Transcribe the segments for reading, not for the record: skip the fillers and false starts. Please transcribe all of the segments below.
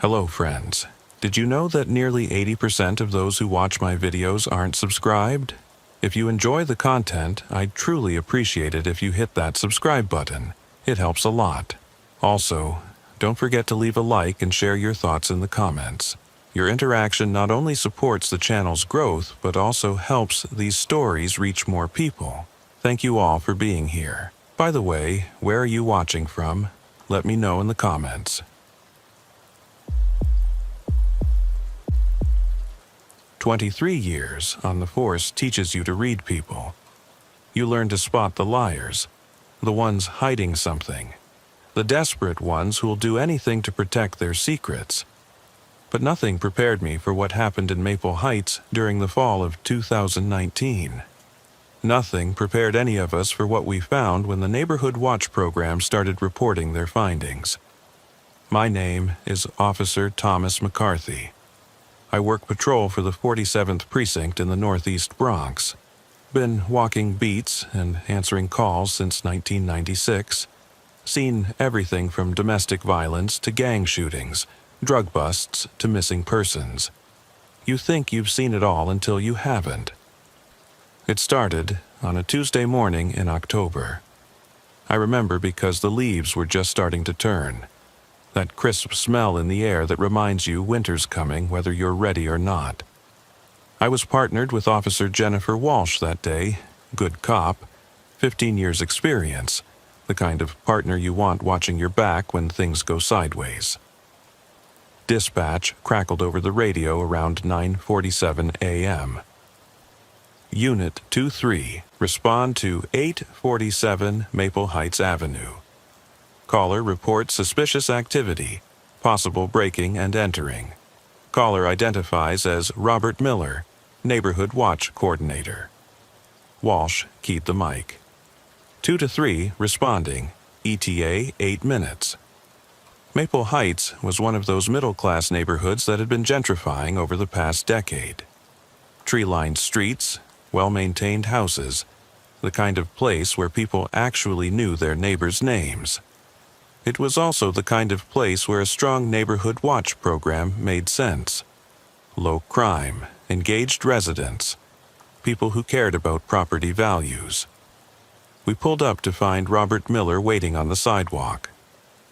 Hello, friends. Did you know that nearly 80% of those who watch my videos aren't subscribed? If you enjoy the content, I'd truly appreciate it if you hit that subscribe button. It helps a lot. Also, don't forget to leave a like and share your thoughts in the comments. Your interaction not only supports the channel's growth, but also helps these stories reach more people. Thank you all for being here. By the way, where are you watching from? Let me know in the comments. 23 years on the force teaches you to read people. You learn to spot the liars, the ones hiding something, the desperate ones who'll do anything to protect their secrets. But nothing prepared me for what happened in Maple Heights during the fall of 2019. Nothing prepared any of us for what we found when the Neighborhood Watch program started reporting their findings. My name is Officer Thomas McCarthy. I work patrol for the 47th Precinct in the Northeast Bronx. Been walking beats and answering calls since 1996. Seen everything from domestic violence to gang shootings, drug busts to missing persons. You think you've seen it all until you haven't. It started on a Tuesday morning in October. I remember because the leaves were just starting to turn. That crisp smell in the air that reminds you winter's coming whether you're ready or not. I was partnered with Officer Jennifer Walsh that day, good cop, 15 years experience, the kind of partner you want watching your back when things go sideways. Dispatch crackled over the radio around 9:47 a.m. Unit 2-3, respond to 847 Maple Heights Avenue. Caller reports suspicious activity, possible breaking and entering. Caller identifies as Robert Miller, Neighborhood Watch Coordinator. Walsh keyed the mic. 2 to 3 responding, ETA 8 minutes. Maple Heights was one of those middle-class neighborhoods that had been gentrifying over the past decade. Tree-lined streets, well-maintained houses, the kind of place where people actually knew their neighbors' names. It was also the kind of place where a strong neighborhood watch program made sense. Low crime, engaged residents, people who cared about property values. We pulled up to find Robert Miller waiting on the sidewalk.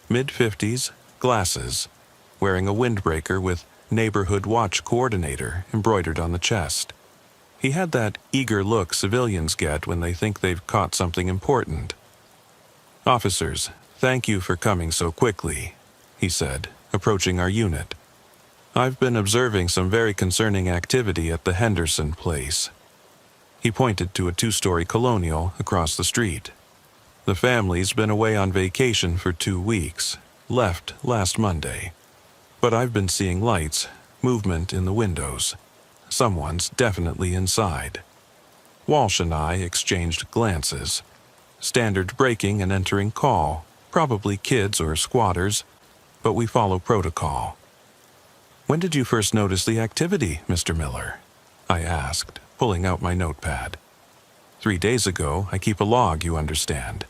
Mid-50s, glasses, wearing a windbreaker with Neighborhood Watch Coordinator embroidered on the chest. He had that eager look civilians get when they think they've caught something important. "Officers, thank you for coming so quickly," he said, approaching our unit. "I've been observing some very concerning activity at the Henderson place." He pointed to a 2-story colonial across the street. "The family's been away on vacation for 2 weeks, left last Monday. But I've been seeing lights, movement in the windows. Someone's definitely inside." Walsh and I exchanged glances. Standard breaking and entering call. Probably kids or squatters, but we follow protocol. "When did you first notice the activity, Mr. Miller?" I asked, pulling out my notepad. 3 days ago, I keep a log, you understand.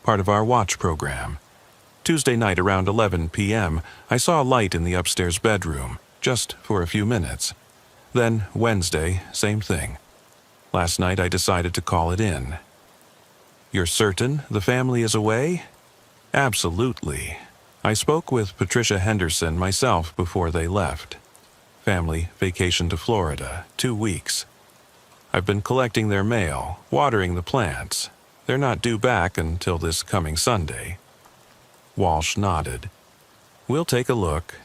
Part of our watch program. Tuesday night around 11 p.m., I saw a light in the upstairs bedroom, just for a few minutes. Then, Wednesday, same thing. Last night I decided to call it in." "You're certain the family is away?" "Absolutely. I spoke with Patricia Henderson myself before they left. Family vacation to Florida, 2 weeks. I've been collecting their mail, watering the plants. They're not due back until this coming Sunday." Walsh nodded. "We'll take a look.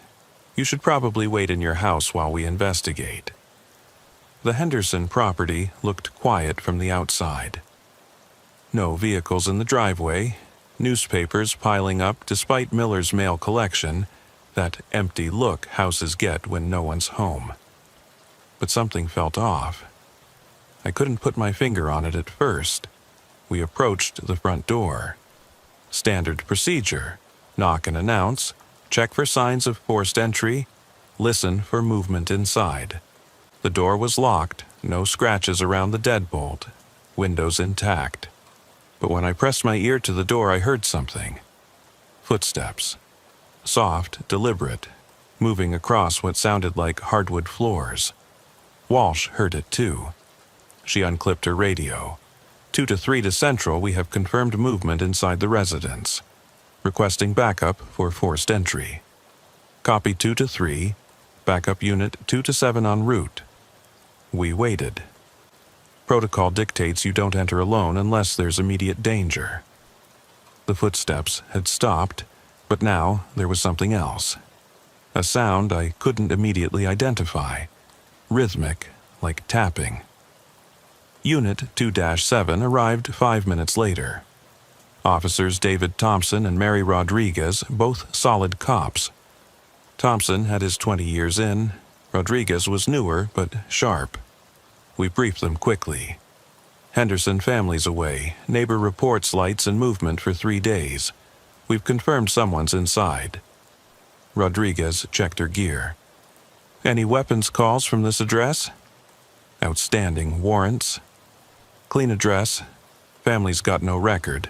You should probably wait in your house while we investigate." The Henderson property looked quiet from the outside. No vehicles in the driveway. Newspapers piling up despite Miller's mail collection, that empty look houses get when no one's home. But something felt off. I couldn't put my finger on it at first. We approached the front door. Standard procedure: knock and announce, check for signs of forced entry, listen for movement inside. The door was locked, no scratches around the deadbolt, windows intact. But when I pressed my ear to the door, I heard something. Footsteps. Soft, deliberate. moving across what sounded like hardwood floors. Walsh heard it too. She unclipped her radio. 2 to 3 to Central, we have confirmed movement inside the residence. Requesting backup for forced entry. Copy 2 to 3. Backup unit 2 to 7 en route. We waited. Protocol dictates you don't enter alone unless there's immediate danger. The footsteps had stopped, but now there was something else. A sound I couldn't immediately identify. Rhythmic, like tapping. Unit 2-7 arrived 5 minutes later. Officers David Thompson and Mary Rodriguez, both solid cops. Thompson had his 20 years in. Rodriguez was newer, but sharp. We briefed them quickly. Henderson family's away. Neighbor reports lights and movement for 3 days. We've confirmed someone's inside. Rodriguez checked her gear. Any weapons calls from this address? Outstanding warrants. Clean address. Family's got no record.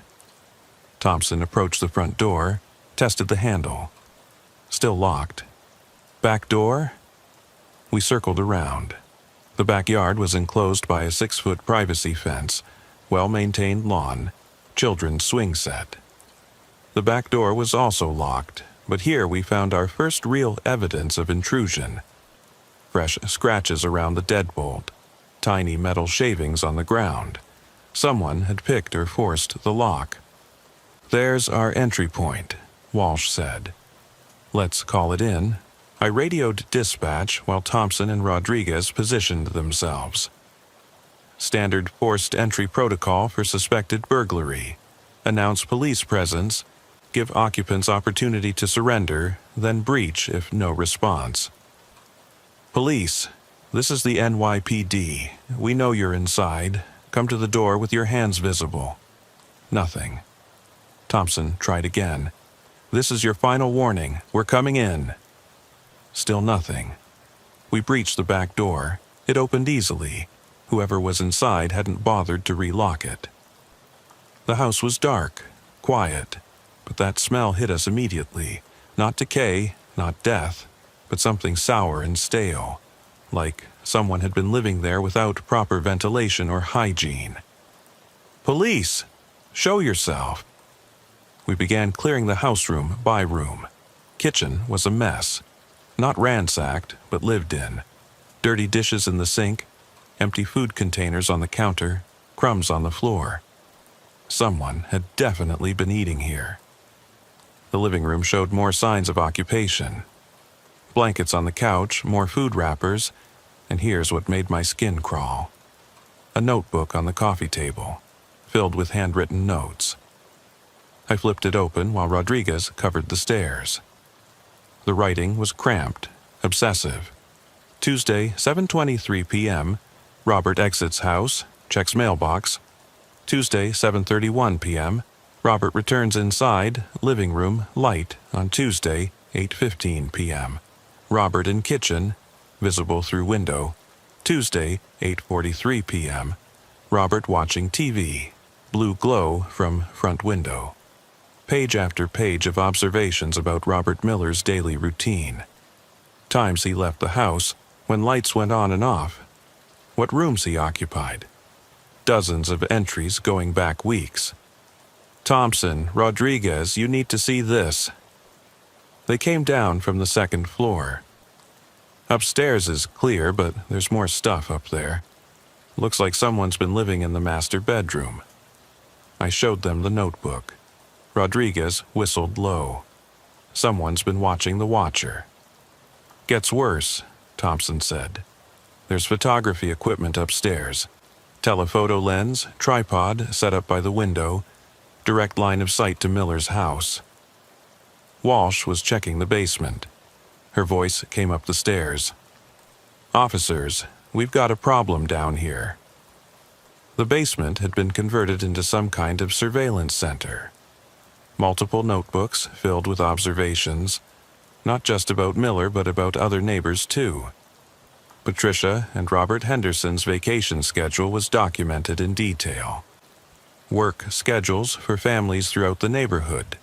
Thompson approached the front door, tested the handle. Still locked. Back door? We circled around. The backyard was enclosed by a 6-foot privacy fence, well-maintained lawn, children's swing set. The back door was also locked, but here we found our first real evidence of intrusion. Fresh scratches around the deadbolt, tiny metal shavings on the ground. Someone had picked or forced the lock. There's our entry point, Walsh said. Let's call it in. I radioed dispatch while Thompson and Rodriguez positioned themselves. Standard forced entry protocol for suspected burglary. Announce police presence. Give occupants opportunity to surrender, then breach if no response. Police, this is the NYPD. We know you're inside. Come to the door with your hands visible. Nothing. Thompson tried again. This is your final warning. We're coming in. Still nothing. We breached the back door. It opened easily. Whoever was inside hadn't bothered to relock it. The house was dark, quiet, but that smell hit us immediately. Not decay, not death, but something sour and stale, like someone had been living there without proper ventilation or hygiene. Police! Show yourself! We began clearing the house room by room. Kitchen was a mess. Not ransacked, but lived in. Dirty dishes in the sink, empty food containers on the counter, crumbs on the floor. Someone had definitely been eating here. The living room showed more signs of occupation. Blankets on the couch, more food wrappers, and here's what made my skin crawl. A notebook on the coffee table, filled with handwritten notes. I flipped it open while Rodriguez covered the stairs. The writing was cramped, obsessive. Tuesday, 7:23 p.m., Robert exits house, checks mailbox. Tuesday, 7:31 p.m., Robert returns inside, living room, light, on Tuesday, 8:15 p.m. Robert in kitchen, visible through window. Tuesday, 8:43 p.m., Robert watching TV, blue glow from front window. Page after page of observations about Robert Miller's daily routine. Times he left the house, when lights went on and off. What rooms he occupied. Dozens of entries going back weeks. Thompson, Rodriguez, you need to see this. They came down from the 2nd floor. Upstairs is clear, but there's more stuff up there. Looks like someone's been living in the master bedroom. I showed them the notebook. Rodriguez whistled low. Someone's been watching the watcher. Gets worse, Thompson said. There's photography equipment upstairs. Telephoto lens, tripod set up by the window, direct line of sight to Miller's house. Walsh was checking the basement. Her voice came up the stairs. Officers, we've got a problem down here. The basement had been converted into some kind of surveillance center. Multiple notebooks filled with observations, not just about Miller but about other neighbors too. Patricia and Robert Henderson's vacation schedule was documented in detail. Work schedules for families throughout the neighborhood.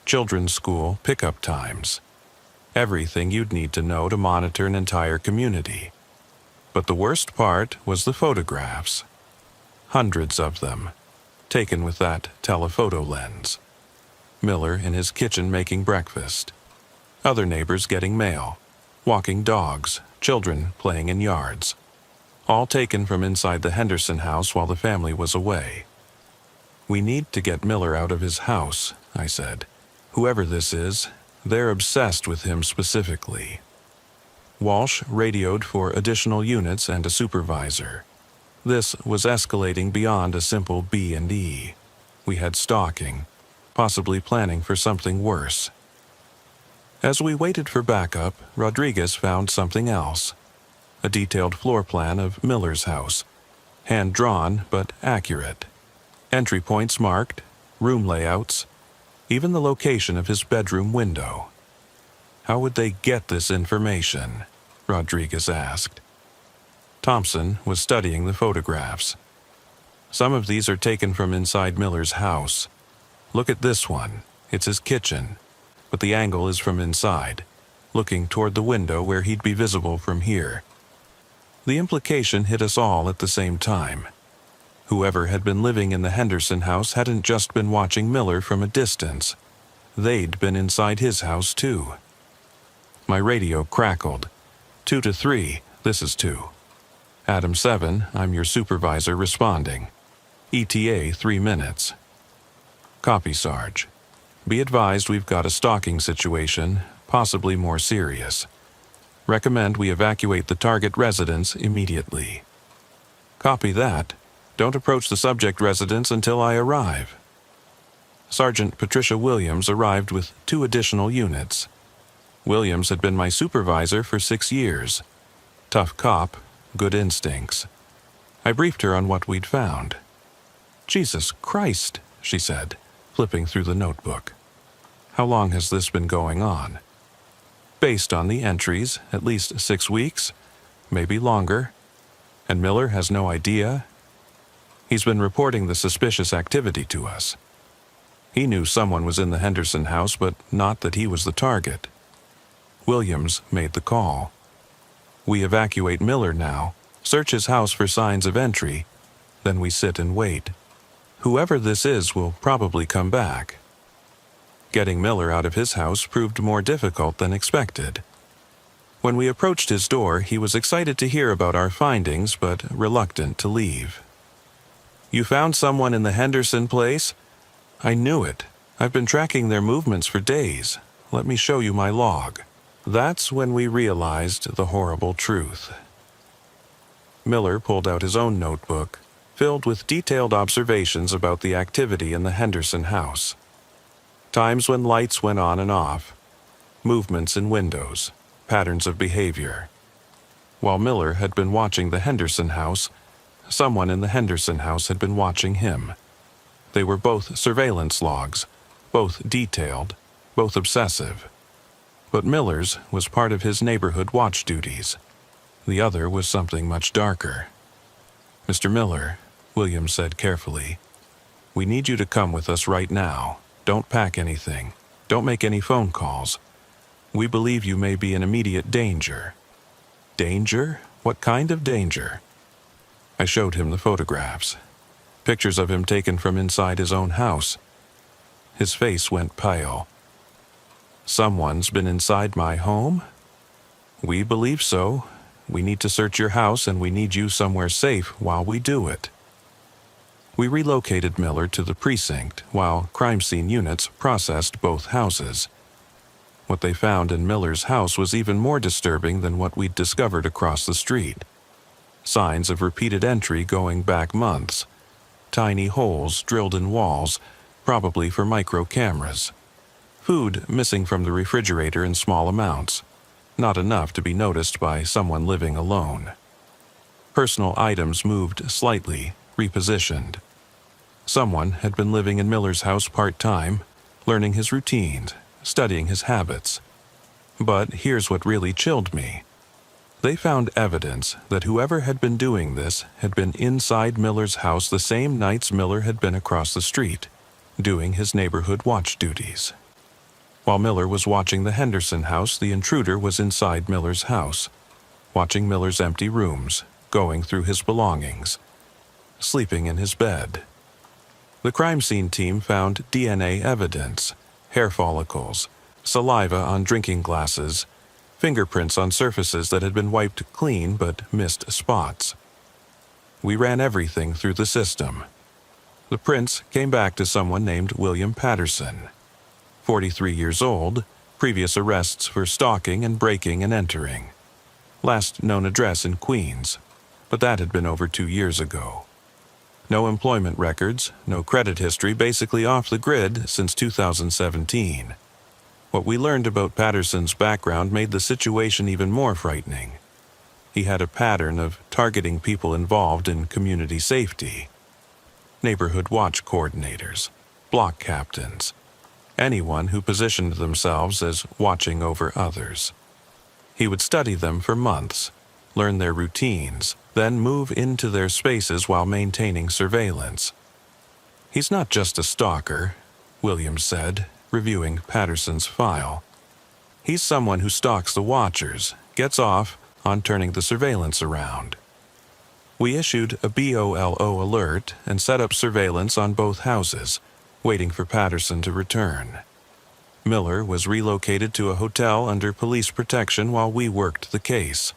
Children's school pickup times. Everything you'd need to know to monitor an entire community. But the worst part was the photographs. Hundreds of them, taken with that telephoto lens. Miller in his kitchen making breakfast. Other neighbors getting mail. Walking dogs, children playing in yards. All taken from inside the Henderson house while the family was away. "We need to get Miller out of his house," I said. "Whoever this is, they're obsessed with him specifically." Walsh radioed for additional units and a supervisor. This was escalating beyond a simple B&E. We had stalking, possibly planning for something worse. As we waited for backup, Rodriguez found something else. A detailed floor plan of Miller's house. Hand-drawn, but accurate. Entry points marked, room layouts, even the location of his bedroom window. "How would they get this information?" Rodriguez asked. Thompson was studying the photographs. "Some of these are taken from inside Miller's house. Look at this one. It's his kitchen, but the angle is from inside, looking toward the window where he'd be visible from here." The implication hit us all at the same time. Whoever had been living in the Henderson house hadn't just been watching Miller from a distance. They'd been inside his house too. My radio crackled. 2 to 3, this is 2. Adam 7, I'm your supervisor responding. ETA 3 minutes. Copy, Sarge. Be advised we've got a stalking situation, possibly more serious. Recommend we evacuate the target residence immediately. Copy that. Don't approach the subject residence until I arrive. Sergeant Patricia Williams arrived with 2 additional units. Williams had been my supervisor for 6 years. Tough cop, good instincts. I briefed her on what we'd found. "Jesus Christ," she said, flipping through the notebook. "How long has this been going on?" "Based on the entries, at least 6 weeks, maybe longer. And Miller has no idea?" "He's been reporting the suspicious activity to us. He knew someone was in the Henderson house, but not that he was the target." Williams made the call. "We evacuate Miller now, search his house for signs of entry, then we sit and wait. Whoever this is will probably come back." Getting Miller out of his house proved more difficult than expected. When we approached his door, he was excited to hear about our findings, but reluctant to leave. "You found someone in the Henderson place? I knew it. I've been tracking their movements for days. Let me show you my log." That's when we realized the horrible truth. Miller pulled out his own notebook, filled with detailed observations about the activity in the Henderson house. Times when lights went on and off, movements in windows, patterns of behavior. While Miller had been watching the Henderson house, someone in the Henderson house had been watching him. They were both surveillance logs, both detailed, both obsessive. But Miller's was part of his neighborhood watch duties. The other was something much darker. "Mr. Miller," Williams said carefully, "we need you to come with us right now. Don't pack anything. Don't make any phone calls. We believe you may be in immediate danger." "Danger? What kind of danger?" I showed him the photographs. Pictures of him taken from inside his own house. His face went pale. "Someone's been inside my home?" "We believe so. We need to search your house and we need you somewhere safe while we do it." We relocated Miller to the precinct while crime scene units processed both houses. What they found in Miller's house was even more disturbing than what we'd discovered across the street. Signs of repeated entry going back months. Tiny holes drilled in walls, probably for micro cameras. Food missing from the refrigerator in small amounts, not enough to be noticed by someone living alone. Personal items moved slightly, repositioned. Someone had been living in Miller's house part-time, learning his routines, studying his habits. But here's what really chilled me. They found evidence that whoever had been doing this had been inside Miller's house the same nights Miller had been across the street, doing his neighborhood watch duties. While Miller was watching the Henderson house, the intruder was inside Miller's house, watching Miller's empty rooms, going through his belongings, sleeping in his bed. The crime scene team found DNA evidence, hair follicles, saliva on drinking glasses, fingerprints on surfaces that had been wiped clean but missed spots. We ran everything through the system. The prints came back to someone named William Patterson, 43 years old, previous arrests for stalking and breaking and entering. Last known address in Queens, but that had been over 2 years ago. No employment records, no credit history, basically off the grid since 2017. What we learned about Patterson's background made the situation even more frightening. He had a pattern of targeting people involved in community safety. Neighborhood watch coordinators, block captains, anyone who positioned themselves as watching over others. He would study them for months, learn their routines, then move into their spaces while maintaining surveillance. He's not just a stalker, Williams said, reviewing Patterson's file. He's someone who stalks the watchers, gets off on turning the surveillance around. We issued a BOLO alert and set up surveillance on both houses, waiting for Patterson to return. Miller was relocated to a hotel under police protection while we worked the case.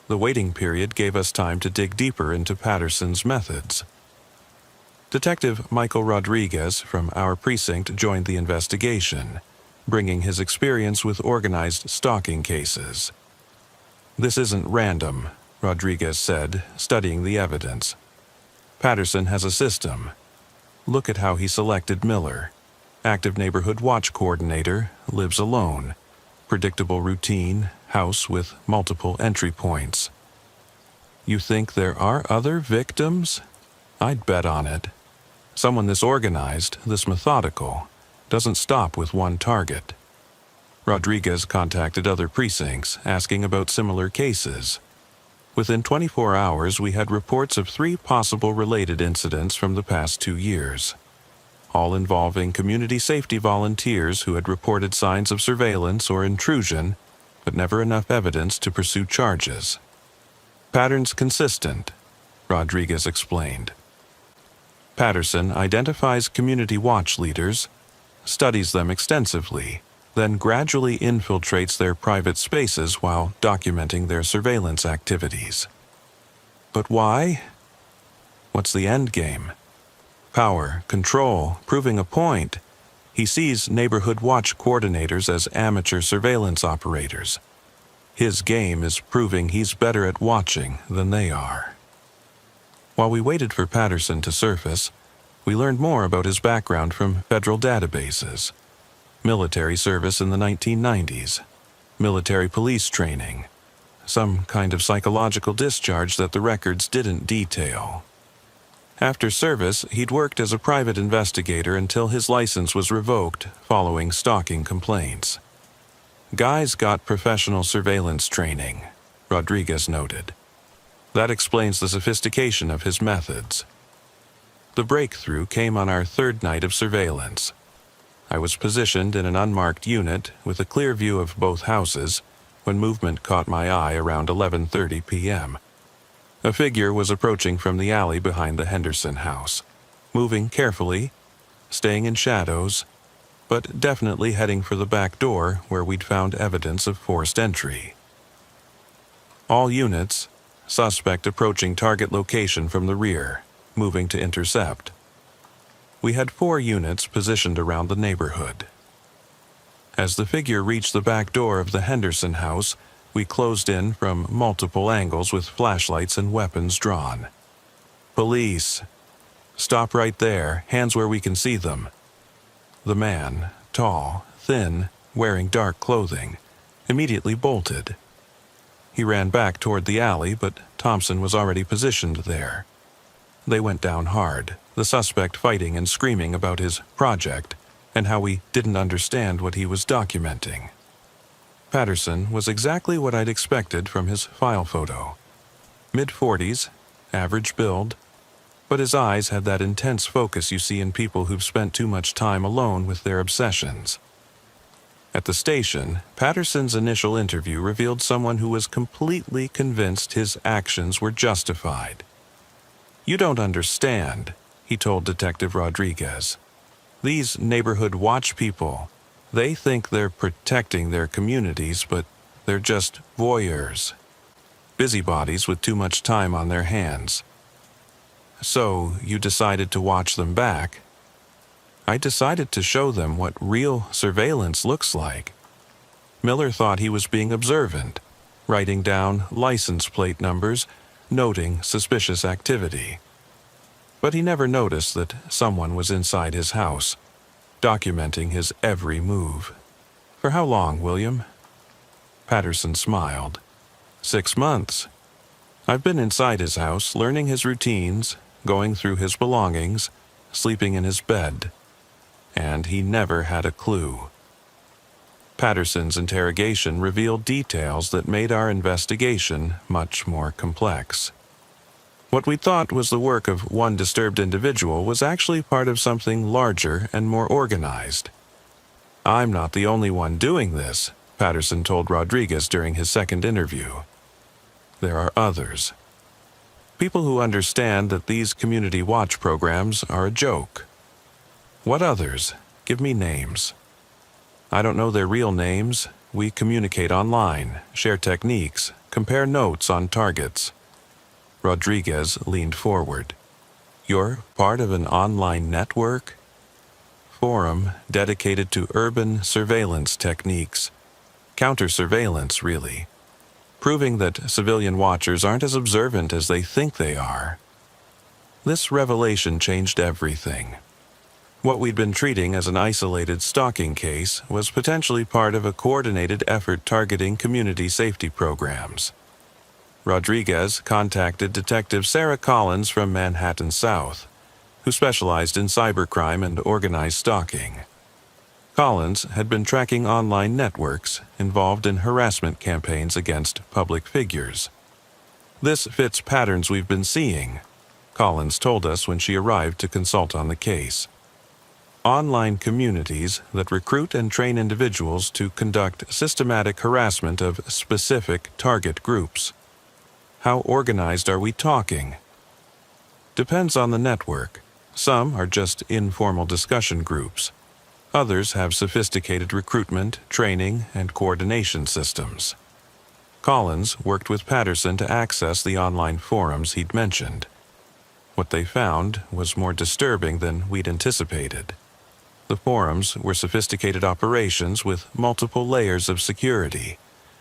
The waiting period gave us time to dig deeper into Patterson's methods. Detective Michael Rodriguez from our precinct joined the investigation, bringing his experience with organized stalking cases. "This isn't random," Rodriguez said, studying the evidence. "Patterson has a system. Look at how he selected Miller. Active neighborhood watch coordinator, lives alone. Predictable routine, house with multiple entry points. You think there are other victims? I'd bet on it. Someone this organized, this methodical, doesn't stop with one target." Rodriguez contacted other precincts, asking about similar cases. Within 24 hours, we had reports of 3 possible related incidents from the past 2 years, all involving community safety volunteers who had reported signs of surveillance or intrusion, but never enough evidence to pursue charges. "Patterns consistent," Rodriguez explained. Patterson identifies community watch leaders, studies them extensively, then gradually infiltrates their private spaces while documenting their surveillance activities. But why? What's the end game? Power, control, proving a point. He sees neighborhood watch coordinators as amateur surveillance operators. His game is proving he's better at watching than they are. While we waited for Patterson to surface, we learned more about his background from federal databases. Military service in the 1990s, military police training, some kind of psychological discharge that the records didn't detail. After service, he'd worked as a private investigator until his license was revoked following stalking complaints. "Guy's got professional surveillance training," Rodriguez noted. That explains the sophistication of his methods. The breakthrough came on our 3rd night of surveillance. I was positioned in an unmarked unit with a clear view of both houses when movement caught my eye around 11:30 p.m. A figure was approaching from the alley behind the Henderson house, moving carefully, staying in shadows, but definitely heading for the back door where we'd found evidence of forced entry. All units, suspect approaching target location from the rear, moving to intercept. We had 4 units positioned around the neighborhood. As the figure reached the back door of the Henderson house, we closed in from multiple angles with flashlights and weapons drawn. "Police! Stop right there, hands where we can see them." The man, tall, thin, wearing dark clothing, immediately bolted. He ran back toward the alley, but Thompson was already positioned there. They went down hard, the suspect fighting and screaming about his project and how we didn't understand what he was documenting. Patterson was exactly what I'd expected from his file photo. Mid-40s, average build, but his eyes had that intense focus you see in people who've spent too much time alone with their obsessions. At the station, Patterson's initial interview revealed someone who was completely convinced his actions were justified. "You don't understand," he told Detective Rodriguez. "These neighborhood watch people, they think they're protecting their communities, but they're just voyeurs. Busybodies with too much time on their hands." "So you decided to watch them back?" "I decided to show them what real surveillance looks like." Miller thought he was being observant, writing down license plate numbers, noting suspicious activity. But he never noticed that someone was inside his house, documenting his every move. "For how long, William?" Patterson smiled. 6 months. I've been inside his house, learning his routines, going through his belongings, sleeping in his bed. And he never had a clue. Patterson's interrogation revealed details that made our investigation much more complex. What we thought was the work of one disturbed individual was actually part of something larger and more organized. "I'm not the only one doing this," Patterson told Rodriguez during his second interview. "There are others. People who understand that these community watch programs are a joke." "What others? Give me names." "I don't know their real names. We communicate online, share techniques, compare notes on targets." Rodriguez leaned forward. "You're part of an online network?" "Forum dedicated to urban surveillance techniques. Counter-surveillance, really. Proving that civilian watchers aren't as observant as they think they are." This revelation changed everything. What we'd been treating as an isolated stalking case was potentially part of a coordinated effort targeting community safety programs. Rodriguez contacted Detective Sarah Collins from Manhattan South, who specialized in cybercrime and organized stalking. Collins had been tracking online networks involved in harassment campaigns against public figures. "This fits patterns we've been seeing," Collins told us when she arrived to consult on the case. "Online communities that recruit and train individuals to conduct systematic harassment of specific target groups. How organized are we talking?" "Depends on the network. Some are just informal discussion groups. Others have sophisticated recruitment, training, and coordination systems." Collins worked with Patterson to access the online forums he'd mentioned. What they found was more disturbing than we'd anticipated. The forums were sophisticated operations with multiple layers of security,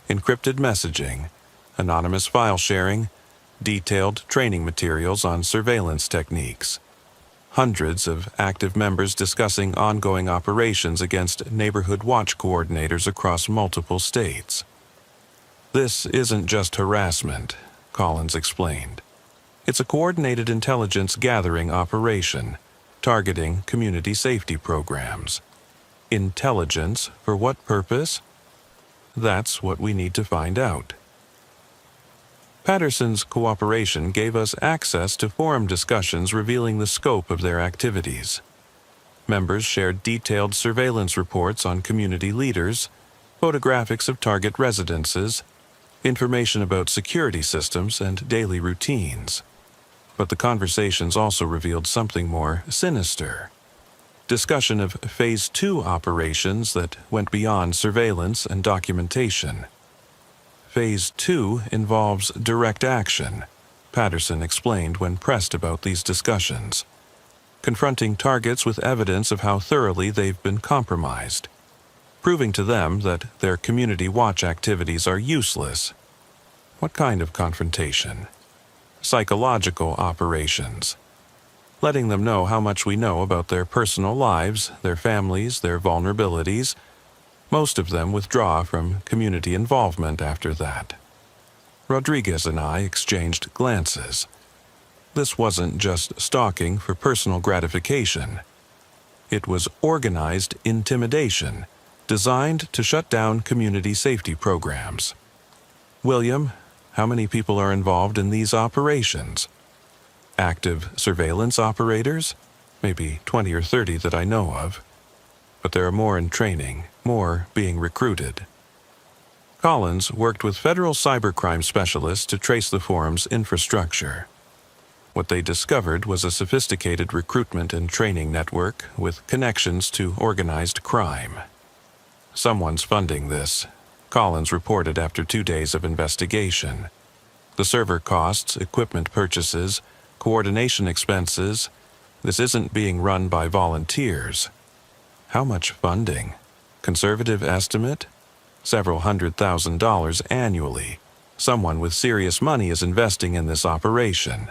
encrypted messaging, anonymous file sharing, detailed training materials on surveillance techniques. Hundreds of active members discussing ongoing operations against neighborhood watch coordinators across multiple states. "This isn't just harassment," Collins explained. "It's a coordinated intelligence gathering operation, targeting community safety programs." "Intelligence for what purpose?" "That's what we need to find out." Patterson's cooperation gave us access to forum discussions revealing the scope of their activities. Members shared detailed surveillance reports on community leaders, photographics of target residences, information about security systems and daily routines. But the conversations also revealed something more sinister. Discussion of Phase 2 operations that went beyond surveillance and documentation. Phase 2 involves direct action, Patterson explained when pressed about these discussions. Confronting targets with evidence of how thoroughly they've been compromised. Proving to them that their community watch activities are useless. What kind of confrontation? Psychological operations. Letting them know how much we know about their personal lives, their families, their vulnerabilities. Most of them withdraw from community involvement after that. Rodriguez and I exchanged glances. This wasn't just stalking for personal gratification. It was organized intimidation, designed to shut down community safety programs. "William, how many people are involved in these operations?" "Active surveillance operators? Maybe 20 or 30 that I know of. But there are more in training, more being recruited. Collins worked with federal cybercrime specialists to trace the forum's infrastructure. What they discovered was a sophisticated recruitment and training network with connections to organized crime. Someone's funding this, Collins reported after 2 days of investigation. The server costs, equipment purchases, coordination expenses. This isn't being run by volunteers. How much funding? Conservative estimate? Several $100,000 annually. Someone with serious money is investing in this operation.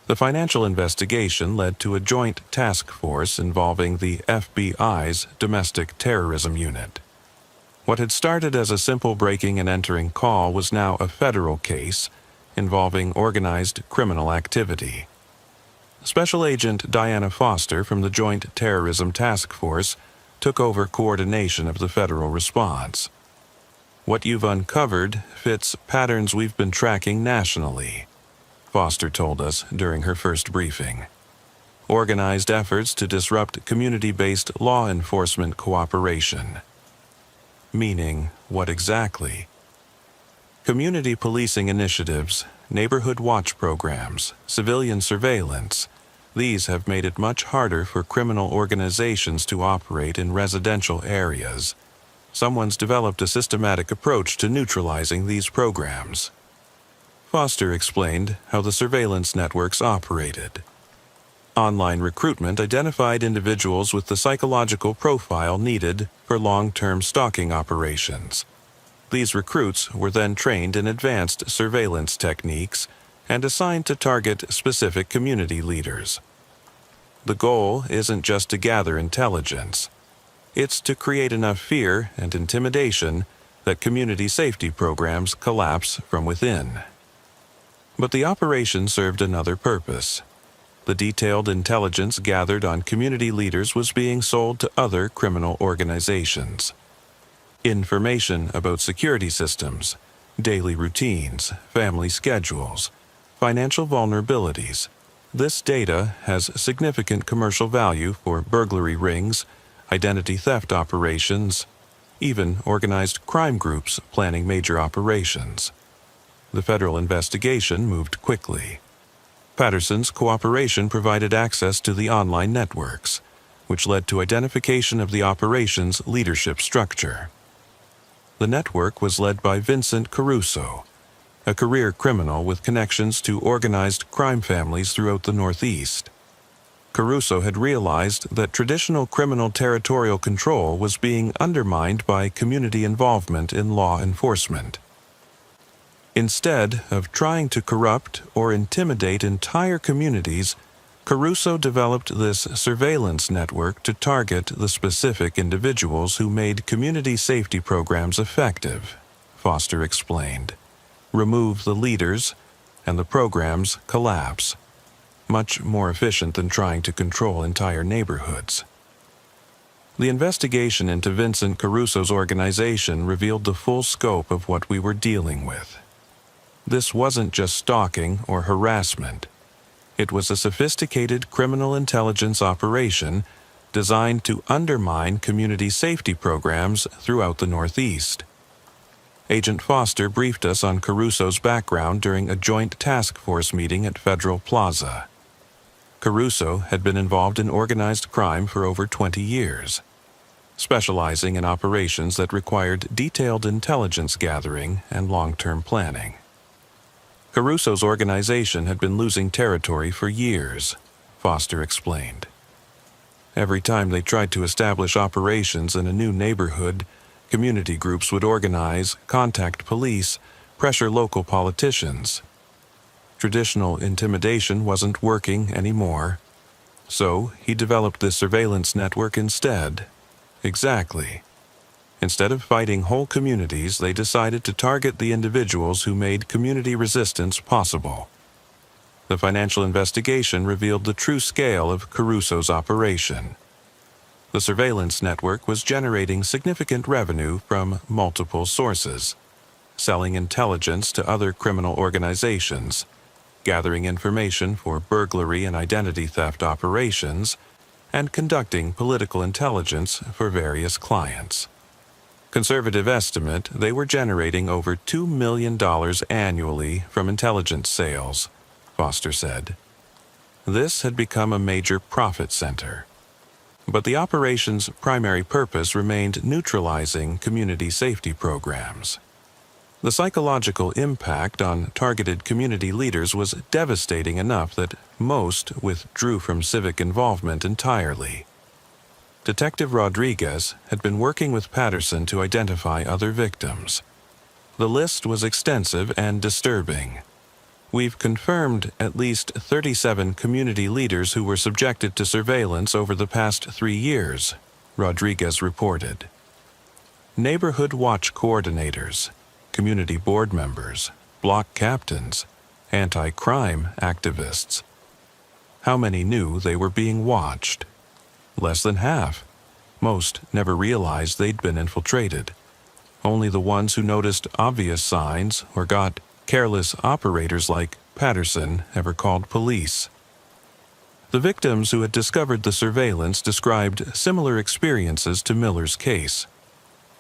The financial investigation led to a joint task force involving the FBI's Domestic Terrorism Unit. What had started as a simple breaking and entering call was now a federal case involving organized criminal activity. Special Agent Diana Foster from the Joint Terrorism Task Force took over coordination of the federal response. What you've uncovered fits patterns we've been tracking nationally, Foster told us during her first briefing. Organized efforts to disrupt community-based law enforcement cooperation. Meaning, what exactly? Community policing initiatives, neighborhood watch programs, civilian surveillance. These have made it much harder for criminal organizations to operate in residential areas. Someone's developed a systematic approach to neutralizing these programs. Foster explained how the surveillance networks operated. Online recruitment identified individuals with the psychological profile needed for long-term stalking operations. These recruits were then trained in advanced surveillance techniques and assigned to target specific community leaders. The goal isn't just to gather intelligence. It's to create enough fear and intimidation that community safety programs collapse from within. But the operation served another purpose. The detailed intelligence gathered on community leaders was being sold to other criminal organizations. Information about security systems, daily routines, family schedules, financial vulnerabilities. This data has significant commercial value for burglary rings, identity theft operations, even organized crime groups planning major operations. The federal investigation moved quickly. Patterson's cooperation provided access to the online networks, which led to identification of the operation's leadership structure. The network was led by Vincent Caruso, a career criminal with connections to organized crime families throughout the Northeast. Caruso had realized that traditional criminal territorial control was being undermined by community involvement in law enforcement. Instead of trying to corrupt or intimidate entire communities, Caruso developed this surveillance network to target the specific individuals who made community safety programs effective, Foster explained. Remove the leaders, and the programs collapse. Much more efficient than trying to control entire neighborhoods. The investigation into Vincent Caruso's organization revealed the full scope of what we were dealing with. This wasn't just stalking or harassment. It was a sophisticated criminal intelligence operation designed to undermine community safety programs throughout the Northeast. Agent Foster briefed us on Caruso's background during a joint task force meeting at Federal Plaza. Caruso had been involved in organized crime for over 20 years, specializing in operations that required detailed intelligence gathering and long-term planning. Caruso's organization had been losing territory for years, Foster explained. Every time they tried to establish operations in a new neighborhood, community groups would organize, contact police, pressure local politicians. Traditional intimidation wasn't working anymore, so he developed this surveillance network instead. Exactly. Instead of fighting whole communities, they decided to target the individuals who made community resistance possible. The financial investigation revealed the true scale of Caruso's operation. The surveillance network was generating significant revenue from multiple sources, selling intelligence to other criminal organizations, gathering information for burglary and identity theft operations, and conducting political intelligence for various clients. Conservative estimate, they were generating over $2 million annually from intelligence sales, Foster said. This had become a major profit center. But the operation's primary purpose remained neutralizing community safety programs. The psychological impact on targeted community leaders was devastating enough that most withdrew from civic involvement entirely. Detective Rodriguez had been working with Patterson to identify other victims. The list was extensive and disturbing. We've confirmed at least 37 community leaders who were subjected to surveillance over the past 3 years, Rodriguez reported. Neighborhood watch coordinators, community board members, block captains, anti-crime activists. How many knew they were being watched? Less than half. Most never realized they'd been infiltrated. Only the ones who noticed obvious signs or got careless operators like Patterson ever called police. The victims who had discovered the surveillance described similar experiences to Miller's case.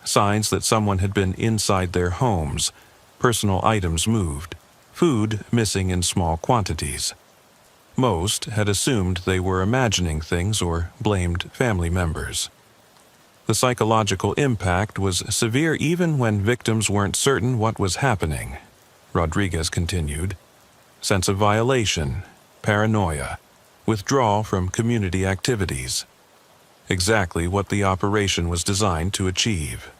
Signs that someone had been inside their homes, personal items moved, food missing in small quantities. Most had assumed they were imagining things or blamed family members. The psychological impact was severe even when victims weren't certain what was happening, Rodriguez continued. Sense of violation, paranoia, withdrawal from community activities. Exactly what the operation was designed to achieve.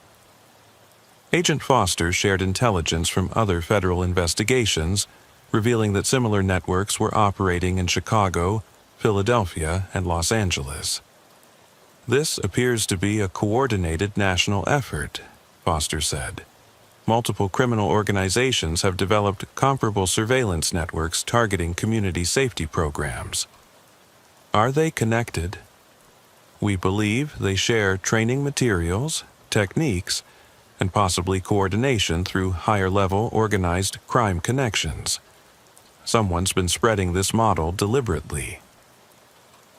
Agent Foster shared intelligence from other federal investigations, revealing that similar networks were operating in Chicago, Philadelphia, and Los Angeles. This appears to be a coordinated national effort, Foster said. Multiple criminal organizations have developed comparable surveillance networks targeting community safety programs. Are they connected? We believe they share training materials, techniques, and possibly coordination through higher-level organized crime connections. Someone's been spreading this model deliberately.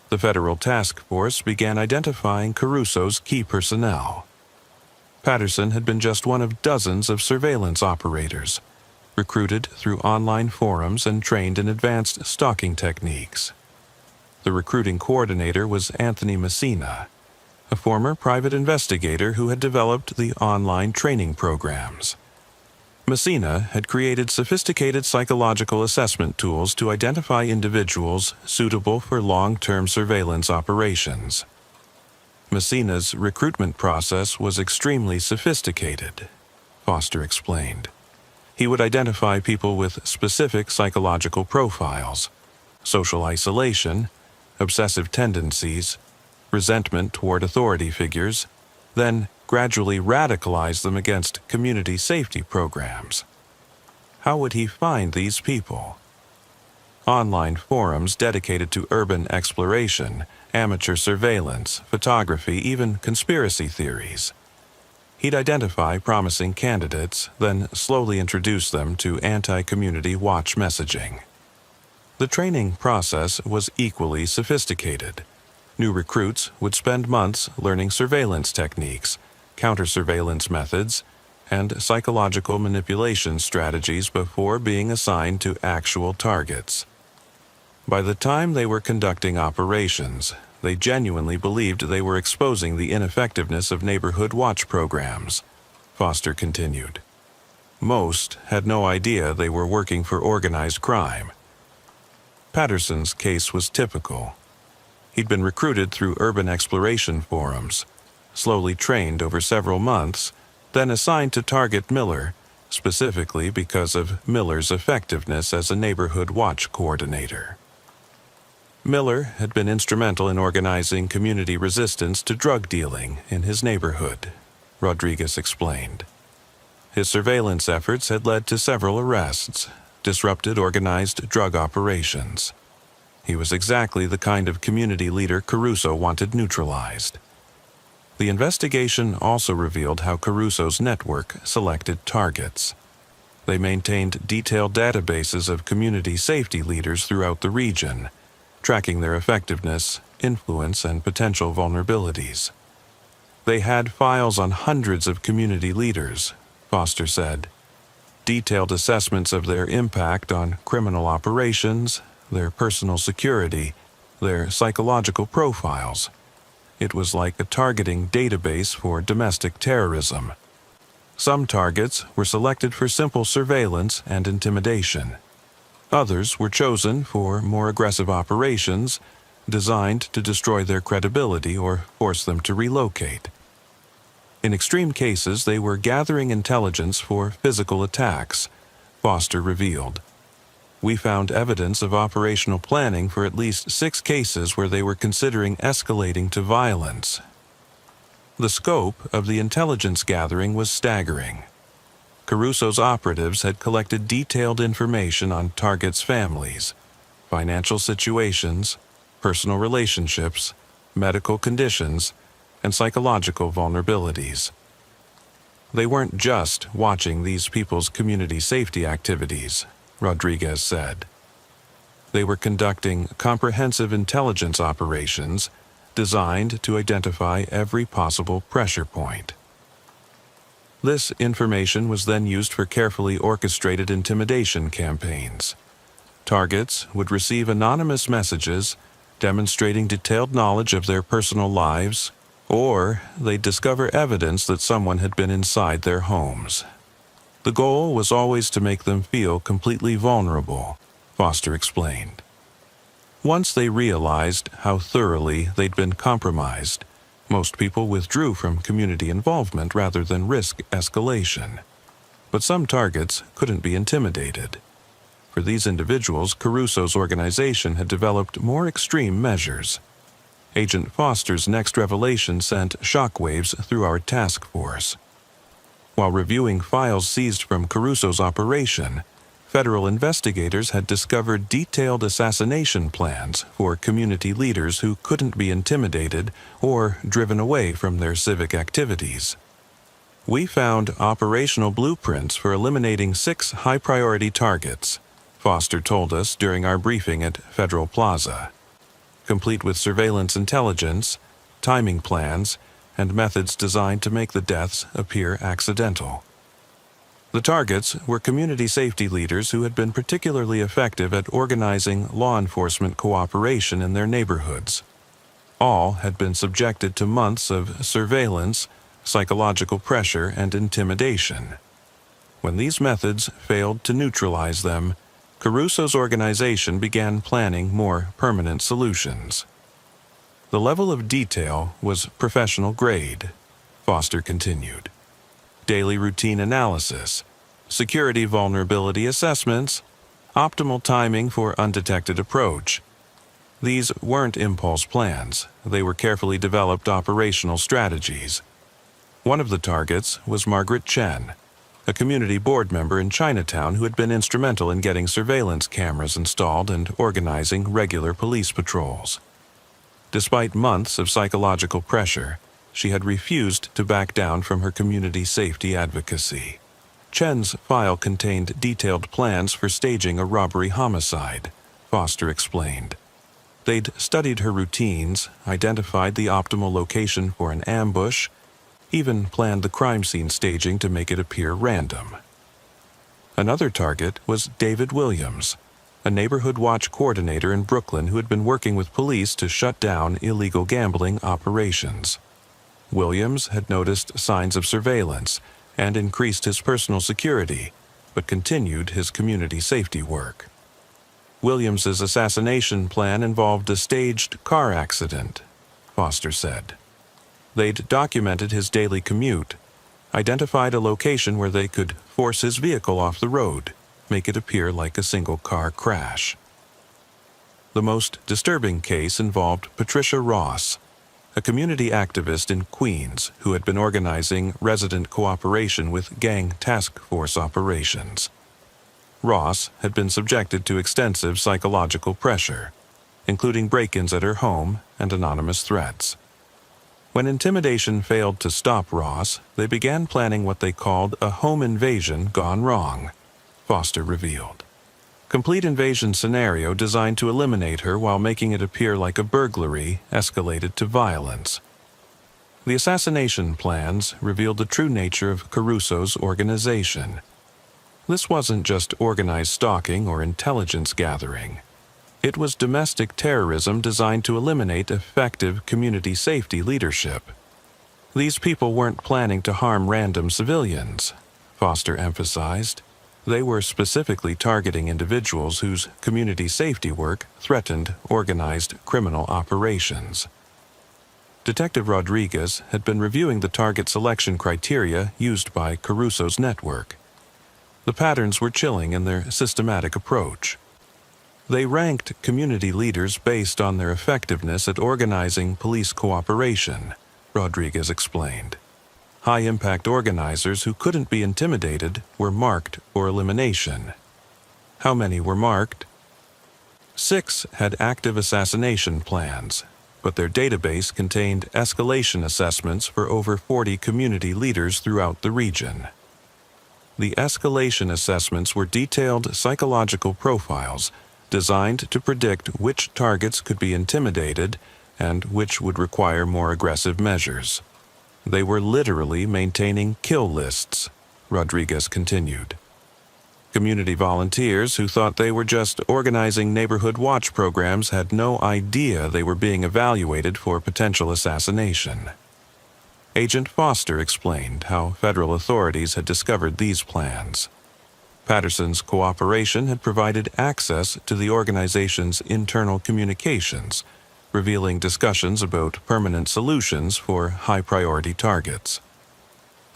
The federal task force began identifying Caruso's key personnel. Patterson had been just one of dozens of surveillance operators, recruited through online forums and trained in advanced stalking techniques. The recruiting coordinator was Anthony Messina, a former private investigator who had developed the online training programs. Messina had created sophisticated psychological assessment tools to identify individuals suitable for long-term surveillance operations. Messina's recruitment process was extremely sophisticated, Foster explained. He would identify people with specific psychological profiles, social isolation, obsessive tendencies, resentment toward authority figures, then gradually radicalize them against community safety programs. How would he find these people? Online forums dedicated to urban exploration, amateur surveillance, photography, even conspiracy theories. He'd identify promising candidates, then slowly introduce them to anti-community watch messaging. The training process was equally sophisticated. New recruits would spend months learning surveillance techniques, counter-surveillance methods, and psychological manipulation strategies before being assigned to actual targets. By the time they were conducting operations, they genuinely believed they were exposing the ineffectiveness of neighborhood watch programs, Foster continued. Most had no idea they were working for organized crime. Patterson's case was typical. He'd been recruited through urban exploration forums, slowly trained over several months, then assigned to target Miller, specifically because of Miller's effectiveness as a neighborhood watch coordinator. Miller had been instrumental in organizing community resistance to drug dealing in his neighborhood, Rodriguez explained. His surveillance efforts had led to several arrests, disrupted organized drug operations. He was exactly the kind of community leader Caruso wanted neutralized. The investigation also revealed how Caruso's network selected targets. They maintained detailed databases of community safety leaders throughout the region, tracking their effectiveness, influence, and potential vulnerabilities. They had files on hundreds of community leaders, Foster said. Detailed assessments of their impact on criminal operations, their personal security, their psychological profiles. It was like a targeting database for domestic terrorism. Some targets were selected for simple surveillance and intimidation. Others were chosen for more aggressive operations designed to destroy their credibility or force them to relocate. In extreme cases, they were gathering intelligence for physical attacks, Foster revealed. We found evidence of operational planning for at least 6 cases where they were considering escalating to violence. The scope of the intelligence gathering was staggering. Caruso's operatives had collected detailed information on targets' families, financial situations, personal relationships, medical conditions, and psychological vulnerabilities. They weren't just watching these people's community safety activities, Rodriguez said. They were conducting comprehensive intelligence operations designed to identify every possible pressure point. This information was then used for carefully orchestrated intimidation campaigns. Targets would receive anonymous messages demonstrating detailed knowledge of their personal lives, or they'd discover evidence that someone had been inside their homes. The goal was always to make them feel completely vulnerable, Foster explained. Once they realized how thoroughly they'd been compromised, most people withdrew from community involvement rather than risk escalation. But some targets couldn't be intimidated. For these individuals, Caruso's organization had developed more extreme measures. Agent Foster's next revelation sent shockwaves through our task force. While reviewing files seized from Caruso's operation, federal investigators had discovered detailed assassination plans for community leaders who couldn't be intimidated or driven away from their civic activities. We found operational blueprints for eliminating 6 high-priority targets, Foster told us during our briefing at Federal Plaza, complete with surveillance intelligence, timing plans, and methods designed to make the deaths appear accidental. The targets were community safety leaders who had been particularly effective at organizing law enforcement cooperation in their neighborhoods. All had been subjected to months of surveillance, psychological pressure, and intimidation. When these methods failed to neutralize them, Caruso's organization began planning more permanent solutions. The level of detail was professional grade, Foster continued. Daily routine analysis, security vulnerability assessments, optimal timing for undetected approach. These weren't impulse plans, they were carefully developed operational strategies. One of the targets was Margaret Chen, a community board member in Chinatown who had been instrumental in getting surveillance cameras installed and organizing regular police patrols. Despite months of psychological pressure, she had refused to back down from her community safety advocacy. Chen's file contained detailed plans for staging a robbery homicide, Foster explained. They'd studied her routines, identified the optimal location for an ambush, even planned the crime scene staging to make it appear random. Another target was David Williams, a neighborhood watch coordinator in Brooklyn who had been working with police to shut down illegal gambling operations. Williams had noticed signs of surveillance and increased his personal security, but continued his community safety work. Williams's assassination plan involved a staged car accident, Foster said. They'd documented his daily commute, identified a location where they could force his vehicle off the road, make it appear like a single-car crash. The most disturbing case involved Patricia Ross, a community activist in Queens who had been organizing resident cooperation with gang task force operations. Ross had been subjected to extensive psychological pressure, including break-ins at her home and anonymous threats. When intimidation failed to stop Ross, they began planning what they called a home invasion gone wrong, Foster revealed. Complete invasion scenario designed to eliminate her while making it appear like a burglary escalated to violence. The assassination plans revealed the true nature of Caruso's organization. This wasn't just organized stalking or intelligence gathering. It was domestic terrorism designed to eliminate effective community safety leadership. These people weren't planning to harm random civilians, Foster emphasized. They were specifically targeting individuals whose community safety work threatened organized criminal operations. Detective Rodriguez had been reviewing the target selection criteria used by Caruso's network. The patterns were chilling in their systematic approach. They ranked community leaders based on their effectiveness at organizing police cooperation, Rodriguez explained. High-impact organizers who couldn't be intimidated were marked for elimination. How many were marked? 6 had active assassination plans, but their database contained escalation assessments for over 40 community leaders throughout the region. The escalation assessments were detailed psychological profiles designed to predict which targets could be intimidated and which would require more aggressive measures. They were literally maintaining kill lists, Rodriguez continued. Community volunteers who thought they were just organizing neighborhood watch programs had no idea they were being evaluated for potential assassination. Agent Foster explained how federal authorities had discovered these plans. Patterson's cooperation had provided access to the organization's internal communications, revealing discussions about permanent solutions for high-priority targets.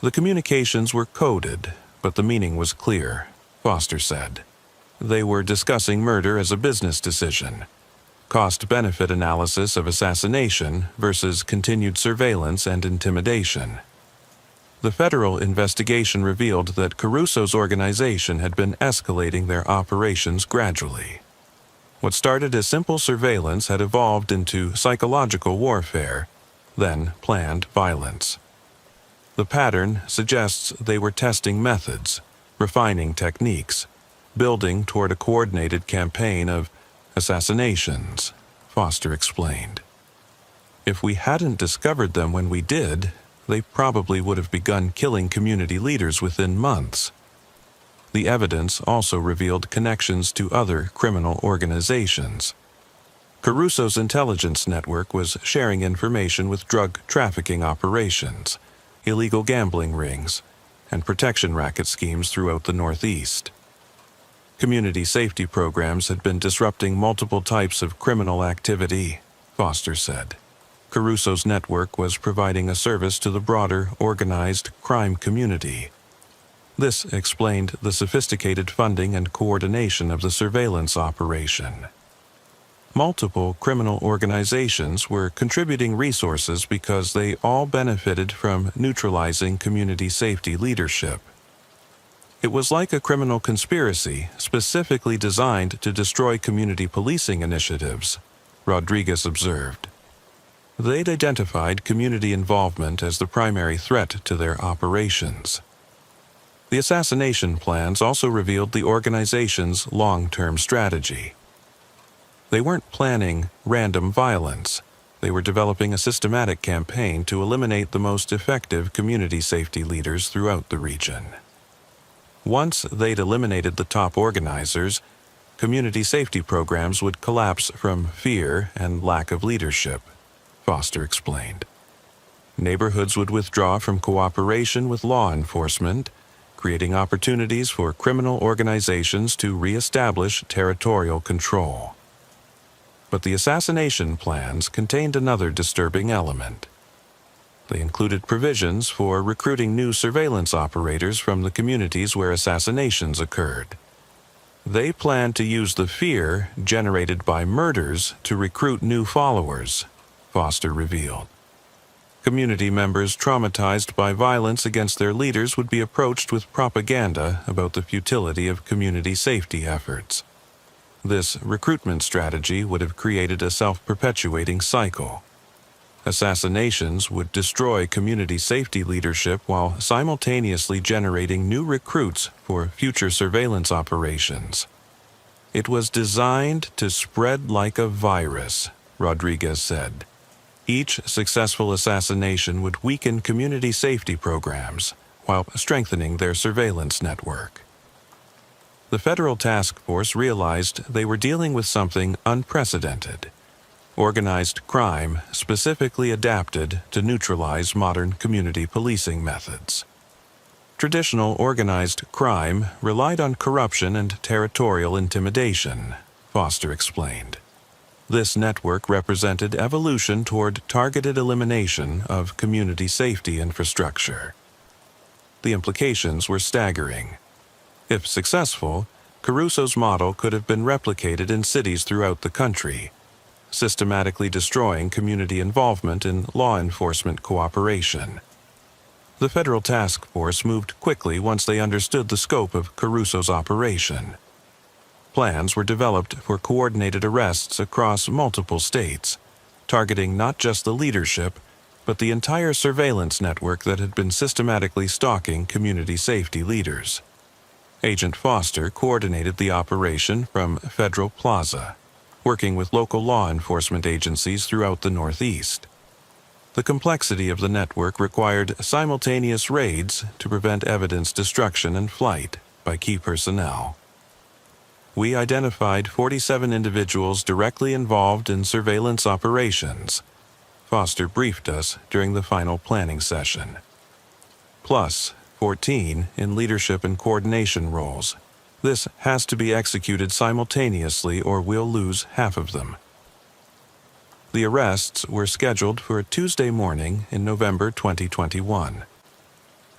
The communications were coded, but the meaning was clear, Foster said. They were discussing murder as a business decision, cost-benefit analysis of assassination versus continued surveillance and intimidation. The federal investigation revealed that Caruso's organization had been escalating their operations gradually. What started as simple surveillance had evolved into psychological warfare, then planned violence. The pattern suggests they were testing methods, refining techniques, building toward a coordinated campaign of assassinations, Foster explained. If we hadn't discovered them when we did, they probably would have begun killing community leaders within months. The evidence also revealed connections to other criminal organizations. Caruso's intelligence network was sharing information with drug trafficking operations, illegal gambling rings, and protection racket schemes throughout the Northeast. Community safety programs had been disrupting multiple types of criminal activity, Foster said. Caruso's network was providing a service to the broader, organized crime community. This explained the sophisticated funding and coordination of the surveillance operation. Multiple criminal organizations were contributing resources because they all benefited from neutralizing community safety leadership. It was like a criminal conspiracy specifically designed to destroy community policing initiatives, Rodriguez observed. They'd identified community involvement as the primary threat to their operations. The assassination plans also revealed the organization's long-term strategy. They weren't planning random violence. They were developing a systematic campaign to eliminate the most effective community safety leaders throughout the region. Once they'd eliminated the top organizers, community safety programs would collapse from fear and lack of leadership, Foster explained. Neighborhoods would withdraw from cooperation with law enforcement, creating opportunities for criminal organizations to reestablish territorial control. But the assassination plans contained another disturbing element. They included provisions for recruiting new surveillance operators from the communities where assassinations occurred. They planned to use the fear generated by murders to recruit new followers, Foster revealed. Community members traumatized by violence against their leaders would be approached with propaganda about the futility of community safety efforts. This recruitment strategy would have created a self-perpetuating cycle. Assassinations would destroy community safety leadership while simultaneously generating new recruits for future surveillance operations. It was designed to spread like a virus, Rodriguez said. Each successful assassination would weaken community safety programs while strengthening their surveillance network. The federal task force realized they were dealing with something unprecedented: organized crime specifically adapted to neutralize modern community policing methods. Traditional organized crime relied on corruption and territorial intimidation, Foster explained. This network represented evolution toward targeted elimination of community safety infrastructure. The implications were staggering. If successful, Caruso's model could have been replicated in cities throughout the country, systematically destroying community involvement in law enforcement cooperation. The federal task force moved quickly once they understood the scope of Caruso's operation. Plans were developed for coordinated arrests across multiple states, targeting not just the leadership, but the entire surveillance network that had been systematically stalking community safety leaders. Agent Foster coordinated the operation from Federal Plaza, working with local law enforcement agencies throughout the Northeast. The complexity of the network required simultaneous raids to prevent evidence destruction and flight by key personnel. We identified 47 individuals directly involved in surveillance operations, Foster briefed us during the final planning session. Plus 14 in leadership and coordination roles. This has to be executed simultaneously or we'll lose half of them. The arrests were scheduled for a Tuesday morning in November 2021.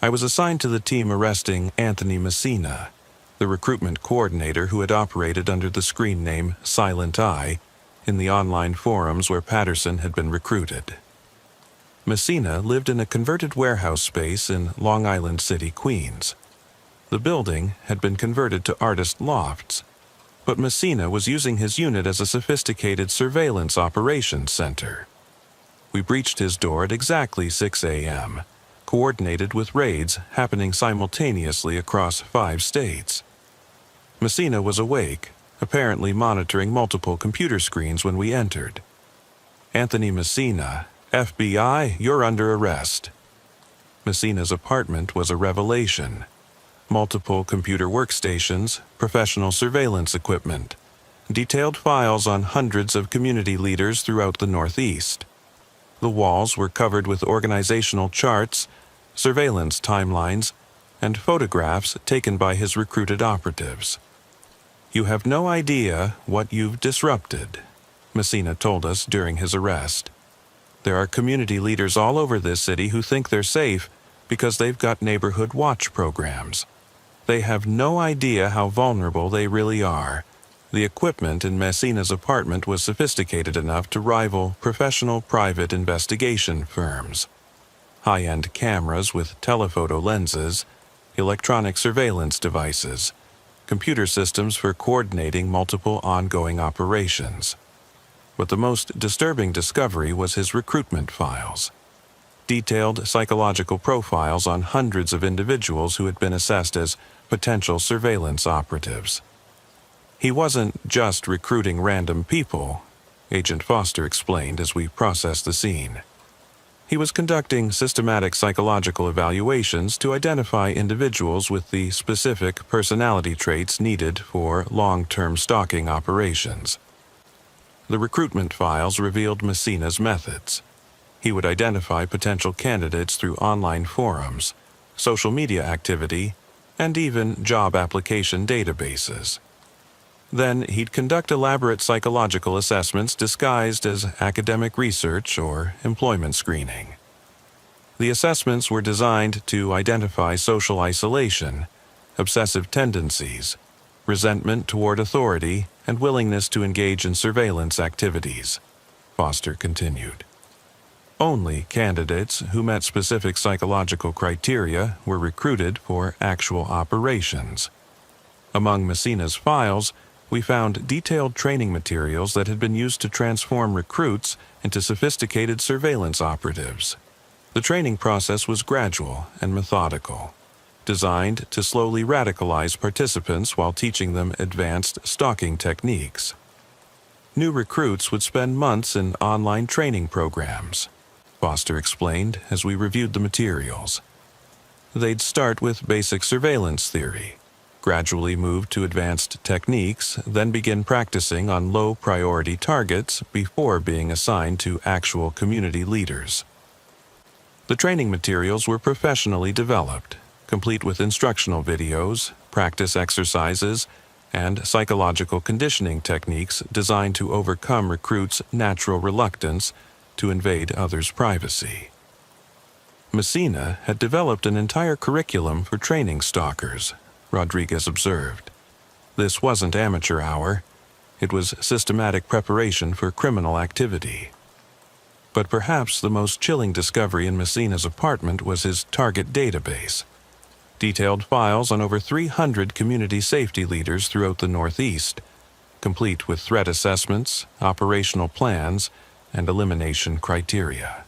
I was assigned to the team arresting Anthony Messina, the recruitment coordinator who had operated under the screen name Silent Eye in the online forums where Patterson had been recruited. Messina lived in a converted warehouse space in Long Island City, Queens. The building had been converted to artist lofts, but Messina was using his unit as a sophisticated surveillance operations center. We breached his door at exactly 6 a.m., coordinated with raids happening simultaneously across 5 states. Messina was awake, apparently monitoring multiple computer screens when we entered. "Anthony Messina, FBI, you're under arrest." Messina's apartment was a revelation. Multiple computer workstations, professional surveillance equipment, detailed files on hundreds of community leaders throughout the Northeast. The walls were covered with organizational charts, surveillance timelines, and photographs taken by his recruited operatives. "You have no idea what you've disrupted," Messina told us during his arrest. "There are community leaders all over this city who think they're safe because they've got neighborhood watch programs. They have no idea how vulnerable they really are. The equipment in Messina's apartment was sophisticated enough to rival professional private investigation firms. High-end cameras with telephoto lenses, electronic surveillance devices, computer systems for coordinating multiple ongoing operations. But the most disturbing discovery was his recruitment files. Detailed psychological profiles on hundreds of individuals who had been assessed as potential surveillance operatives. He wasn't just recruiting random people, Agent Foster explained as we processed the scene. He was conducting systematic psychological evaluations to identify individuals with the specific personality traits needed for long-term stalking operations. The recruitment files revealed Messina's methods. He would identify potential candidates through online forums, social media activity, and even job application databases. Then he'd conduct elaborate psychological assessments disguised as academic research or employment screening. The assessments were designed to identify social isolation, obsessive tendencies, resentment toward authority, and willingness to engage in surveillance activities, Foster continued. Only candidates who met specific psychological criteria were recruited for actual operations. Among Messina's files, we found detailed training materials that had been used to transform recruits into sophisticated surveillance operatives. The training process was gradual and methodical. designed to slowly radicalize participants while teaching them advanced stalking techniques. New recruits would spend months in online training programs, Foster explained as we reviewed the materials. They'd start with basic surveillance theory, gradually move to advanced techniques, then begin practicing on low-priority targets before being assigned to actual community leaders. The training materials were professionally developed, complete with instructional videos, practice exercises, and psychological conditioning techniques designed to overcome recruits' natural reluctance to invade others' privacy. Messina had developed an entire curriculum for training stalkers, Rodriguez observed. This wasn't amateur hour. It was systematic preparation for criminal activity. But perhaps the most chilling discovery in Messina's apartment was his target database. Detailed files on over 300 community safety leaders throughout the Northeast, complete with threat assessments, operational plans, and elimination criteria.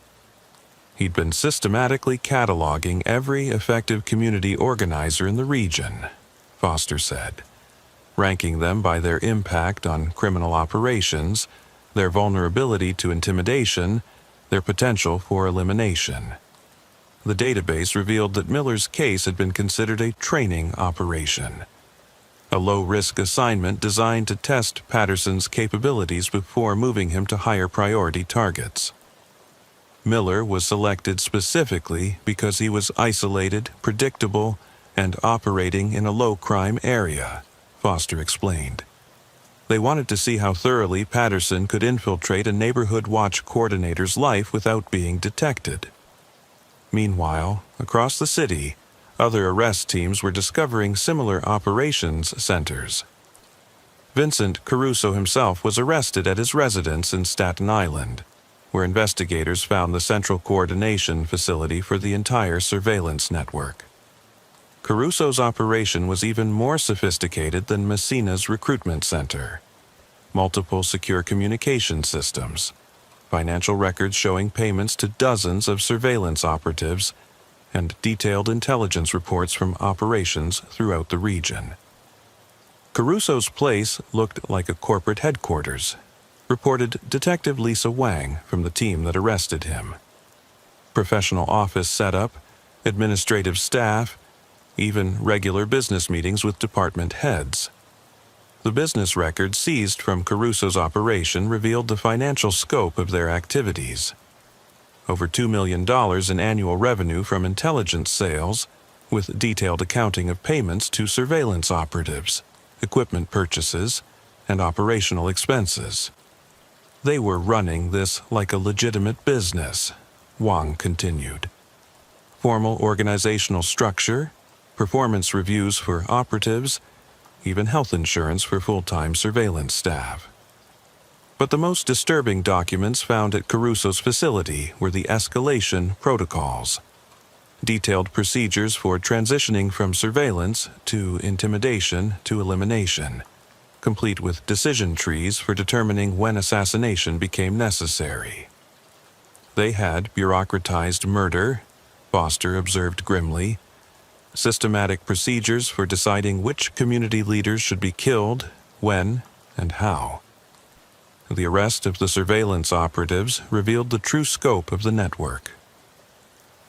He'd been systematically cataloging every effective community organizer in the region, Foster said, ranking them by their impact on criminal operations, their vulnerability to intimidation, their potential for elimination. The database revealed that Miller's case had been considered a training operation, a low-risk assignment designed to test Patterson's capabilities before moving him to higher priority targets. Miller was selected specifically because he was isolated, predictable, and operating in a low-crime area, Foster explained. They wanted to see how thoroughly Patterson could infiltrate a neighborhood watch coordinator's life without being detected. Meanwhile, across the city, other arrest teams were discovering similar operations centers. Vincent Caruso himself was arrested at his residence in Staten Island, where investigators found the central coordination facility for the entire surveillance network. Caruso's operation was even more sophisticated than Messina's recruitment center. Multiple secure communication systems, financial records showing payments to dozens of surveillance operatives, and detailed intelligence reports from operations throughout the region. Caruso's place looked like a corporate headquarters, reported Detective Lisa Wang from the team that arrested him. Professional office setup, administrative staff, even regular business meetings with department heads. The business records seized from Caruso's operation revealed the financial scope of their activities. Over $2 million in annual revenue from intelligence sales, with detailed accounting of payments to surveillance operatives, equipment purchases, and operational expenses. They were running this like a legitimate business, Wang continued. Formal organizational structure, performance reviews for operatives, even health insurance for full-time surveillance staff. But the most disturbing documents found at Caruso's facility were the escalation protocols, detailed procedures for transitioning from surveillance to intimidation to elimination, complete with decision trees for determining when assassination became necessary. They had bureaucratized murder, Foster observed grimly, systematic procedures for deciding which community leaders should be killed, when, and how. The arrest of the surveillance operatives revealed the true scope of the network.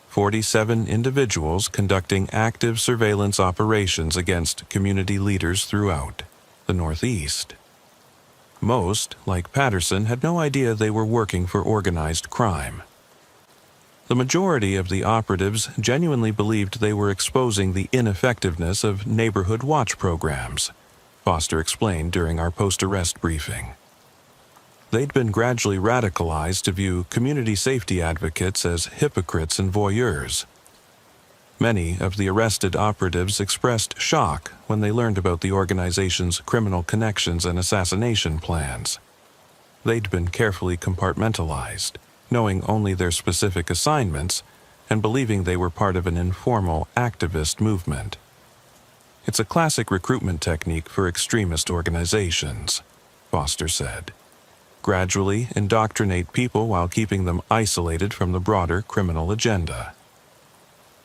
47 individuals conducting active surveillance operations against community leaders throughout the Northeast. Most, like Patterson, had no idea they were working for organized crime. The majority of the operatives genuinely believed they were exposing the ineffectiveness of neighborhood watch programs, Foster explained during our post-arrest briefing. They'd been gradually radicalized to view community safety advocates as hypocrites and voyeurs. Many of the arrested operatives expressed shock when they learned about the organization's criminal connections and assassination plans. They'd been carefully compartmentalized, knowing only their specific assignments and believing they were part of an informal activist movement. It's a classic recruitment technique for extremist organizations, Foster said. Gradually indoctrinate people while keeping them isolated from the broader criminal agenda.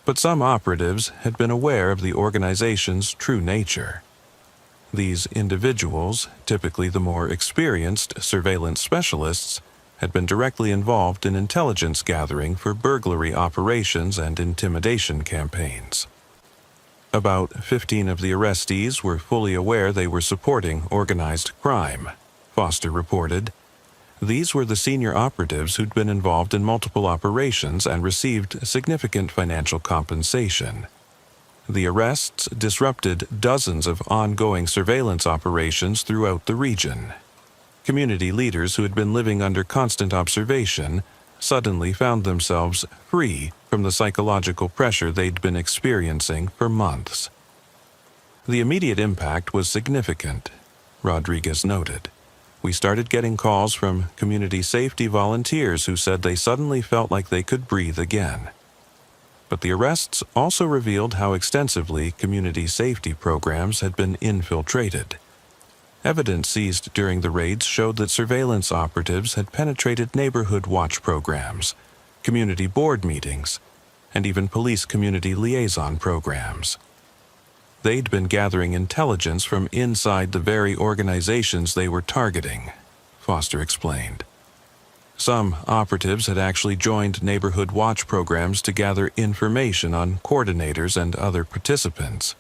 But some operatives had been aware of the organization's true nature. These individuals, typically the more experienced surveillance specialists, had been directly involved in intelligence gathering for burglary operations and intimidation campaigns. About 15 of the arrestees were fully aware they were supporting organized crime, Foster reported. These were the senior operatives who'd been involved in multiple operations and received significant financial compensation. The arrests disrupted dozens of ongoing surveillance operations throughout the region. Community leaders who had been living under constant observation suddenly found themselves free from the psychological pressure they'd been experiencing for months. The immediate impact was significant, Rodriguez noted. We started getting calls from community safety volunteers who said they suddenly felt like they could breathe again. But the arrests also revealed how extensively community safety programs had been infiltrated. Evidence seized during the raids showed that surveillance operatives had penetrated neighborhood watch programs, community board meetings, and even police community liaison programs. They'd been gathering intelligence from inside the very organizations they were targeting, Foster explained. Some operatives had actually joined neighborhood watch programs to gather information on coordinators and other participants.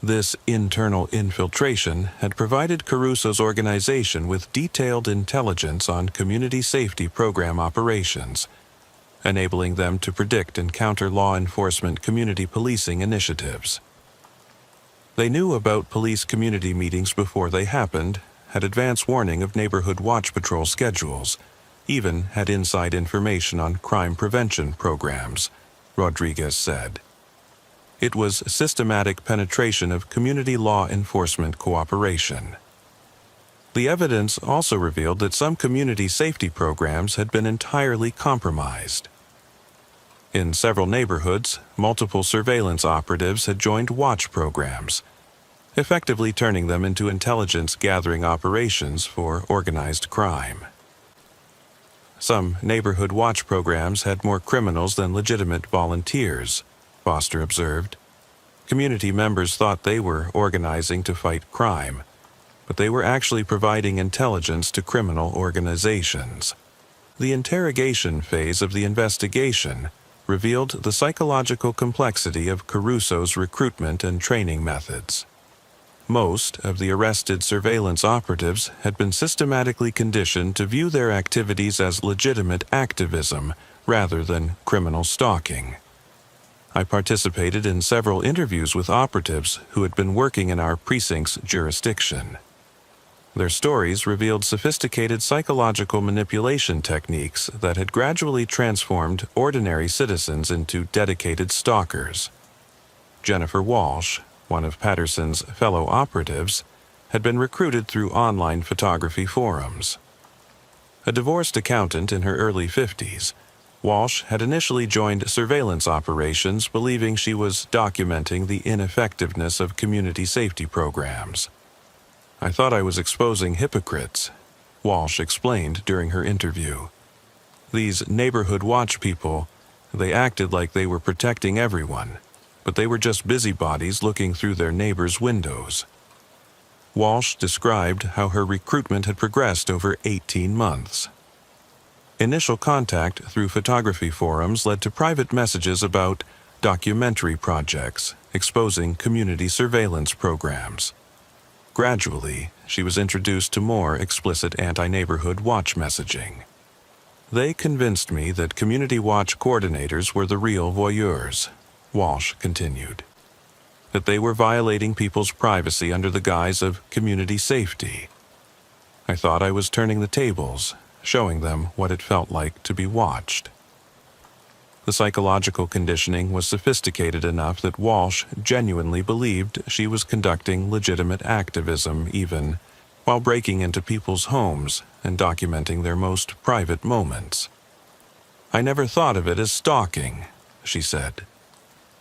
This internal infiltration had provided Caruso's organization with detailed intelligence on community safety program operations, enabling them to predict and counter law enforcement community policing initiatives. They knew about police community meetings before they happened, had advance warning of neighborhood watch patrol schedules, even had inside information on crime prevention programs, Rodriguez said. It was systematic penetration of community law enforcement cooperation. The evidence also revealed that some community safety programs had been entirely compromised. In several neighborhoods, multiple surveillance operatives had joined watch programs, effectively turning them into intelligence-gathering operations for organized crime. Some neighborhood watch programs had more criminals than legitimate volunteers, Foster observed. Community members thought they were organizing to fight crime, but they were actually providing intelligence to criminal organizations. The interrogation phase of the investigation revealed the psychological complexity of Caruso's recruitment and training methods. Most of the arrested surveillance operatives had been systematically conditioned to view their activities as legitimate activism rather than criminal stalking. I participated in several interviews with operatives who had been working in our precinct's jurisdiction. Their stories revealed sophisticated psychological manipulation techniques that had gradually transformed ordinary citizens into dedicated stalkers. Jennifer Walsh, one of Patterson's fellow operatives, had been recruited through online photography forums. A divorced accountant in her early 50s, Walsh had initially joined surveillance operations believing she was documenting the ineffectiveness of community safety programs. I thought I was exposing hypocrites, Walsh explained during her interview. These neighborhood watch people, they acted like they were protecting everyone, but they were just busybodies looking through their neighbors' windows. Walsh described how her recruitment had progressed over 18 months. Initial contact through photography forums led to private messages about documentary projects exposing community surveillance programs. Gradually, she was introduced to more explicit anti-neighborhood watch messaging. They convinced me that community watch coordinators were the real voyeurs, Walsh continued. That they were violating people's privacy under the guise of community safety. I thought I was turning the tables, showing them what it felt like to be watched. The psychological conditioning was sophisticated enough that Walsh genuinely believed she was conducting legitimate activism even while breaking into people's homes and documenting their most private moments. I never thought of it as stalking, she said.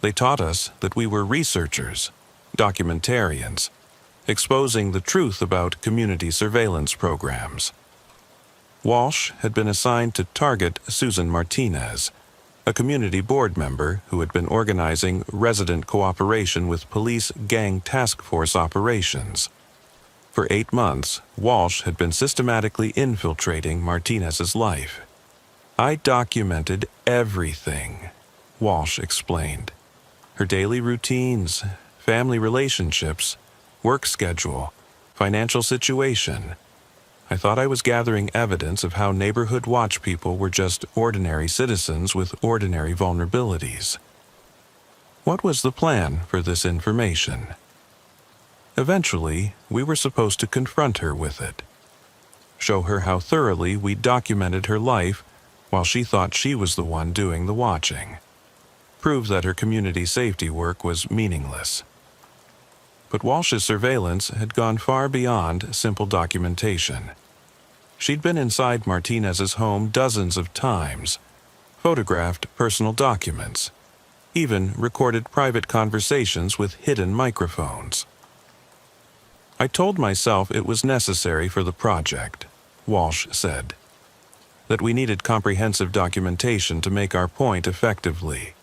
They taught us that we were researchers, documentarians, exposing the truth about community surveillance programs. Walsh had been assigned to target Susan Martinez, a community board member who had been organizing resident cooperation with police gang task force operations. For 8 months, Walsh had been systematically infiltrating Martinez's life. I documented everything, Walsh explained. Her daily routines, family relationships, work schedule, financial situation. I thought I was gathering evidence of how neighborhood watch people were just ordinary citizens with ordinary vulnerabilities. What was the plan for this information? Eventually, we were supposed to confront her with it. Show her how thoroughly we documented her life while she thought she was the one doing the watching. Prove that her community safety work was meaningless. But Walsh's surveillance had gone far beyond simple documentation. She'd been inside Martinez's home dozens of times, photographed personal documents, even recorded private conversations with hidden microphones. I told myself it was necessary for the project, Walsh said, that we needed comprehensive documentation to make our point effectively.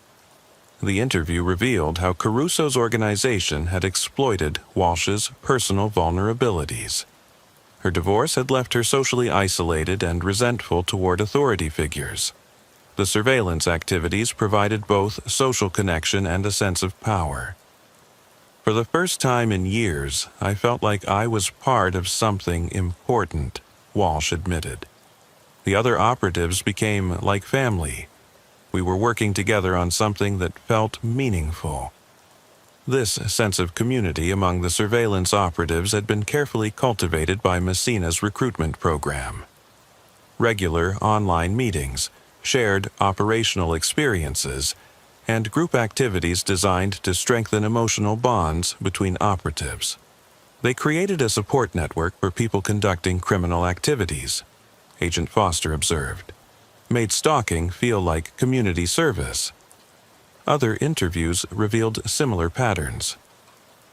The interview revealed how Caruso's organization had exploited Walsh's personal vulnerabilities. Her divorce had left her socially isolated and resentful toward authority figures. The surveillance activities provided both social connection and a sense of power. For the first time in years, I felt like I was part of something important, Walsh admitted. The other operatives became like family. We were working together on something that felt meaningful. This sense of community among the surveillance operatives had been carefully cultivated by Messina's recruitment program. Regular online meetings, shared operational experiences, and group activities designed to strengthen emotional bonds between operatives. They created a support network for people conducting criminal activities, Agent Foster observed. Made stalking feel like community service. Other interviews revealed similar patterns.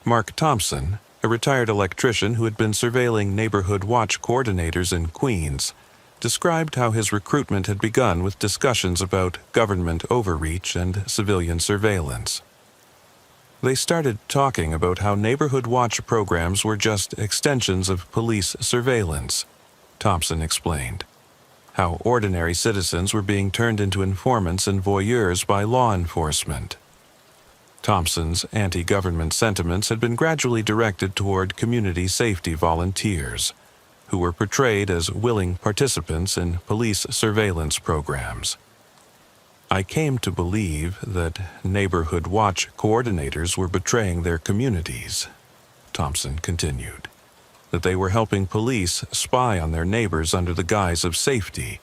Mark Thompson, a retired electrician who had been surveilling neighborhood watch coordinators in Queens, described how his recruitment had begun with discussions about government overreach and civilian surveillance. They started talking about how neighborhood watch programs were just extensions of police surveillance, Thompson explained. How ordinary citizens were being turned into informants and voyeurs by law enforcement. Thompson's anti-government sentiments had been gradually directed toward community safety volunteers, who were portrayed as willing participants in police surveillance programs. I came to believe that neighborhood watch coordinators were betraying their communities, Thompson continued. That they were helping police spy on their neighbors under the guise of safety.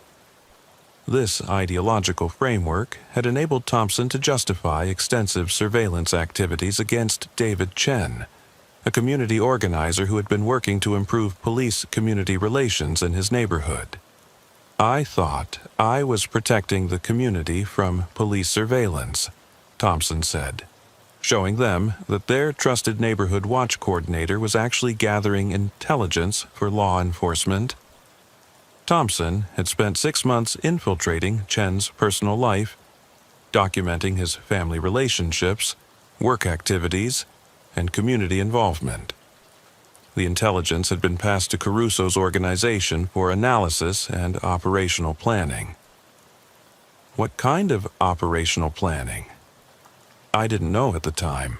This ideological framework had enabled Thompson to justify extensive surveillance activities against David Chen, a community organizer who had been working to improve police-community relations in his neighborhood. I thought I was protecting the community from police surveillance, Thompson said, showing them that their trusted neighborhood watch coordinator was actually gathering intelligence for law enforcement. Thompson had spent 6 months infiltrating Chen's personal life, documenting his family relationships, work activities, and community involvement. The intelligence had been passed to Caruso's organization for analysis and operational planning. What kind of operational planning? I didn't know at the time.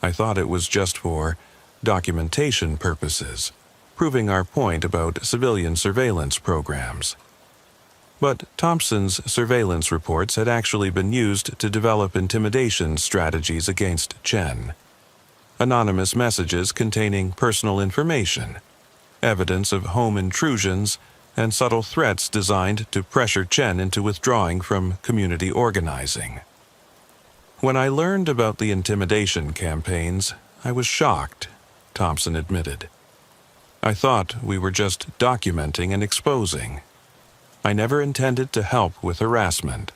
I thought it was just for documentation purposes, proving our point about civilian surveillance programs. But Thompson's surveillance reports had actually been used to develop intimidation strategies against Chen. Anonymous messages containing personal information, evidence of home intrusions, and subtle threats designed to pressure Chen into withdrawing from community organizing. When I learned about the intimidation campaigns, I was shocked, Thompson admitted. I thought we were just documenting and exposing. I never intended to help with harassment.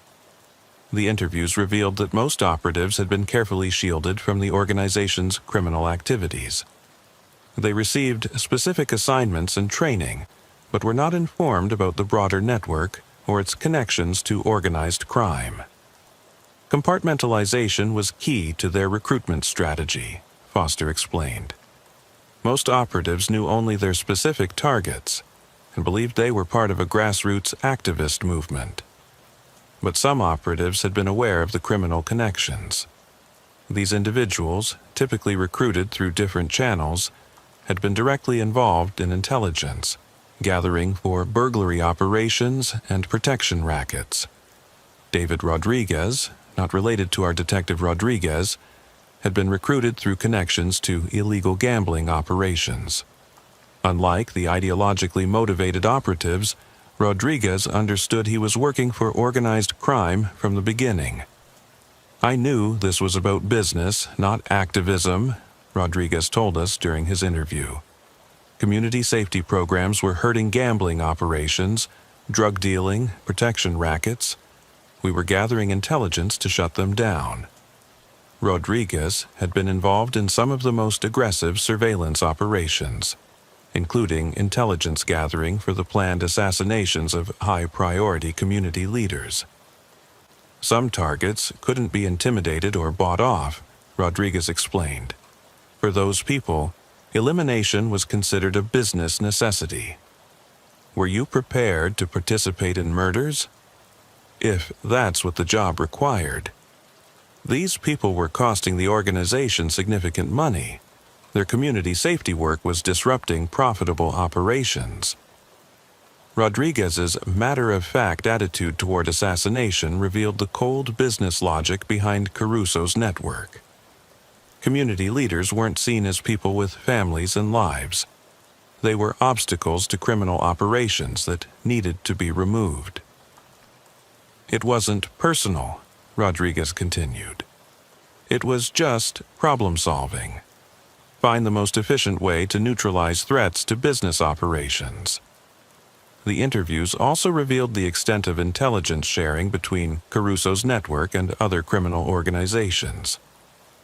The interviews revealed that most operatives had been carefully shielded from the organization's criminal activities. They received specific assignments and training, but were not informed about the broader network or its connections to organized crime. Compartmentalization was key to their recruitment strategy, Foster explained. Most operatives knew only their specific targets and believed they were part of a grassroots activist movement. But some operatives had been aware of the criminal connections. These individuals, typically recruited through different channels, had been directly involved in intelligence, gathering for burglary operations and protection rackets. David Rodriguez, not related to our Detective Rodriguez, had been recruited through connections to illegal gambling operations. Unlike the ideologically motivated operatives, Rodriguez understood he was working for organized crime from the beginning. "I knew this was about business, not activism," Rodriguez told us during his interview. Community safety programs were hurting gambling operations, drug dealing, protection rackets. We were gathering intelligence to shut them down. Rodriguez had been involved in some of the most aggressive surveillance operations, including intelligence gathering for the planned assassinations of high-priority community leaders. Some targets couldn't be intimidated or bought off, Rodriguez explained. For those people, elimination was considered a business necessity. Were you prepared to participate in murders? If that's what the job required. These people were costing the organization significant money. Their community safety work was disrupting profitable operations. Rodriguez's matter-of-fact attitude toward assassination revealed the cold business logic behind Caruso's network. Community leaders weren't seen as people with families and lives. They were obstacles to criminal operations that needed to be removed. It wasn't personal, Rodriguez continued. It was just problem-solving. Find the most efficient way to neutralize threats to business operations. The interviews also revealed the extent of intelligence sharing between Caruso's network and other criminal organizations.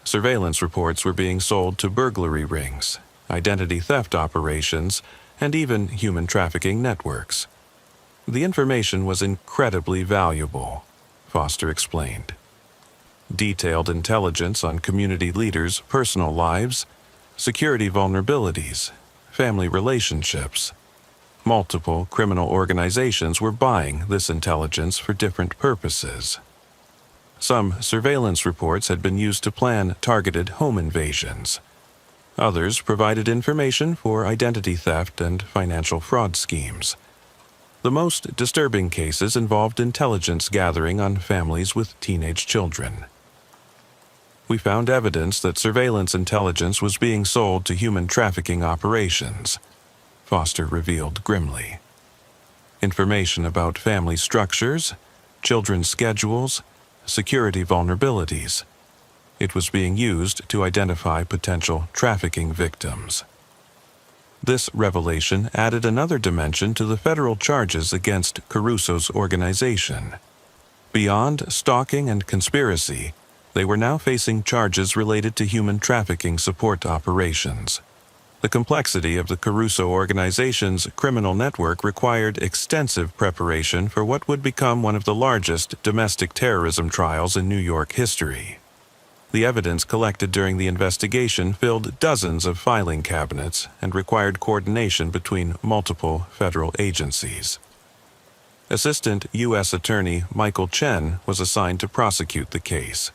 Surveillance reports were being sold to burglary rings, identity theft operations, and even human trafficking networks. The information was incredibly valuable, Foster explained. Detailed intelligence on community leaders' personal lives, security vulnerabilities, family relationships. Multiple criminal organizations were buying this intelligence for different purposes. Some surveillance reports had been used to plan targeted home invasions. Others provided information for identity theft and financial fraud schemes. The most disturbing cases involved intelligence gathering on families with teenage children. We found evidence that surveillance intelligence was being sold to human trafficking operations, Foster revealed grimly. Information about family structures, children's schedules, security vulnerabilities. It was being used to identify potential trafficking victims. This revelation added another dimension to the federal charges against Caruso's organization. Beyond stalking and conspiracy, they were now facing charges related to human trafficking support operations. The complexity of the Caruso organization's criminal network required extensive preparation for what would become one of the largest domestic terrorism trials in New York history. The evidence collected during the investigation filled dozens of filing cabinets and required coordination between multiple federal agencies. Assistant U.S. Attorney Michael Chen was assigned to prosecute the case.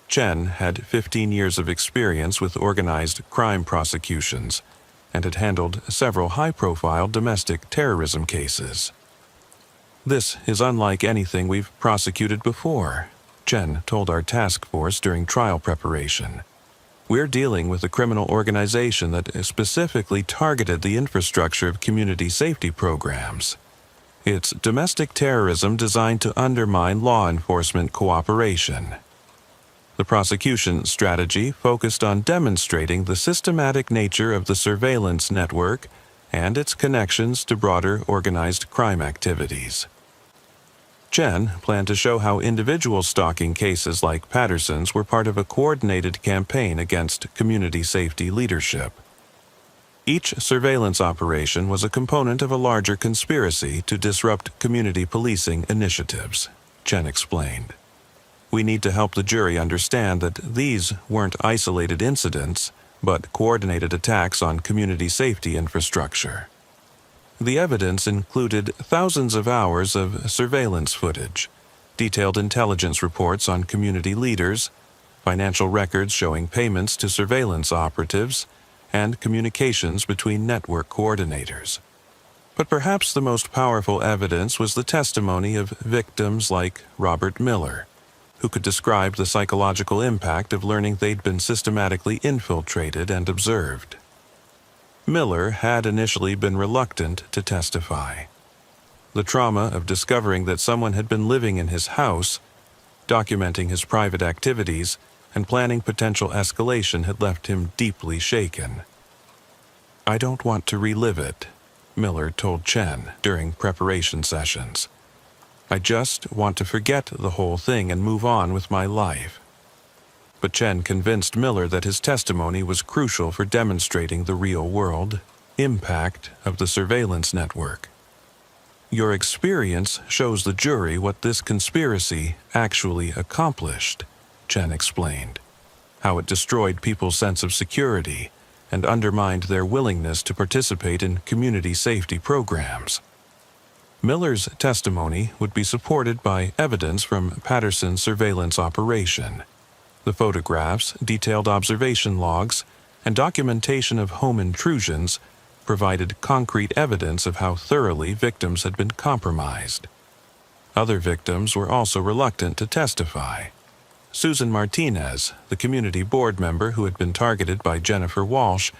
Chen had 15 years of experience with organized crime prosecutions and had handled several high-profile domestic terrorism cases. "This is unlike anything we've prosecuted before," Chen told our task force during trial preparation. "We're dealing with a criminal organization that specifically targeted the infrastructure of community safety programs. It's domestic terrorism designed to undermine law enforcement cooperation." The prosecution strategy focused on demonstrating the systematic nature of the surveillance network and its connections to broader organized crime activities. Chen planned to show how individual stalking cases like Patterson's were part of a coordinated campaign against community safety leadership. Each surveillance operation was a component of a larger conspiracy to disrupt community policing initiatives, Chen explained. We need to help the jury understand that these weren't isolated incidents, but coordinated attacks on community safety infrastructure. The evidence included thousands of hours of surveillance footage, detailed intelligence reports on community leaders, financial records showing payments to surveillance operatives, and communications between network coordinators. But perhaps the most powerful evidence was the testimony of victims like Robert Miller, who could describe the psychological impact of learning they'd been systematically infiltrated and observed. Miller had initially been reluctant to testify. The trauma of discovering that someone had been living in his house, documenting his private activities, and planning potential escalation had left him deeply shaken. "I don't want to relive it," Miller told Chen during preparation sessions. "I just want to forget the whole thing and move on with my life." But Chen convinced Miller that his testimony was crucial for demonstrating the real-world impact of the surveillance network. "Your experience shows the jury what this conspiracy actually accomplished," Chen explained, "how it destroyed people's sense of security and undermined their willingness to participate in community safety programs." Miller's testimony would be supported by evidence from Patterson's surveillance operation. The photographs, detailed observation logs, and documentation of home intrusions provided concrete evidence of how thoroughly victims had been compromised. Other victims were also reluctant to testify. Susan Martinez, the community board member who had been targeted by Jennifer Walsh,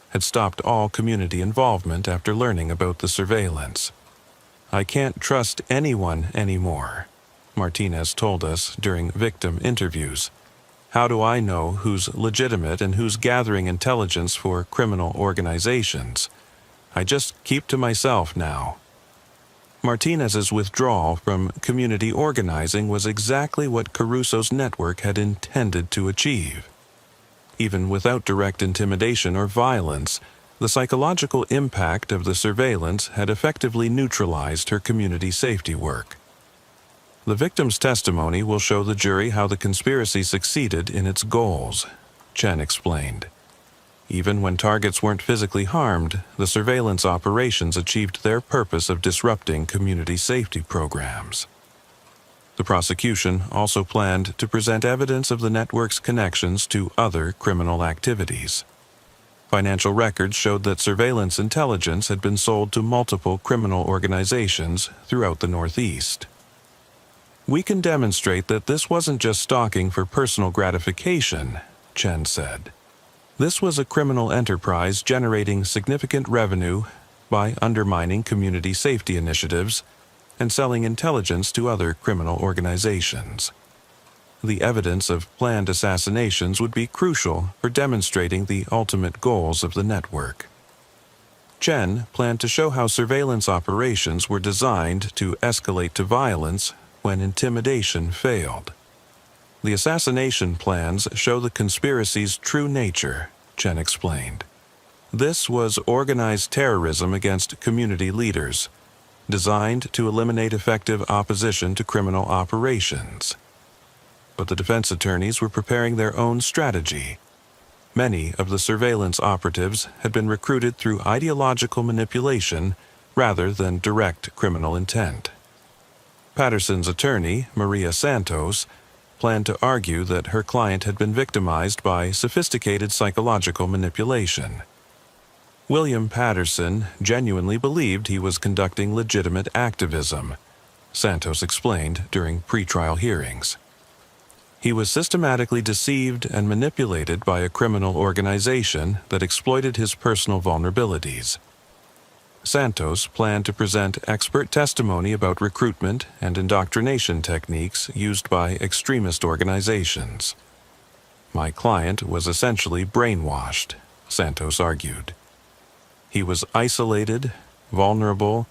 had stopped all community involvement after learning about the surveillance. "I can't trust anyone anymore," Martinez told us during victim interviews. "How do I know who's legitimate and who's gathering intelligence for criminal organizations? I just keep to myself now." Martinez's withdrawal from community organizing was exactly what Caruso's network had intended to achieve. Even without direct intimidation or violence, the psychological impact of the surveillance had effectively neutralized her community safety work. The victim's testimony will show the jury how the conspiracy succeeded in its goals, Chen explained. Even when targets weren't physically harmed, the surveillance operations achieved their purpose of disrupting community safety programs. The prosecution also planned to present evidence of the network's connections to other criminal activities. Financial records showed that surveillance intelligence had been sold to multiple criminal organizations throughout the Northeast. "We can demonstrate that this wasn't just stalking for personal gratification," Chen said. "This was a criminal enterprise generating significant revenue by undermining community safety initiatives and selling intelligence to other criminal organizations." The evidence of planned assassinations would be crucial for demonstrating the ultimate goals of the network. Chen planned to show how surveillance operations were designed to escalate to violence when intimidation failed. "The assassination plans show the conspiracy's true nature," Chen explained. "This was organized terrorism against community leaders, designed to eliminate effective opposition to criminal operations." But the defense attorneys were preparing their own strategy. Many of the surveillance operatives had been recruited through ideological manipulation rather than direct criminal intent. Patterson's attorney, Maria Santos, planned to argue that her client had been victimized by sophisticated psychological manipulation. William Patterson genuinely believed he was conducting legitimate activism, Santos explained during pretrial hearings. He was systematically deceived and manipulated by a criminal organization that exploited his personal vulnerabilities. Santos planned to present expert testimony about recruitment and indoctrination techniques used by extremist organizations. "My client was essentially brainwashed," Santos argued. "He was isolated, vulnerable,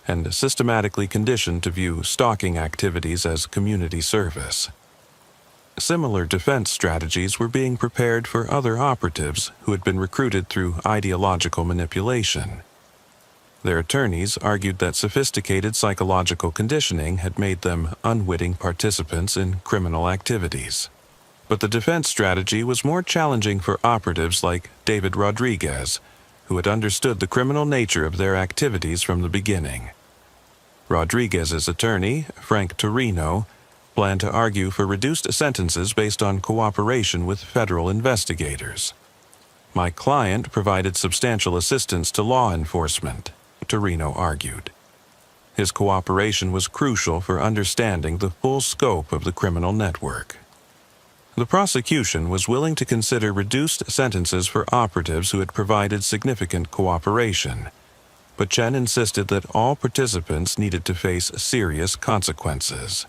and systematically conditioned to view stalking activities as community service." Similar defense strategies were being prepared for other operatives who had been recruited through ideological manipulation. Their attorneys argued that sophisticated psychological conditioning had made them unwitting participants in criminal activities. But the defense strategy was more challenging for operatives like David Rodriguez, who had understood the criminal nature of their activities from the beginning. Rodriguez's attorney, Frank Torino, planned to argue for reduced sentences based on cooperation with federal investigators. "My client provided substantial assistance to law enforcement," Torino argued. His cooperation was crucial for understanding the full scope of the criminal network. The prosecution was willing to consider reduced sentences for operatives who had provided significant cooperation, but Chen insisted that all participants needed to face serious consequences.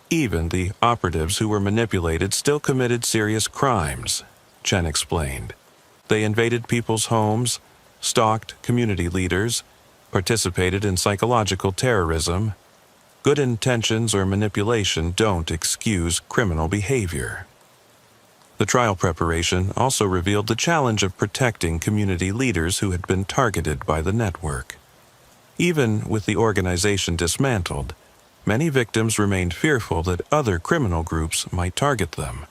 Even the operatives who were manipulated still committed serious crimes, Chen explained. They invaded people's homes, stalked community leaders, participated in psychological terrorism. Good intentions or manipulation don't excuse criminal behavior. The trial preparation also revealed the challenge of protecting community leaders who had been targeted by the network. Even with the organization dismantled, many victims remained fearful that other criminal groups might target them.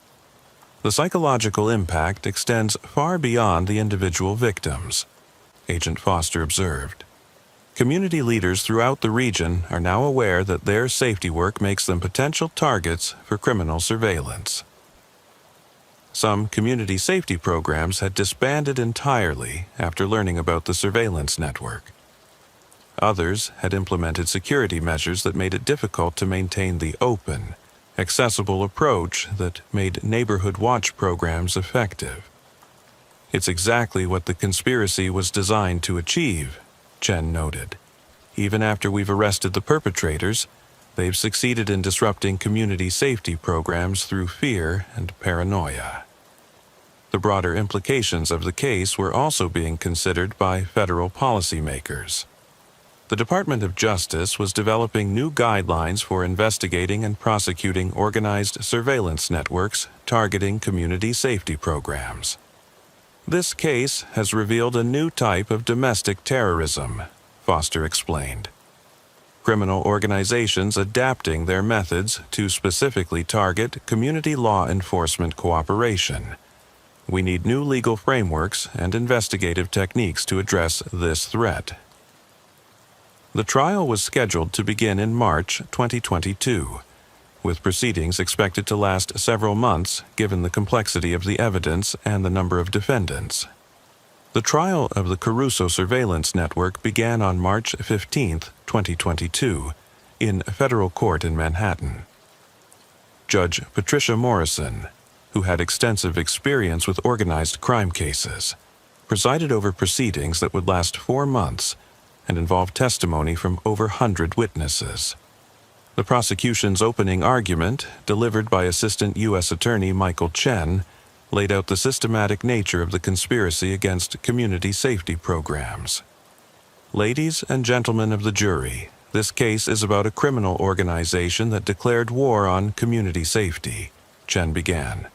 The psychological impact extends far beyond the individual victims, Agent Foster observed. Community leaders throughout the region are now aware that their safety work makes them potential targets for criminal surveillance. Some community safety programs had disbanded entirely after learning about the surveillance network. Others had implemented security measures that made it difficult to maintain the open, accessible approach that made neighborhood watch programs effective. "It's exactly what the conspiracy was designed to achieve," Chen noted. "Even after we've arrested the perpetrators, they've succeeded in disrupting community safety programs through fear and paranoia." The broader implications of the case were also being considered by federal policymakers. The Department of Justice was developing new guidelines for investigating and prosecuting organized surveillance networks targeting community safety programs. "This case has revealed a new type of domestic terrorism," Foster explained. "Criminal organizations adapting their methods to specifically target community law enforcement cooperation. We need new legal frameworks and investigative techniques to address this threat." The trial was scheduled to begin in March 2022, with proceedings expected to last several months given the complexity of the evidence and the number of defendants. The trial of the Caruso surveillance network began on March 15, 2022, in a federal court in Manhattan. Judge Patricia Morrison, who had extensive experience with organized crime cases, presided over proceedings that would last 4 months and involve testimony from over 100 witnesses. The prosecution's opening argument, delivered by Assistant U.S. Attorney Michael Chen, laid out the systematic nature of the conspiracy against community safety programs. "Ladies and gentlemen of the jury, this case is about a criminal organization that declared war on community safety," Chen began.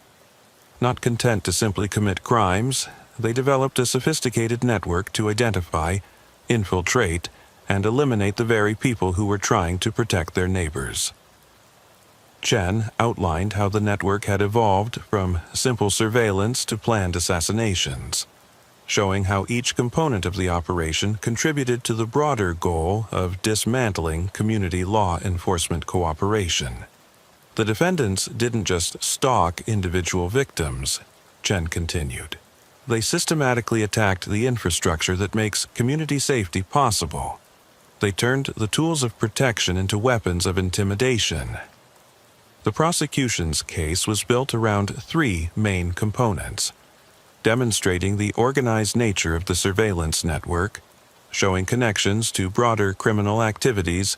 Not content to simply commit crimes, they developed a sophisticated network to identify, infiltrate, and eliminate the very people who were trying to protect their neighbors. Chen outlined how the network had evolved from simple surveillance to planned assassinations, showing how each component of the operation contributed to the broader goal of dismantling community law enforcement cooperation. "The defendants didn't just stalk individual victims," Chen continued. "They systematically attacked the infrastructure that makes community safety possible. They turned the tools of protection into weapons of intimidation." The prosecution's case was built around 3 main components: demonstrating the organized nature of the surveillance network, showing connections to broader criminal activities,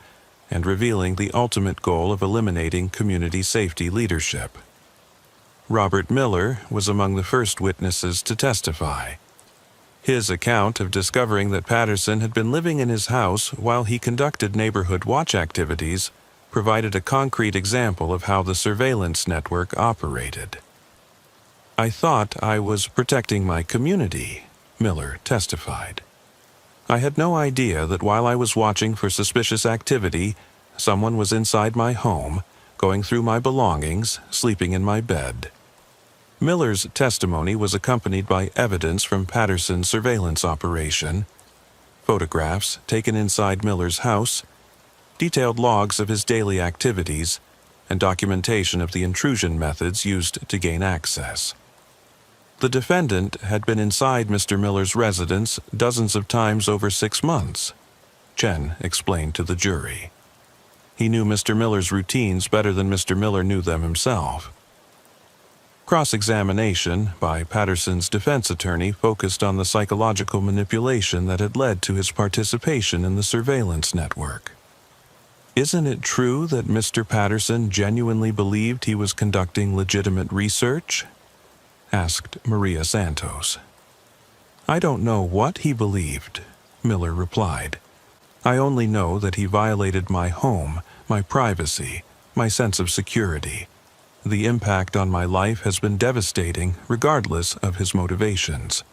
and revealing the ultimate goal of eliminating community safety leadership. Robert Miller was among the first witnesses to testify. His account of discovering that Patterson had been living in his house while he conducted neighborhood watch activities provided a concrete example of how the surveillance network operated. "I thought I was protecting my community," Miller testified. "I had no idea that while I was watching for suspicious activity, someone was inside my home, going through my belongings, sleeping in my bed." Miller's testimony was accompanied by evidence from Patterson's surveillance operation, photographs taken inside Miller's house, detailed logs of his daily activities, and documentation of the intrusion methods used to gain access. The defendant had been inside Mr. Miller's residence dozens of times over 6 months, Chen explained to the jury. He knew Mr. Miller's routines better than Mr. Miller knew them himself. Cross-examination by Patterson's defense attorney focused on the psychological manipulation that had led to his participation in the surveillance network. "Isn't it true that Mr. Patterson genuinely believed he was conducting legitimate research?" asked Maria Santos. "I don't know what he believed," Miller replied. "I only know that he violated my home, my privacy, my sense of security. The impact on my life has been devastating, regardless of his motivations."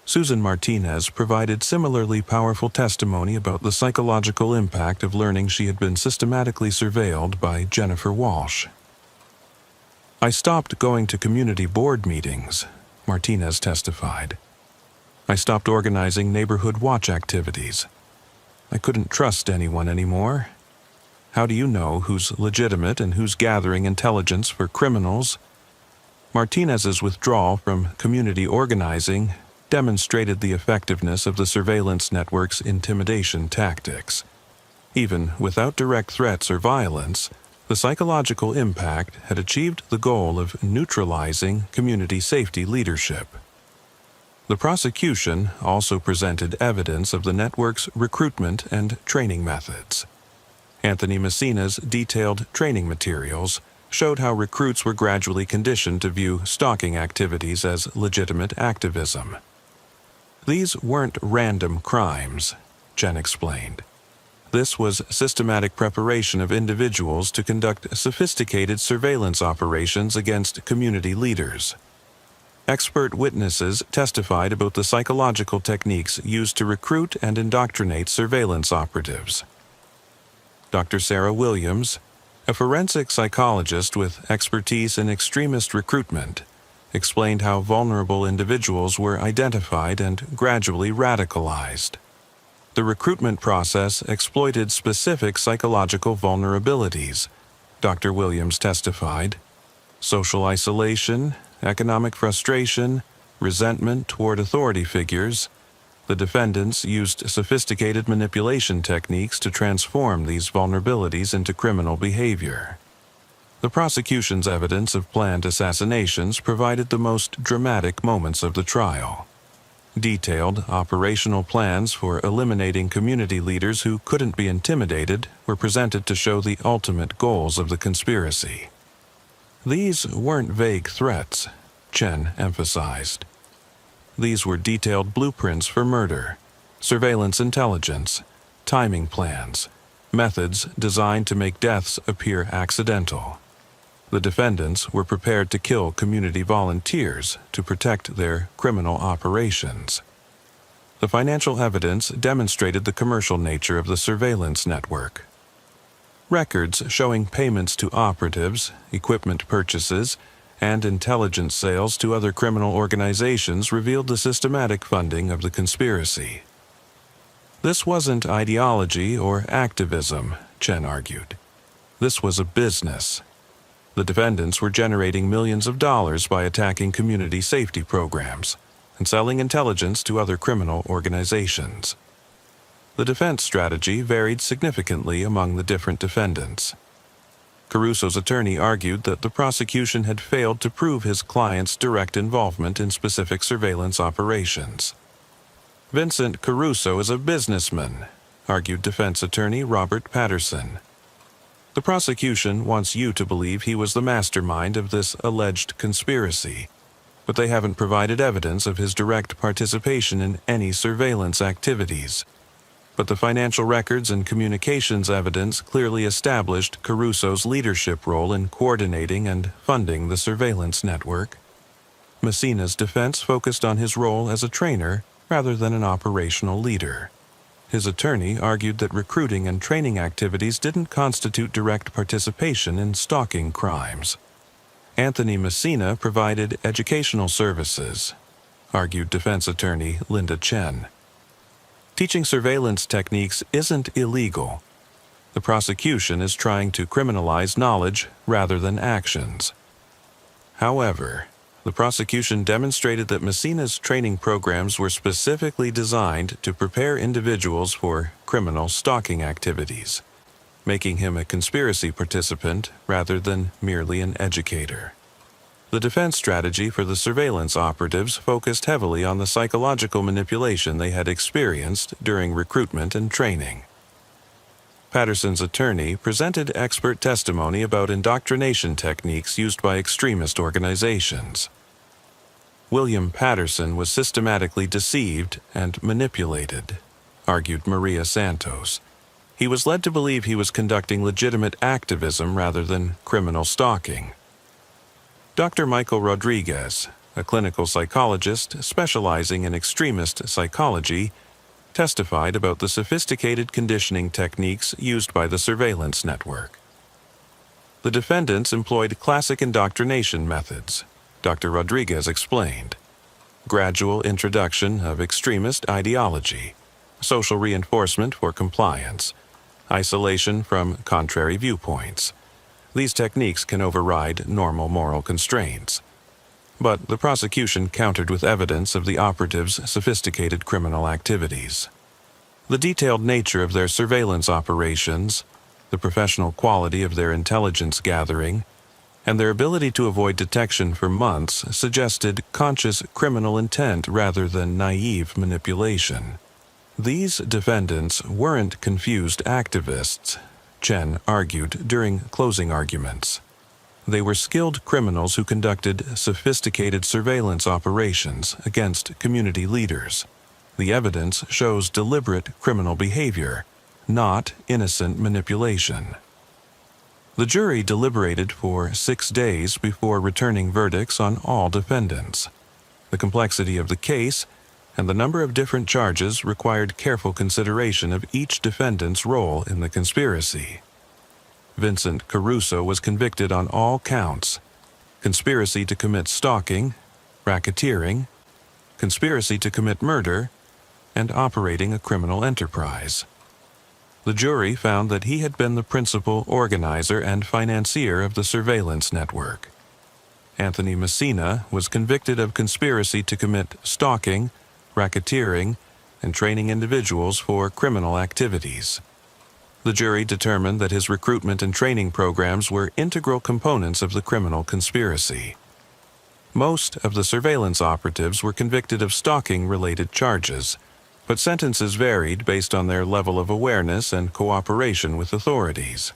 Susan Martinez provided similarly powerful testimony about the psychological impact of learning she had been systematically surveilled by Jennifer Walsh. "I stopped going to community board meetings," Martinez testified. "I stopped organizing neighborhood watch activities. I couldn't trust anyone anymore. How do you know who's legitimate and who's gathering intelligence for criminals?" Martinez's withdrawal from community organizing demonstrated the effectiveness of the surveillance network's intimidation tactics. Even without direct threats or violence, the psychological impact had achieved the goal of neutralizing community safety leadership. The prosecution also presented evidence of the network's recruitment and training methods. Anthony Messina's detailed training materials showed how recruits were gradually conditioned to view stalking activities as legitimate activism. "These weren't random crimes," Chen explained. "This was systematic preparation of individuals to conduct sophisticated surveillance operations against community leaders." Expert witnesses testified about the psychological techniques used to recruit and indoctrinate surveillance operatives. Dr. Sarah Williams, a forensic psychologist with expertise in extremist recruitment, explained how vulnerable individuals were identified and gradually radicalized. The recruitment process exploited specific psychological vulnerabilities, Dr. Williams testified: social isolation, economic frustration, resentment toward authority figures. The defendants used sophisticated manipulation techniques to transform these vulnerabilities into criminal behavior. The prosecution's evidence of planned assassinations provided the most dramatic moments of the trial. Detailed operational plans for eliminating community leaders who couldn't be intimidated were presented to show the ultimate goals of the conspiracy. "These weren't vague threats," Chen emphasized. "These were detailed blueprints for murder, surveillance intelligence, timing plans, methods designed to make deaths appear accidental. The defendants were prepared to kill community volunteers to protect their criminal operations." The financial evidence demonstrated the commercial nature of the surveillance network. Records showing payments to operatives, equipment purchases, and intelligence sales to other criminal organizations revealed the systematic funding of the conspiracy. "This wasn't ideology or activism," Chen argued. "This was a business. The defendants were generating millions of dollars by attacking community safety programs and selling intelligence to other criminal organizations." The defense strategy varied significantly among the different defendants. Caruso's attorney argued that the prosecution had failed to prove his client's direct involvement in specific surveillance operations. "Vincent Caruso is a businessman," argued defense attorney Robert Patterson. "The prosecution wants you to believe he was the mastermind of this alleged conspiracy, but they haven't provided evidence of his direct participation in any surveillance activities." but the financial records and communications evidence clearly established Caruso's leadership role in coordinating and funding the surveillance network. Messina's defense focused on his role as a trainer rather than an operational leader. His attorney argued that recruiting and training activities didn't constitute direct participation in stalking crimes. Anthony Messina provided educational services, argued defense attorney Linda Chen. Teaching surveillance techniques isn't illegal. The prosecution is trying to criminalize knowledge rather than actions. However, the prosecution demonstrated that Messina's training programs were specifically designed to prepare individuals for criminal stalking activities, making him a conspiracy participant rather than merely an educator. The defense strategy for the surveillance operatives focused heavily on the psychological manipulation they had experienced during recruitment and training. Patterson's attorney presented expert testimony about indoctrination techniques used by extremist organizations. William Patterson was systematically deceived and manipulated, argued Maria Santos. He was led to believe he was conducting legitimate activism rather than criminal stalking. Dr. Michael Rodriguez, a clinical psychologist specializing in extremist psychology, testified about the sophisticated conditioning techniques used by the surveillance network. The defendants employed classic indoctrination methods, Dr. Rodriguez explained. Gradual introduction of extremist ideology, social reinforcement for compliance, isolation from contrary viewpoints. These techniques can override normal moral constraints. But the prosecution countered with evidence of the operatives' sophisticated criminal activities. The detailed nature of their surveillance operations, the professional quality of their intelligence gathering, and their ability to avoid detection for months suggested conscious criminal intent rather than naive manipulation. These defendants weren't confused activists, Chen argued during closing arguments. They were skilled criminals who conducted sophisticated surveillance operations against community leaders. The evidence shows deliberate criminal behavior, not innocent manipulation. The jury deliberated for 6 days before returning verdicts on all defendants. The complexity of the case and the number of different charges required careful consideration of each defendant's role in the conspiracy. Vincent Caruso was convicted on all counts: conspiracy to commit stalking, racketeering, conspiracy to commit murder, and operating a criminal enterprise. The jury found that he had been the principal organizer and financier of the surveillance network. Anthony Messina was convicted of conspiracy to commit stalking, racketeering, and training individuals for criminal activities. The jury determined that his recruitment and training programs were integral components of the criminal conspiracy. Most of the surveillance operatives were convicted of stalking-related charges, but sentences varied based on their level of awareness and cooperation with authorities.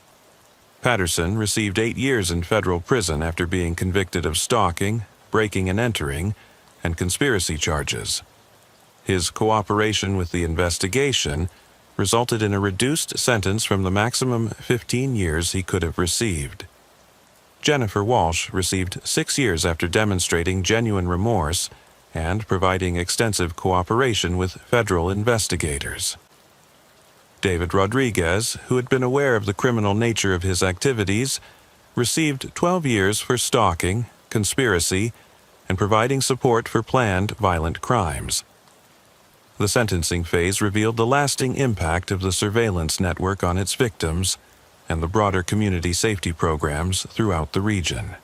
Patterson received 8 years in federal prison after being convicted of stalking, breaking and entering, and conspiracy charges. His cooperation with the investigation resulted in a reduced sentence from the maximum 15 years he could have received. Jennifer Walsh received 6 years after demonstrating genuine remorse and providing extensive cooperation with federal investigators. David Rodriguez, who had been aware of the criminal nature of his activities, received 12 years for stalking, conspiracy, and providing support for planned violent crimes. The sentencing phase revealed the lasting impact of the surveillance network on its victims and the broader community safety programs throughout the region.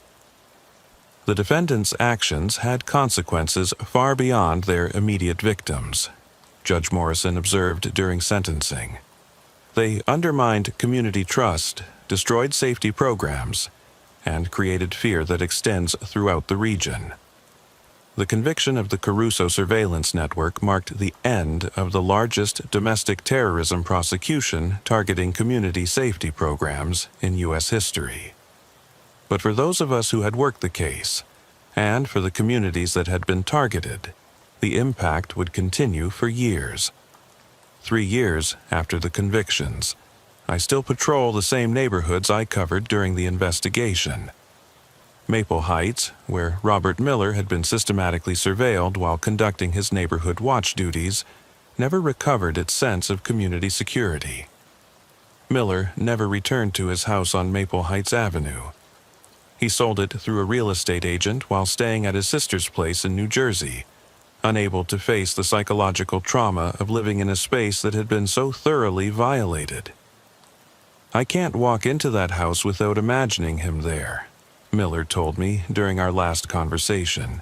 The defendants' actions had consequences far beyond their immediate victims, Judge Morrison observed during sentencing. They undermined community trust, destroyed safety programs, and created fear that extends throughout the region. The conviction of the Caruso surveillance network marked the end of the largest domestic terrorism prosecution targeting community safety programs in U.S. history. But for those of us who had worked the case, and for the communities that had been targeted, the impact would continue for years. 3 years after the convictions, I still patrol the same neighborhoods I covered during the investigation. Maple Heights, where Robert Miller had been systematically surveilled while conducting his neighborhood watch duties, never recovered its sense of community security. Miller never returned to his house on Maple Heights Avenue. He sold it through a real estate agent while staying at his sister's place in New Jersey, unable to face the psychological trauma of living in a space that had been so thoroughly violated. "I can't walk into that house without imagining him there," Miller told me during our last conversation.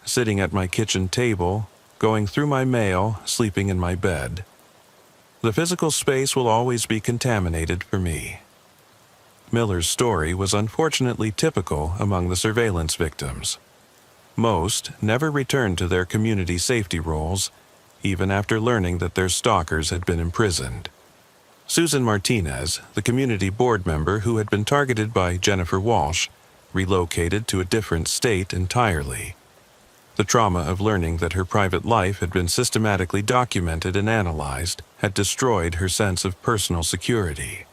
"Sitting at my kitchen table, going through my mail, sleeping in my bed. The physical space will always be contaminated for me." Miller's story was unfortunately typical among the surveillance victims. Most never returned to their community safety roles, even after learning that their stalkers had been imprisoned. Susan Martinez, the community board member who had been targeted by Jennifer Walsh, relocated to a different state entirely. The trauma of learning that her private life had been systematically documented and analyzed had destroyed her sense of personal security.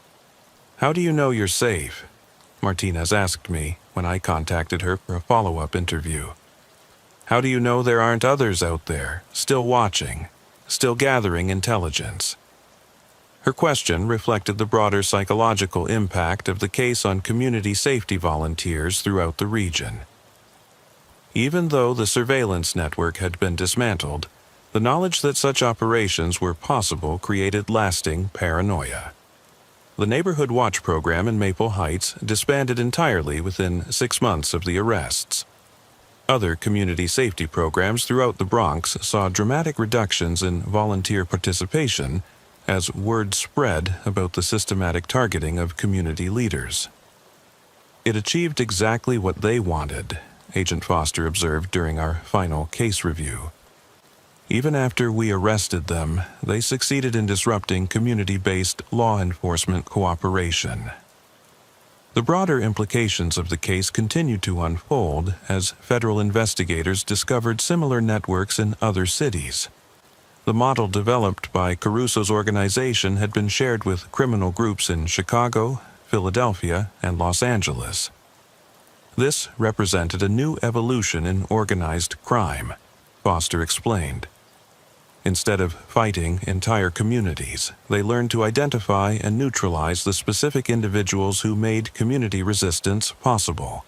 "How do you know you're safe?" Martinez asked me when I contacted her for a follow-up interview. "How do you know there aren't others out there, still watching, still gathering intelligence?" Her question reflected the broader psychological impact of the case on community safety volunteers throughout the region. Even though the surveillance network had been dismantled, the knowledge that such operations were possible created lasting paranoia. The Neighborhood Watch program in Maple Heights disbanded entirely within 6 months of the arrests. Other community safety programs throughout the Bronx saw dramatic reductions in volunteer participation as word spread about the systematic targeting of community leaders. "It achieved exactly what they wanted," Agent Foster observed during our final case review. "Even after we arrested them, they succeeded in disrupting community-based law enforcement cooperation." The broader implications of the case continued to unfold as federal investigators discovered similar networks in other cities. The model developed by Caruso's organization had been shared with criminal groups in Chicago, Philadelphia, and Los Angeles. This represented a new evolution in organized crime, Foster explained. Instead of fighting entire communities, they learned to identify and neutralize the specific individuals who made community resistance possible.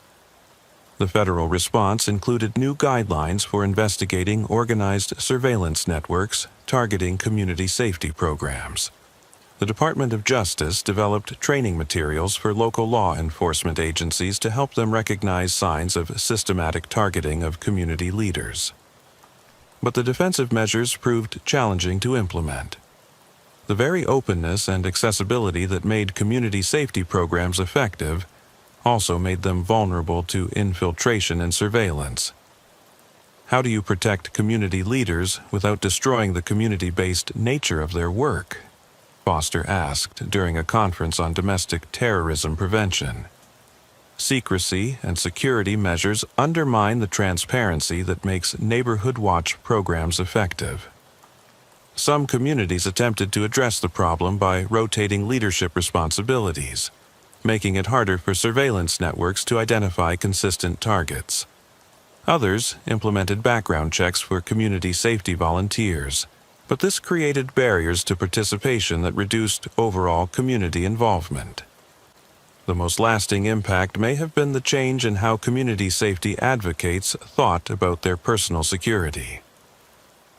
The federal response included new guidelines for investigating organized surveillance networks targeting community safety programs. The Department of Justice developed training materials for local law enforcement agencies to help them recognize signs of systematic targeting of community leaders. But the defensive measures proved challenging to implement. The very openness and accessibility that made community safety programs effective also made them vulnerable to infiltration and surveillance. "How do you protect community leaders without destroying the community-based nature of their work?" Foster asked during a conference on domestic terrorism prevention. "Secrecy and security measures undermine the transparency that makes Neighborhood Watch programs effective." Some communities attempted to address the problem by rotating leadership responsibilities, making it harder for surveillance networks to identify consistent targets. Others implemented background checks for community safety volunteers, but this created barriers to participation that reduced overall community involvement. The most lasting impact may have been the change in how community safety advocates thought about their personal security.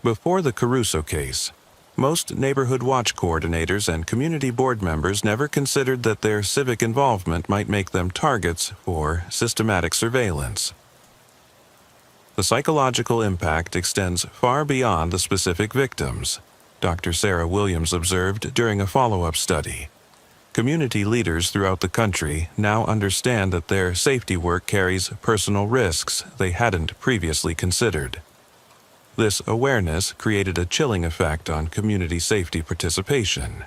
Before the Caruso case, most Neighborhood Watch coordinators and community board members never considered that their civic involvement might make them targets for systematic surveillance. The psychological impact extends far beyond the specific victims, Dr. Sarah Williams observed during a follow-up study. Community leaders throughout the country now understand that their safety work carries personal risks they hadn't previously considered. This awareness created a chilling effect on community safety participation.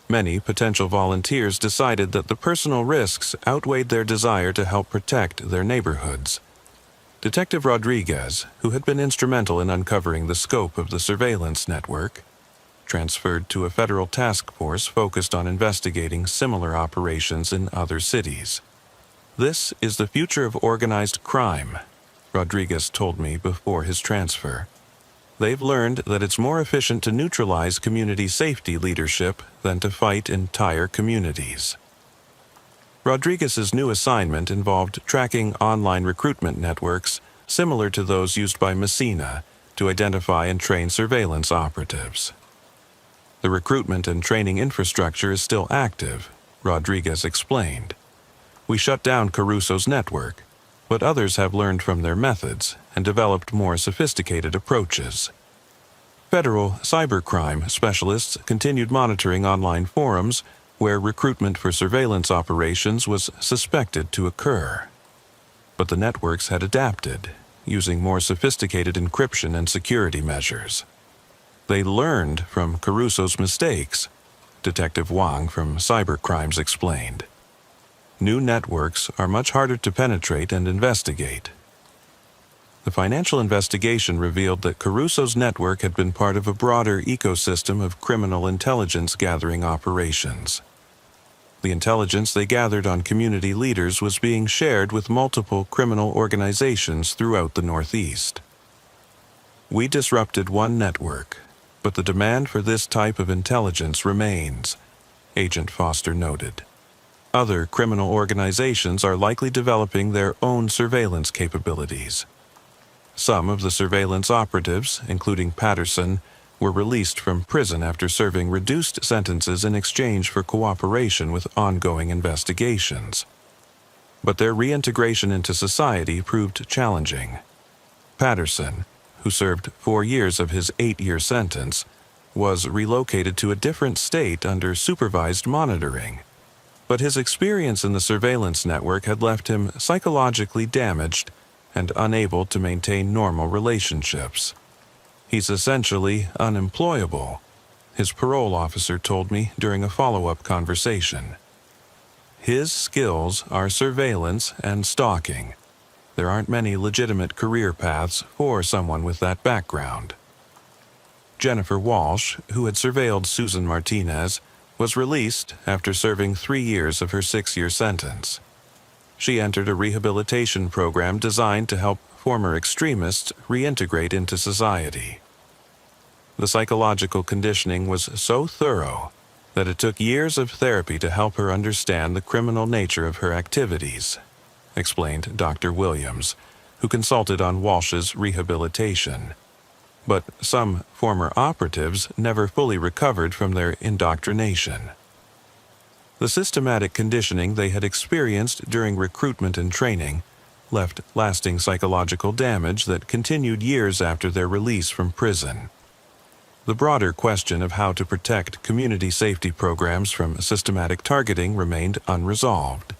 Many potential volunteers decided that the personal risks outweighed their desire to help protect their neighborhoods. Detective Rodriguez, who had been instrumental in uncovering the scope of the surveillance network, transferred to a federal task force focused on investigating similar operations in other cities. This is the future of organized crime, Rodriguez told me before his transfer. They've learned that it's more efficient to neutralize community safety leadership than to fight entire communities. Rodriguez's new assignment involved tracking online recruitment networks similar to those used by Messina to identify and train surveillance operatives. The recruitment and training infrastructure is still active, Rodriguez explained. We shut down Caruso's network, but others have learned from their methods and developed more sophisticated approaches. Federal cybercrime specialists continued monitoring online forums where recruitment for surveillance operations was suspected to occur. But the networks had adapted, using more sophisticated encryption and security measures. They learned from Caruso's mistakes, Detective Wang from Cybercrimes explained. New networks are much harder to penetrate and investigate. The financial investigation revealed that Caruso's network had been part of a broader ecosystem of criminal intelligence gathering operations. The intelligence they gathered on community leaders was being shared with multiple criminal organizations throughout the Northeast. We disrupted one network, but the demand for this type of intelligence remains, Agent Foster noted. Other criminal organizations are likely developing their own surveillance capabilities. Some of the surveillance operatives, including Patterson, were released from prison after serving reduced sentences in exchange for cooperation with ongoing investigations. But their reintegration into society proved challenging. Patterson, who served 4 years of his 8-year sentence, was relocated to a different state under supervised monitoring. But his experience in the surveillance network had left him psychologically damaged and unable to maintain normal relationships. He's essentially unemployable, his parole officer told me during a follow-up conversation. His skills are surveillance and stalking. There aren't many legitimate career paths for someone with that background. Jennifer Walsh, who had surveilled Susan Martinez, was released after serving 3 years of her 6-year sentence. She entered a rehabilitation program designed to help former extremists reintegrate into society. The psychological conditioning was so thorough that it took years of therapy to help her understand the criminal nature of her activities, explained Dr. Williams, who consulted on Walsh's rehabilitation. But some former operatives never fully recovered from their indoctrination. The systematic conditioning they had experienced during recruitment and training left lasting psychological damage that continued years after their release from prison. The broader question of how to protect community safety programs from systematic targeting remained unresolved.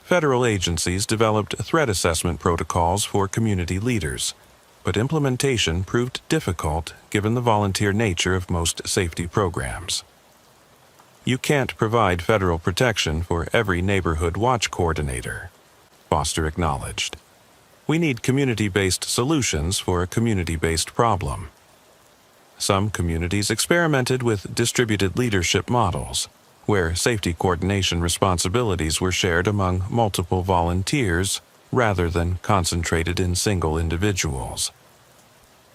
Federal agencies developed threat assessment protocols for community leaders, but implementation proved difficult given the volunteer nature of most safety programs. You can't provide federal protection for every neighborhood watch coordinator, Foster acknowledged. We need community-based solutions for a community-based problem. Some communities experimented with distributed leadership models, where safety coordination responsibilities were shared among multiple volunteers rather than concentrated in single individuals.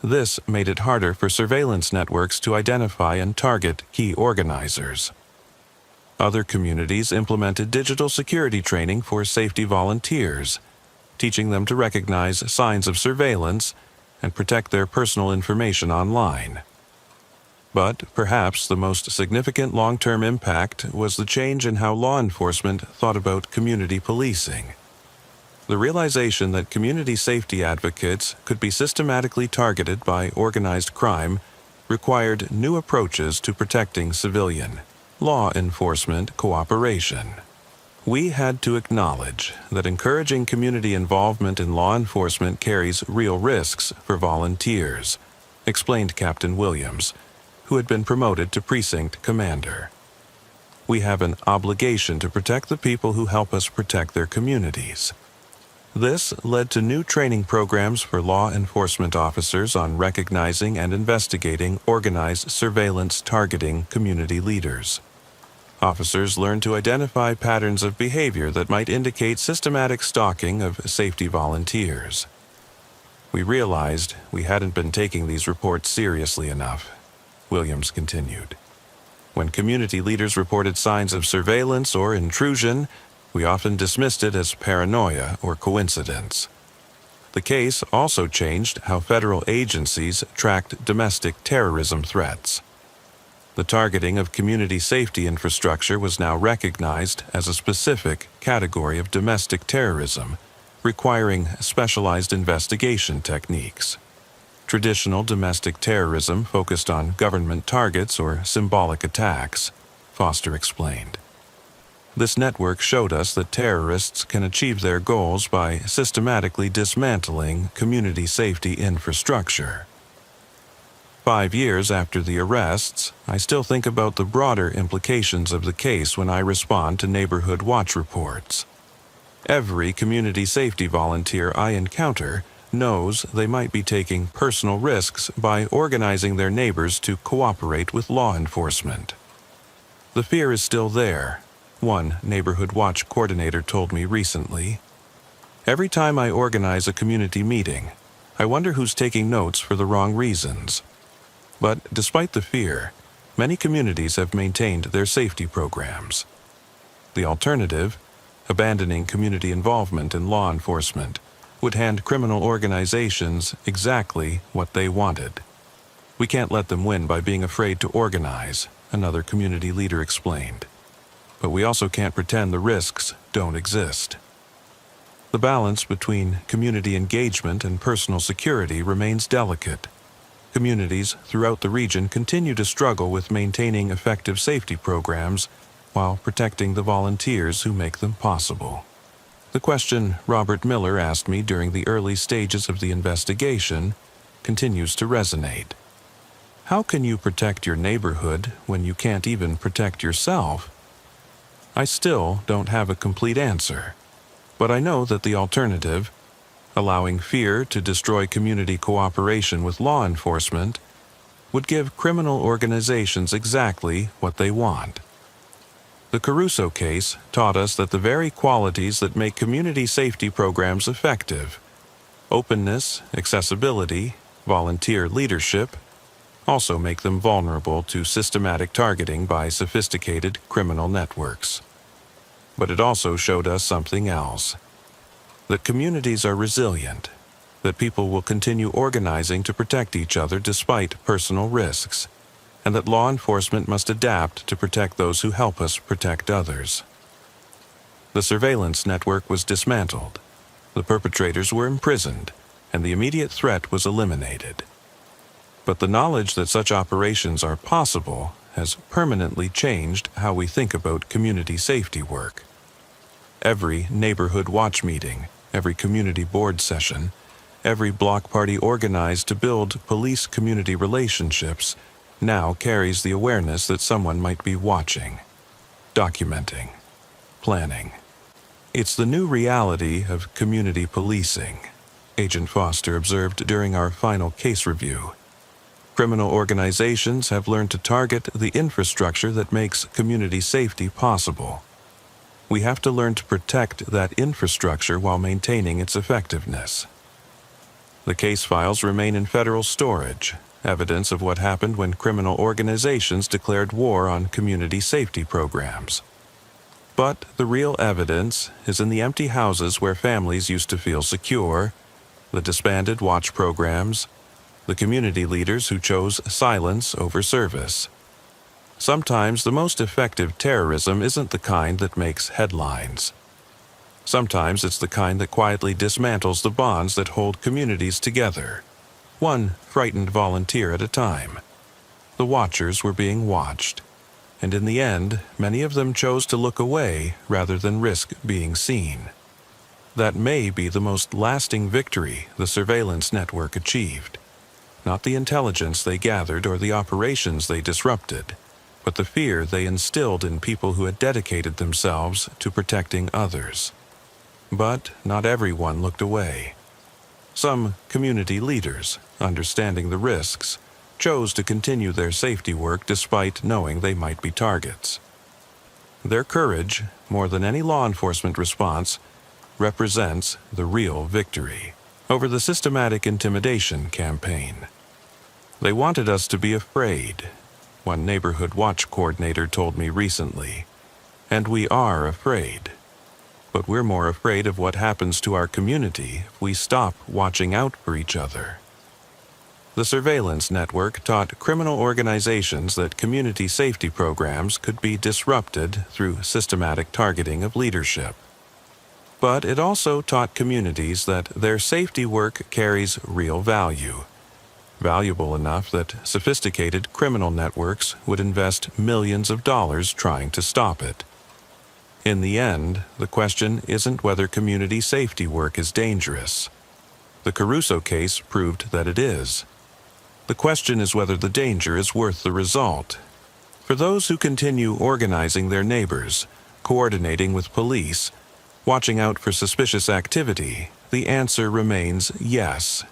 This made it harder for surveillance networks to identify and target key organizers. Other communities implemented digital security training for safety volunteers, teaching them to recognize signs of surveillance and protect their personal information online. But perhaps the most significant long-term impact was the change in how law enforcement thought about community policing. The realization that community safety advocates could be systematically targeted by organized crime required new approaches to protecting civilian law enforcement cooperation. We had to acknowledge that encouraging community involvement in law enforcement carries real risks for volunteers, explained Captain Williams, who had been promoted to precinct commander. We have an obligation to protect the people who help us protect their communities. This led to new training programs for law enforcement officers on recognizing and investigating organized surveillance targeting community leaders. Officers learned to identify patterns of behavior that might indicate systematic stalking of safety volunteers. We realized we hadn't been taking these reports seriously enough, Williams continued. When community leaders reported signs of surveillance or intrusion, we often dismissed it as paranoia or coincidence. The case also changed how federal agencies tracked domestic terrorism threats. The targeting of community safety infrastructure was now recognized as a specific category of domestic terrorism, requiring specialized investigation techniques. Traditional domestic terrorism focused on government targets or symbolic attacks, Foster explained. This network showed us that terrorists can achieve their goals by systematically dismantling community safety infrastructure. 5 years after the arrests, I still think about the broader implications of the case when I respond to neighborhood watch reports. Every community safety volunteer I encounter knows they might be taking personal risks by organizing their neighbors to cooperate with law enforcement. The fear is still there, one neighborhood watch coordinator told me recently. Every time I organize a community meeting, I wonder who's taking notes for the wrong reasons. But despite the fear, many communities have maintained their safety programs. The alternative, abandoning community involvement in law enforcement, would hand criminal organizations exactly what they wanted. We can't let them win by being afraid to organize, another community leader explained. But we also can't pretend the risks don't exist. The balance between community engagement and personal security remains delicate. Communities throughout the region continue to struggle with maintaining effective safety programs while protecting the volunteers who make them possible. The question Robert Miller asked me during the early stages of the investigation continues to resonate. How can you protect your neighborhood when you can't even protect yourself? I still don't have a complete answer, but I know that the alternative, allowing fear to destroy community cooperation with law enforcement, would give criminal organizations exactly what they want. The Caruso case taught us that the very qualities that make community safety programs effective, openness, accessibility, volunteer leadership, also make them vulnerable to systematic targeting by sophisticated criminal networks. But it also showed us something else. That communities are resilient, that people will continue organizing to protect each other despite personal risks, and that law enforcement must adapt to protect those who help us protect others. The surveillance network was dismantled, the perpetrators were imprisoned, and the immediate threat was eliminated. But the knowledge that such operations are possible has permanently changed how we think about community safety work. Every neighborhood watch meeting, every community board session, every block party organized to build police-community relationships now carries the awareness that someone might be watching, documenting, planning. It's the new reality of community policing, Agent Foster observed during our final case review. Criminal organizations have learned to target the infrastructure that makes community safety possible. We have to learn to protect that infrastructure while maintaining its effectiveness. The case files remain in federal storage, evidence of what happened when criminal organizations declared war on community safety programs. But the real evidence is in the empty houses where families used to feel secure, the disbanded watch programs, the community leaders who chose silence over service. Sometimes the most effective terrorism isn't the kind that makes headlines. Sometimes it's the kind that quietly dismantles the bonds that hold communities together, one frightened volunteer at a time. The watchers were being watched, and in the end, many of them chose to look away rather than risk being seen. That may be the most lasting victory the surveillance network achieved. Not the intelligence they gathered or the operations they disrupted, but the fear they instilled in people who had dedicated themselves to protecting others. But not everyone looked away. Some community leaders, understanding the risks, chose to continue their safety work despite knowing they might be targets. Their courage, more than any law enforcement response, represents the real victory over the systematic intimidation campaign. They wanted us to be afraid, one neighborhood watch coordinator told me recently, and we are afraid. But we're more afraid of what happens to our community if we stop watching out for each other. The surveillance network taught criminal organizations that community safety programs could be disrupted through systematic targeting of leadership. But it also taught communities that their safety work carries real value, valuable enough that sophisticated criminal networks would invest millions of dollars trying to stop it. In the end, the question isn't whether community safety work is dangerous. The Caruso case proved that it is. The question is whether the danger is worth the result. For those who continue organizing their neighbors, coordinating with police, watching out for suspicious activity, the answer remains yes.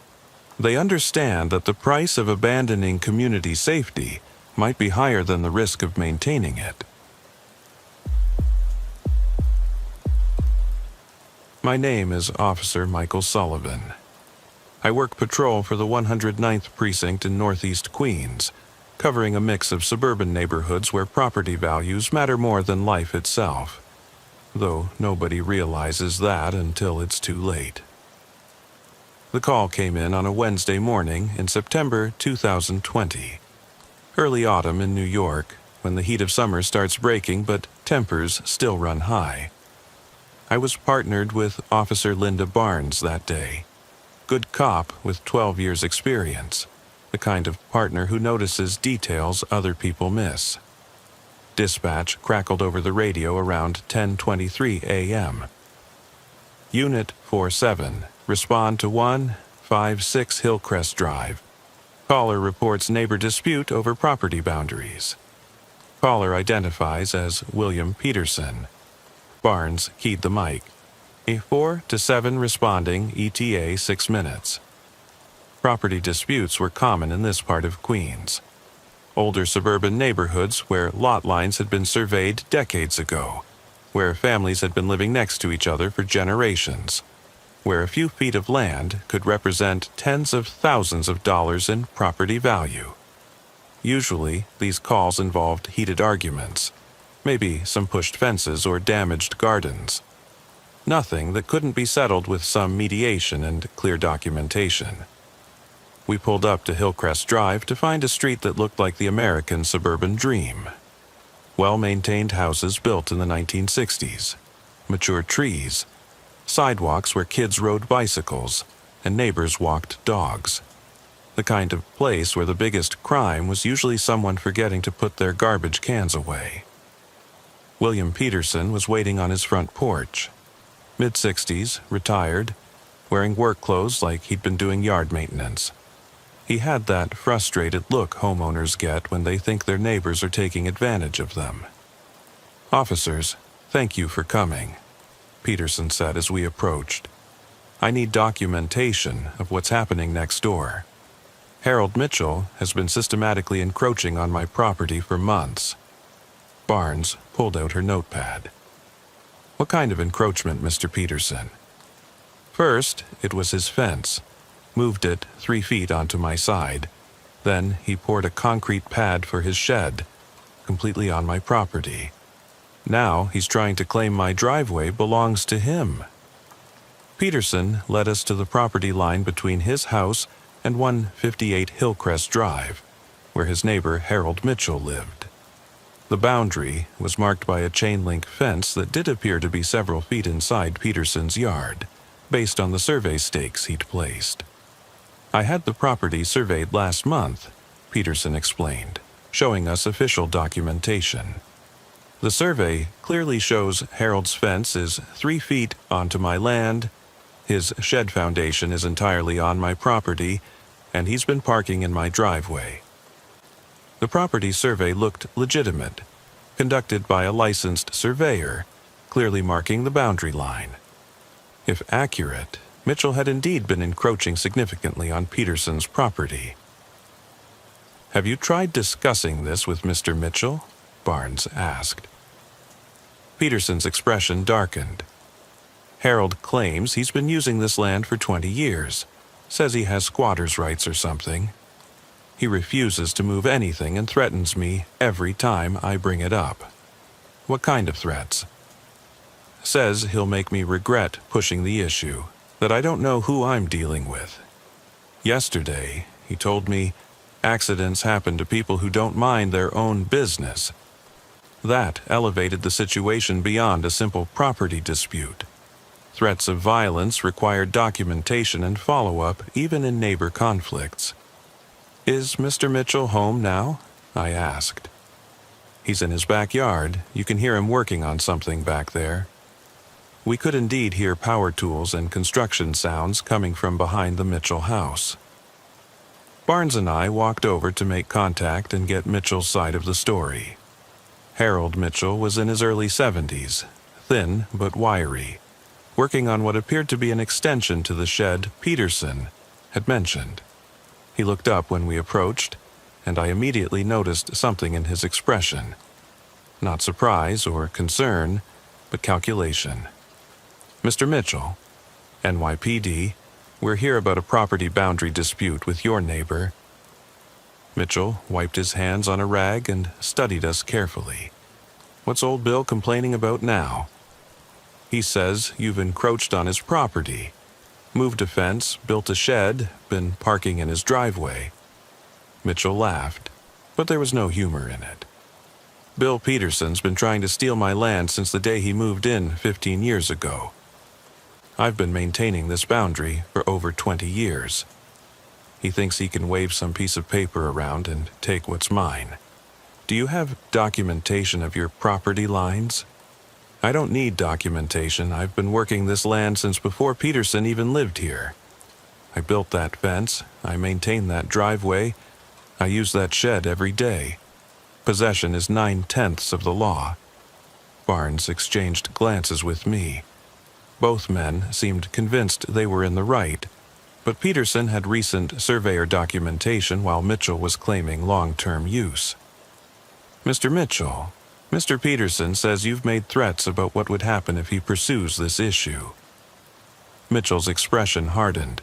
They understand that the price of abandoning community safety might be higher than the risk of maintaining it. My name is Officer Michael Sullivan. I work patrol for the 109th Precinct in Northeast Queens, covering a mix of suburban neighborhoods where property values matter more than life itself, though nobody realizes that until it's too late. The call came in on a Wednesday morning in September 2020. Early autumn in New York, when the heat of summer starts breaking but tempers still run high. I was partnered with Officer Linda Barnes that day. Good cop with 12 years experience, the kind of partner who notices details other people miss. Dispatch crackled over the radio around 10:23 a.m. Unit 47, respond to 156 Hillcrest Drive. Caller reports neighbor dispute over property boundaries. Caller identifies as William Peterson. Barnes keyed the mic. A 4 to 7 responding, ETA 6 minutes. Property disputes were common in this part of Queens. Older suburban neighborhoods where lot lines had been surveyed decades ago, where families had been living next to each other for generations, where a few feet of land could represent tens of thousands of dollars in property value. Usually, these calls involved heated arguments, maybe some pushed fences or damaged gardens. Nothing that couldn't be settled with some mediation and clear documentation. We pulled up to Hillcrest Drive to find a street that looked like the American suburban dream. Well-maintained houses built in the 1960s, mature trees, sidewalks where kids rode bicycles, and neighbors walked dogs. The kind of place where the biggest crime was usually someone forgetting to put their garbage cans away. William Peterson was waiting on his front porch. Mid-60s, retired, wearing work clothes like he'd been doing yard maintenance. He had that frustrated look homeowners get when they think their neighbors are taking advantage of them. "Officers, thank you for coming," Peterson said as we approached. "I need documentation of what's happening next door. Harold Mitchell has been systematically encroaching on my property for months." Barnes pulled out her notepad. "What kind of encroachment, Mr. Peterson?" "First, it was his fence. Moved it 3 feet onto my side. Then he poured a concrete pad for his shed, completely on my property. Now he's trying to claim my driveway belongs to him." Peterson led us to the property line between his house and 158 Hillcrest Drive, where his neighbor Harold Mitchell lived. The boundary was marked by a chain-link fence that did appear to be several feet inside Peterson's yard, based on the survey stakes he'd placed. "I had the property surveyed last month," Peterson explained, showing us official documentation. "The survey clearly shows Harold's fence is 3 feet onto my land, his shed foundation is entirely on my property, and he's been parking in my driveway." The property survey looked legitimate, conducted by a licensed surveyor, clearly marking the boundary line. If accurate, Mitchell had indeed been encroaching significantly on Peterson's property. "Have you tried discussing this with Mr. Mitchell?" Barnes asked. Peterson's expression darkened. "Harold claims he's been using this land for 20 years, says he has squatter's rights or something. He refuses to move anything and threatens me every time I bring it up." "What kind of threats?" "Says he'll make me regret pushing the issue, that I don't know who I'm dealing with. Yesterday, he told me accidents happen to people who don't mind their own business. That elevated the situation beyond a simple property dispute. Threats of violence required documentation and follow-up even in neighbor conflicts." "Is Mr. Mitchell home now?" I asked. "He's in his backyard. You can hear him working on something back there." We could indeed hear power tools and construction sounds coming from behind the Mitchell house. Barnes and I walked over to make contact and get Mitchell's side of the story. Harold Mitchell was in his early 70s, thin but wiry, working on what appeared to be an extension to the shed Peterson had mentioned. He looked up when we approached, and I immediately noticed something in his expression. Not surprise or concern, but calculation. "Mr. Mitchell, NYPD, we're here about a property boundary dispute with your neighbor." Mitchell wiped his hands on a rag and studied us carefully. "What's old Bill complaining about now?" "He says you've encroached on his property. Moved a fence, built a shed, been parking in his driveway." Mitchell laughed, but there was no humor in it. "Bill Peterson's been trying to steal my land since the day he moved in 15 years ago. I've been maintaining this boundary for over 20 years. He thinks he can wave some piece of paper around and take what's mine. Do you have documentation of your property lines?" "I don't need documentation. I've been working this land since before Peterson even lived here. I built that fence, I maintain that driveway, I use that shed every day. Possession is 9/10 of the law." Barnes exchanged glances with me. Both men seemed convinced they were in the right, but Peterson had recent surveyor documentation while Mitchell was claiming long-term use. "Mr. Mitchell, Mr. Peterson says you've made threats about what would happen if he pursues this issue." Mitchell's expression hardened.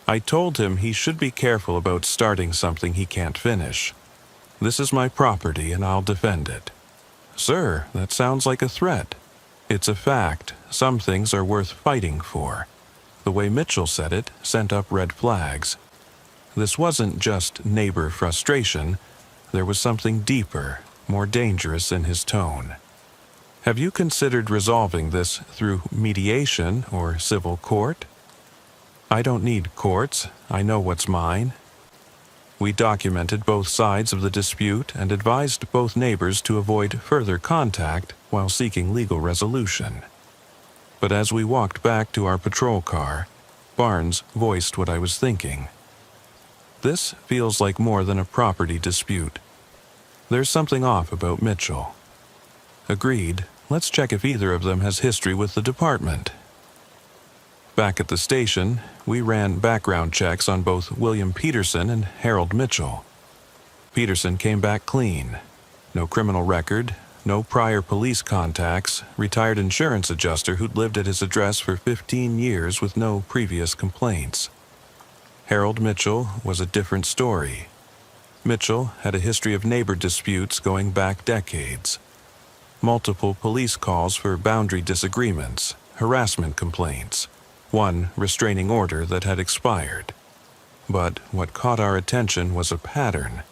"I told him he should be careful about starting something he can't finish. This is my property and I'll defend it." "Sir, that sounds like a threat." "It's a fact. Some things are worth fighting for." The way Mitchell said it sent up red flags. This wasn't just neighbor frustration. There was something deeper, more dangerous in his tone. "Have you considered resolving this through mediation or civil court?" "I don't need courts. I know what's mine." We documented both sides of the dispute and advised both neighbors to avoid further contact while seeking legal resolution. But as we walked back to our patrol car, Barnes voiced what I was thinking. "This feels like more than a property dispute. There's something off about Mitchell." "Agreed. Let's check if either of them has history with the department." Back at the station, we ran background checks on both William Peterson and Harold Mitchell. Peterson came back clean. No criminal record, no prior police contacts, retired insurance adjuster who'd lived at his address for 15 years with no previous complaints. Harold Mitchell was a different story. Mitchell had a history of neighbor disputes going back decades. Multiple police calls for boundary disagreements, harassment complaints, one restraining order that had expired. But what caught our attention was a pattern.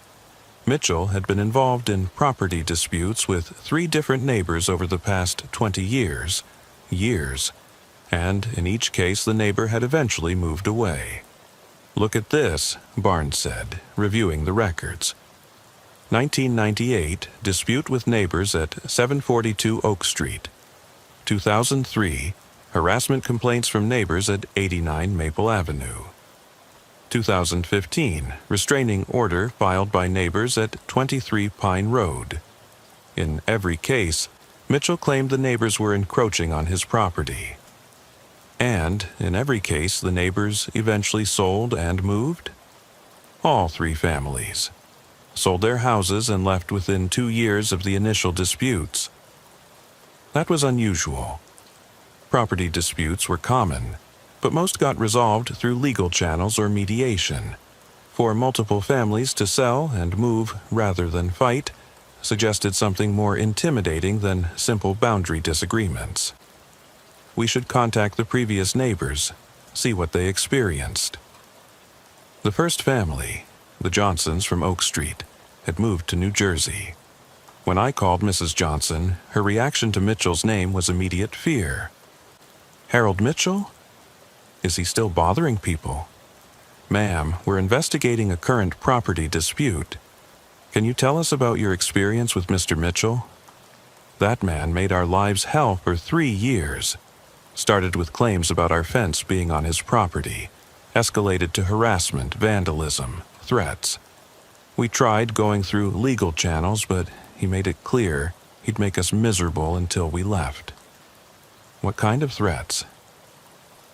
Mitchell had been involved in property disputes with 3 different neighbors over the past 20 years, and in each case the neighbor had eventually moved away. "Look at this," Barnes said, reviewing the records. 1998, dispute with neighbors at 742 Oak Street. 2003, harassment complaints from neighbors at 89 Maple Avenue. 2015, restraining order filed by neighbors at 23 Pine Road. In every case, Mitchell claimed the neighbors were encroaching on his property. And, in every case, the neighbors eventually sold and moved? All three families sold their houses and left within 2 years of the initial disputes. That was unusual. Property disputes were common, but most got resolved through legal channels or mediation. For multiple families to sell and move rather than fight suggested something more intimidating than simple boundary disagreements. We should contact the previous neighbors, see what they experienced. The first family, the Johnsons from Oak Street, had moved to New Jersey. When I called Mrs. Johnson, her reaction to Mitchell's name was immediate fear. Harold Mitchell? Is he still bothering people? Ma'am, we're investigating a current property dispute. Can you tell us about your experience with Mr. Mitchell? That man made our lives hell for 3 years. Started with claims about our fence being on his property, escalated to harassment, vandalism, threats. We tried going through legal channels, but he made it clear he'd make us miserable until we left. What kind of threats?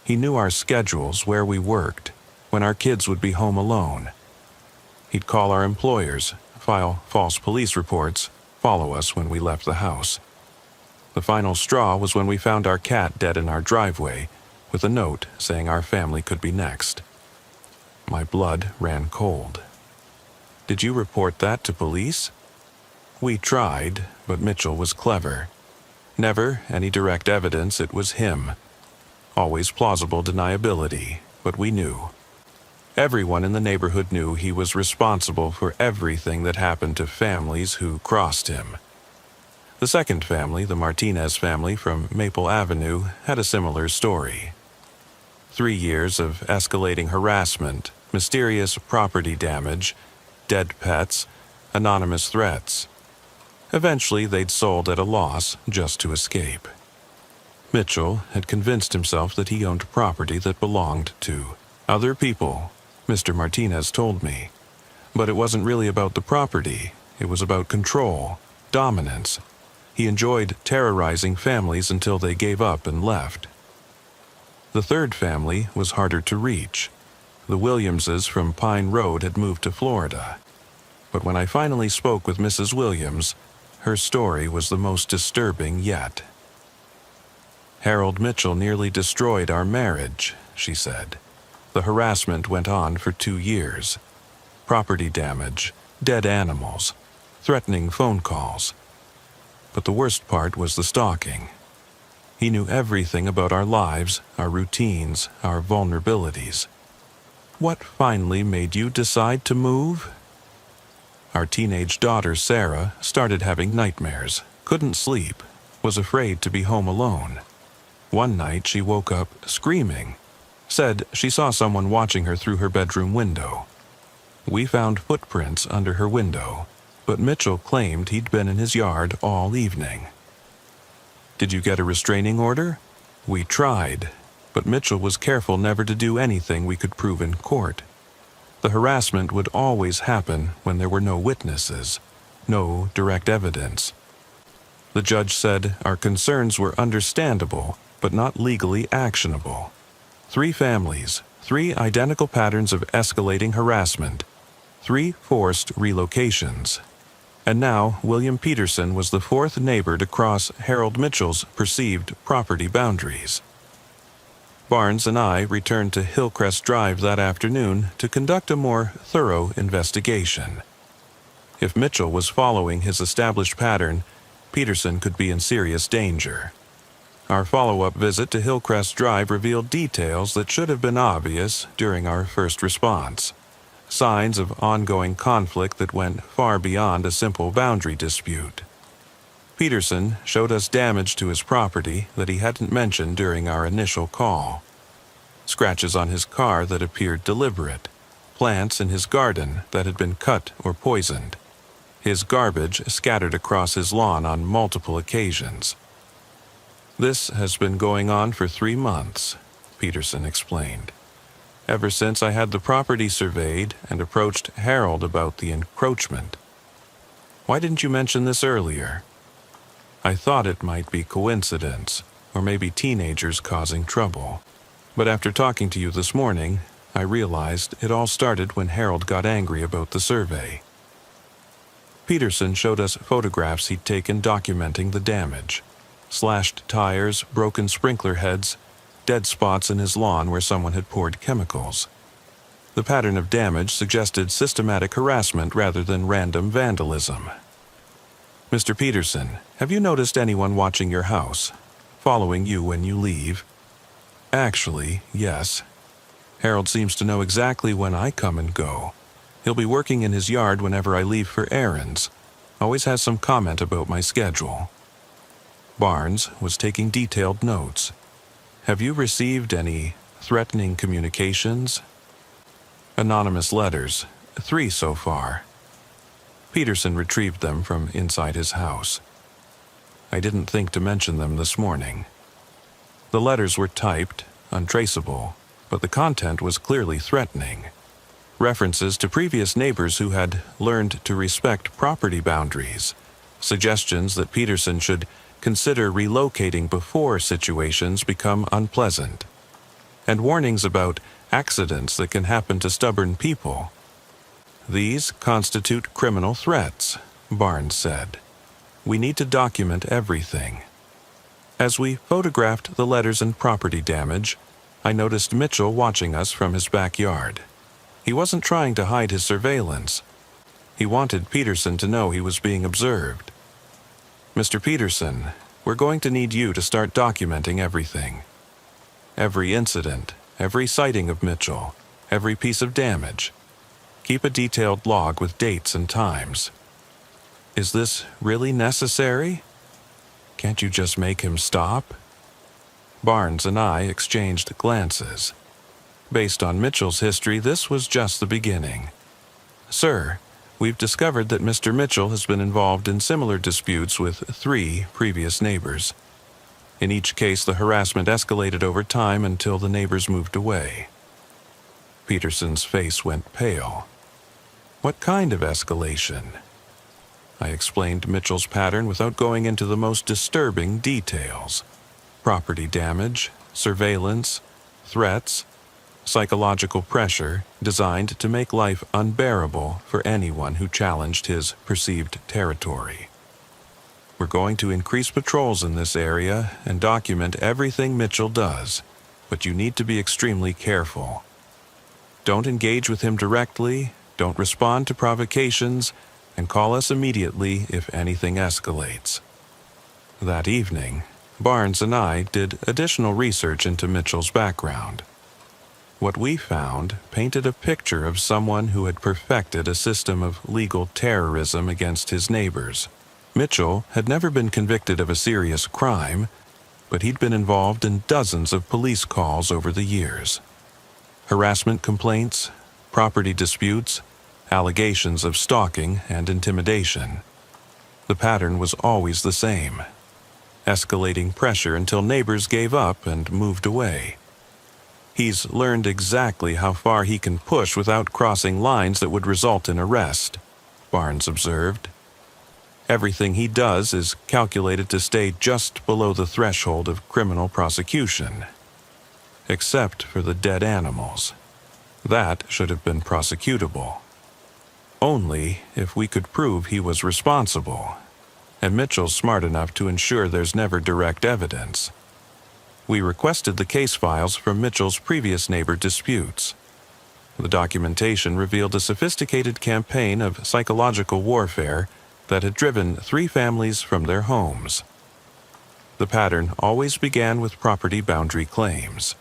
He knew our schedules, where we worked, when our kids would be home alone. He'd call our employers, file false police reports, follow us when we left the house. The final straw was when we found our cat dead in our driveway, with a note saying our family could be next. My blood ran cold. Did you report that to police? We tried, but Mitchell was clever. Never any direct evidence it was him. Always plausible deniability, but we knew. Everyone in the neighborhood knew he was responsible for everything that happened to families who crossed him. The second family, the Martinez family from Maple Avenue, had a similar story. 3 years of escalating harassment, mysterious property damage, dead pets, anonymous threats. Eventually, they'd sold at a loss just to escape. Mitchell had convinced himself that he owned property that belonged to other people, Mr. Martinez told me. But it wasn't really about the property. It was about control, dominance. He enjoyed terrorizing families until they gave up and left. The third family was harder to reach. The Williamses from Pine Road had moved to Florida. But when I finally spoke with Mrs. Williams, her story was the most disturbing yet. Harold Mitchell nearly destroyed our marriage, she said. The harassment went on for 2 years. Property damage, dead animals, threatening phone calls. But the worst part was the stalking. He knew everything about our lives, our routines, our vulnerabilities. What finally made you decide to move? Our teenage daughter, Sarah, started having nightmares, couldn't sleep, was afraid to be home alone. One night she woke up screaming, said she saw someone watching her through her bedroom window. We found footprints under her window, but Mitchell claimed he'd been in his yard all evening. Did you get a restraining order? We tried, but Mitchell was careful never to do anything we could prove in court. The harassment would always happen when there were no witnesses, no direct evidence. The judge said our concerns were understandable, but not legally actionable. 3 families, 3 identical patterns of escalating harassment, 3 forced relocations. And now William Peterson was the 4th neighbor to cross Harold Mitchell's perceived property boundaries. Barnes and I returned to Hillcrest Drive that afternoon to conduct a more thorough investigation. If Mitchell was following his established pattern, Peterson could be in serious danger. Our follow-up visit to Hillcrest Drive revealed details that should have been obvious during our first response. Signs of ongoing conflict that went far beyond a simple boundary dispute. Peterson showed us damage to his property that he hadn't mentioned during our initial call. Scratches on his car that appeared deliberate. Plants in his garden that had been cut or poisoned. His garbage scattered across his lawn on multiple occasions. This has been going on for 3 months, Peterson explained. Ever since I had the property surveyed and approached Harold about the encroachment. Why didn't you mention this earlier? I thought it might be coincidence, or maybe teenagers causing trouble. But after talking to you this morning, I realized it all started when Harold got angry about the survey. Peterson showed us photographs he'd taken documenting the damage. Slashed tires, broken sprinkler heads, dead spots in his lawn where someone had poured chemicals. The pattern of damage suggested systematic harassment rather than random vandalism. Mr. Peterson, have you noticed anyone watching your house, following you when you leave? Actually, yes. Harold seems to know exactly when I come and go. He'll be working in his yard whenever I leave for errands. Always has some comment about my schedule. Barnes was taking detailed notes. Have you received any threatening communications? Anonymous letters, 3 so far. Peterson retrieved them from inside his house. I didn't think to mention them this morning. The letters were typed, untraceable, but the content was clearly threatening. References to previous neighbors who had learned to respect property boundaries, suggestions that Peterson should consider relocating before situations become unpleasant, and warnings about accidents that can happen to stubborn people. These constitute criminal threats, Barnes said. We need to document everything. As we photographed the letters and property damage, I noticed Mitchell watching us from his backyard. He wasn't trying to hide his surveillance. He wanted Peterson to know he was being observed. Mr. Peterson, we're going to need you to start documenting everything. Every incident, every sighting of Mitchell, every piece of damage. Keep a detailed log with dates and times. Is this really necessary? Can't you just make him stop? Barnes and I exchanged glances. Based on Mitchell's history, this was just the beginning. Sir, we've discovered that Mr. Mitchell has been involved in similar disputes with 3 previous neighbors. In each case, the harassment escalated over time until the neighbors moved away. Peterson's face went pale. What kind of escalation? I explained Mitchell's pattern without going into the most disturbing details. Property damage, surveillance, threats, psychological pressure designed to make life unbearable for anyone who challenged his perceived territory. We're going to increase patrols in this area and document everything Mitchell does, but you need to be extremely careful. Don't engage with him directly, don't respond to provocations, and call us immediately if anything escalates. That evening, Barnes and I did additional research into Mitchell's background. What we found painted a picture of someone who had perfected a system of legal terrorism against his neighbors. Mitchell had never been convicted of a serious crime, but he'd been involved in dozens of police calls over the years. Harassment complaints, property disputes, allegations of stalking and intimidation. The pattern was always the same: escalating pressure until neighbors gave up and moved away. He's learned exactly how far he can push without crossing lines that would result in arrest, Barnes observed. Everything he does is calculated to stay just below the threshold of criminal prosecution. Except for the dead animals. That should have been prosecutable. Only if we could prove he was responsible, and Mitchell's smart enough to ensure there's never direct evidence. We requested the case files from Mitchell's previous neighbor disputes. The documentation revealed a sophisticated campaign of psychological warfare that had driven 3 families from their homes. The pattern always began with property boundary claims.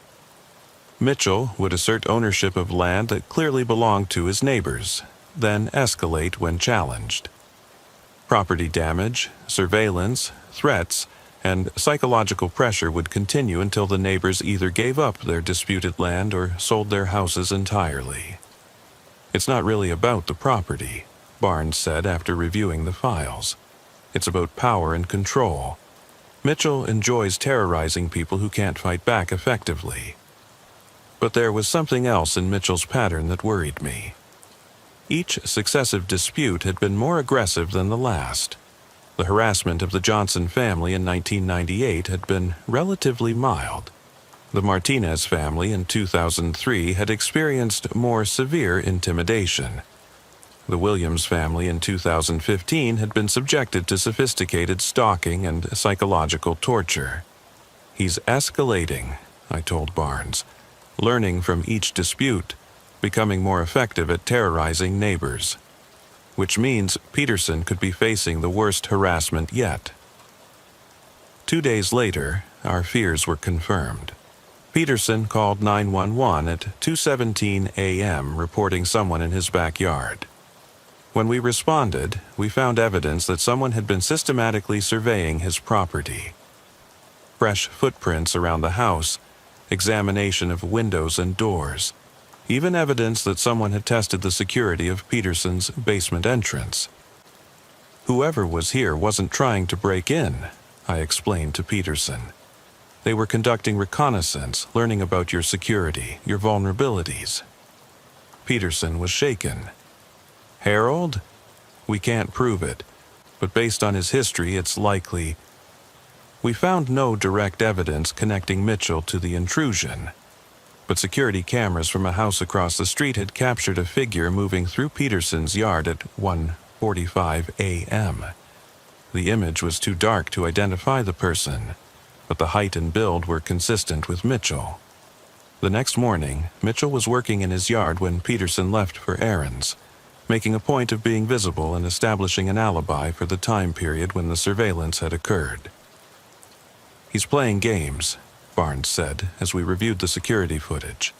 Mitchell would assert ownership of land that clearly belonged to his neighbors, then escalate when challenged. Property damage, surveillance, threats, and psychological pressure would continue until the neighbors either gave up their disputed land or sold their houses entirely. It's not really about the property, Barnes said after reviewing the files. It's about power and control. Mitchell enjoys terrorizing people who can't fight back effectively. But there was something else in Mitchell's pattern that worried me. Each successive dispute had been more aggressive than the last. The harassment of the Johnson family in 1998 had been relatively mild. The Martinez family in 2003 had experienced more severe intimidation. The Williams family in 2015 had been subjected to sophisticated stalking and psychological torture. He's escalating, I told Barnes, learning from each dispute, becoming more effective at terrorizing neighbors. Which means Peterson could be facing the worst harassment yet. 2 days later, our fears were confirmed. Peterson called 911 at 2:17 a.m. reporting someone in his backyard. When we responded, we found evidence that someone had been systematically surveying his property. Fresh footprints around the house, examination of windows and doors, even evidence that someone had tested the security of Peterson's basement entrance. Whoever was here wasn't trying to break in, I explained to Peterson. They were conducting reconnaissance, learning about your security, your vulnerabilities. Peterson was shaken. Harold? We can't prove it, but based on his history, it's likely. We found no direct evidence connecting Mitchell to the intrusion, but security cameras from a house across the street had captured a figure moving through Peterson's yard at 1:45 a.m. The image was too dark to identify the person, but the height and build were consistent with Mitchell. The next morning, Mitchell was working in his yard when Peterson left for errands, making a point of being visible and establishing an alibi for the time period when the surveillance had occurred. He's playing games, Barnes said as we reviewed the security footage.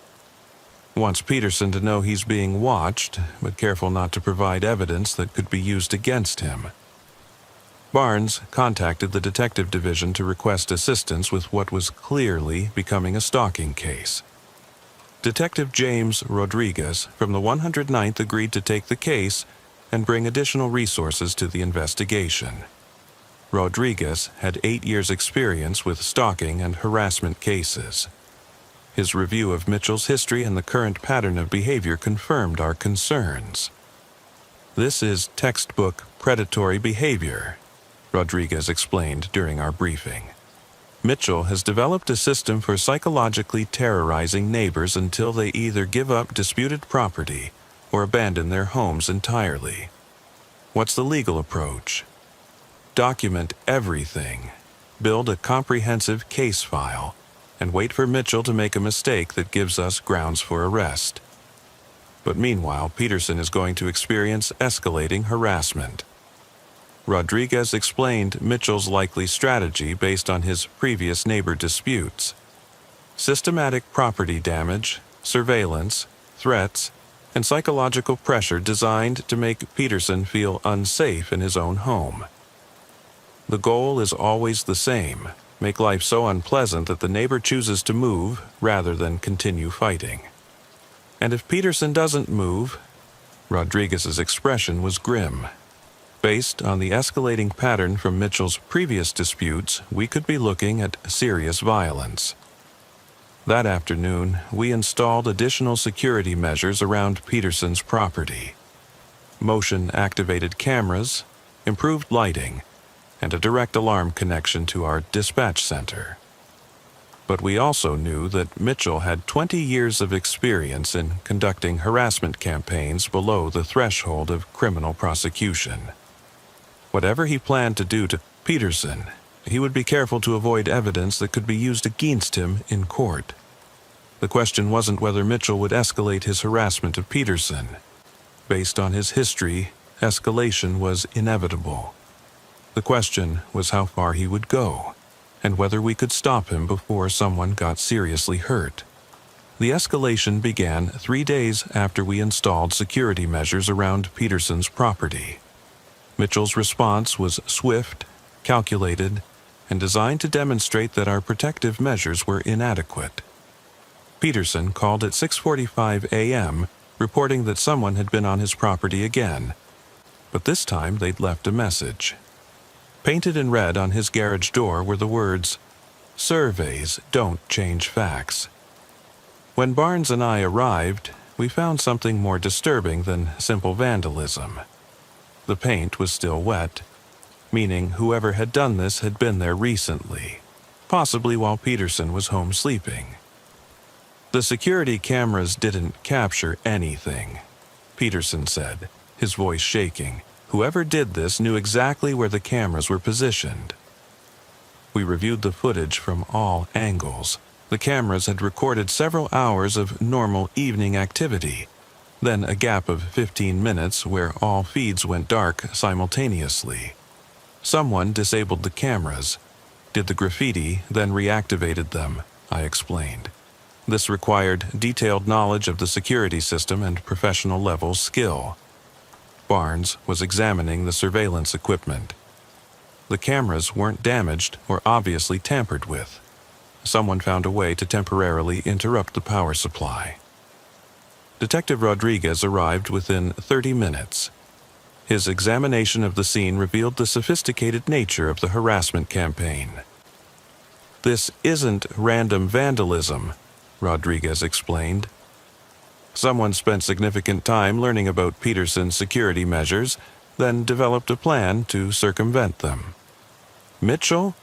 Wants Peterson to know he's being watched, but careful not to provide evidence that could be used against him. Barnes contacted the detective division to request assistance with what was clearly becoming a stalking case. Detective James Rodriguez from the 109th agreed to take the case and bring additional resources to the investigation. Rodriguez had 8 years' experience with stalking and harassment cases. His review of Mitchell's history and the current pattern of behavior confirmed our concerns. This is textbook predatory behavior, Rodriguez explained during our briefing. Mitchell has developed a system for psychologically terrorizing neighbors until they either give up disputed property or abandon their homes entirely. What's the legal approach? Document everything, build a comprehensive case file, and wait for Mitchell to make a mistake that gives us grounds for arrest. But meanwhile, Peterson is going to experience escalating harassment. Rodriguez explained Mitchell's likely strategy based on his previous neighbor disputes. Systematic property damage, surveillance, threats, and psychological pressure designed to make Peterson feel unsafe in his own home. The goal is always the same: make life so unpleasant that the neighbor chooses to move rather than continue fighting. And if Peterson doesn't move, Rodriguez's expression was grim. Based on the escalating pattern from Mitchell's previous disputes, we could be looking at serious violence. That afternoon, we installed additional security measures around Peterson's property. Motion-activated cameras, improved lighting, and a direct alarm connection to our dispatch center. But we also knew that Mitchell had 20 years of experience in conducting harassment campaigns below the threshold of criminal prosecution. Whatever he planned to do to Peterson, he would be careful to avoid evidence that could be used against him in court. The question wasn't whether Mitchell would escalate his harassment of Peterson. Based on his history, escalation was inevitable. The question was how far he would go, and whether we could stop him before someone got seriously hurt. The escalation began 3 days after we installed security measures around Peterson's property. Mitchell's response was swift, calculated, and designed to demonstrate that our protective measures were inadequate. Peterson called at 6:45 a.m., reporting that someone had been on his property again, but this time they'd left a message. Painted in red on his garage door were the words, "Surveys don't change facts." When Barnes and I arrived, we found something more disturbing than simple vandalism. The paint was still wet, meaning whoever had done this had been there recently, possibly while Peterson was home sleeping. The security cameras didn't capture anything, Peterson said, his voice shaking. Whoever did this knew exactly where the cameras were positioned. We reviewed the footage from all angles. The cameras had recorded several hours of normal evening activity, then a gap of 15 minutes where all feeds went dark simultaneously. Someone disabled the cameras, did the graffiti, then reactivated them, I explained. This required detailed knowledge of the security system and professional-level skill. Barnes was examining the surveillance equipment. The cameras weren't damaged or obviously tampered with. Someone found a way to temporarily interrupt the power supply. Detective Rodriguez arrived within 30 minutes. His examination of the scene revealed the sophisticated nature of the harassment campaign. "This isn't random vandalism," Rodriguez explained. "Someone spent significant time learning about Peterson's security measures, then developed a plan to circumvent them. Mitchell?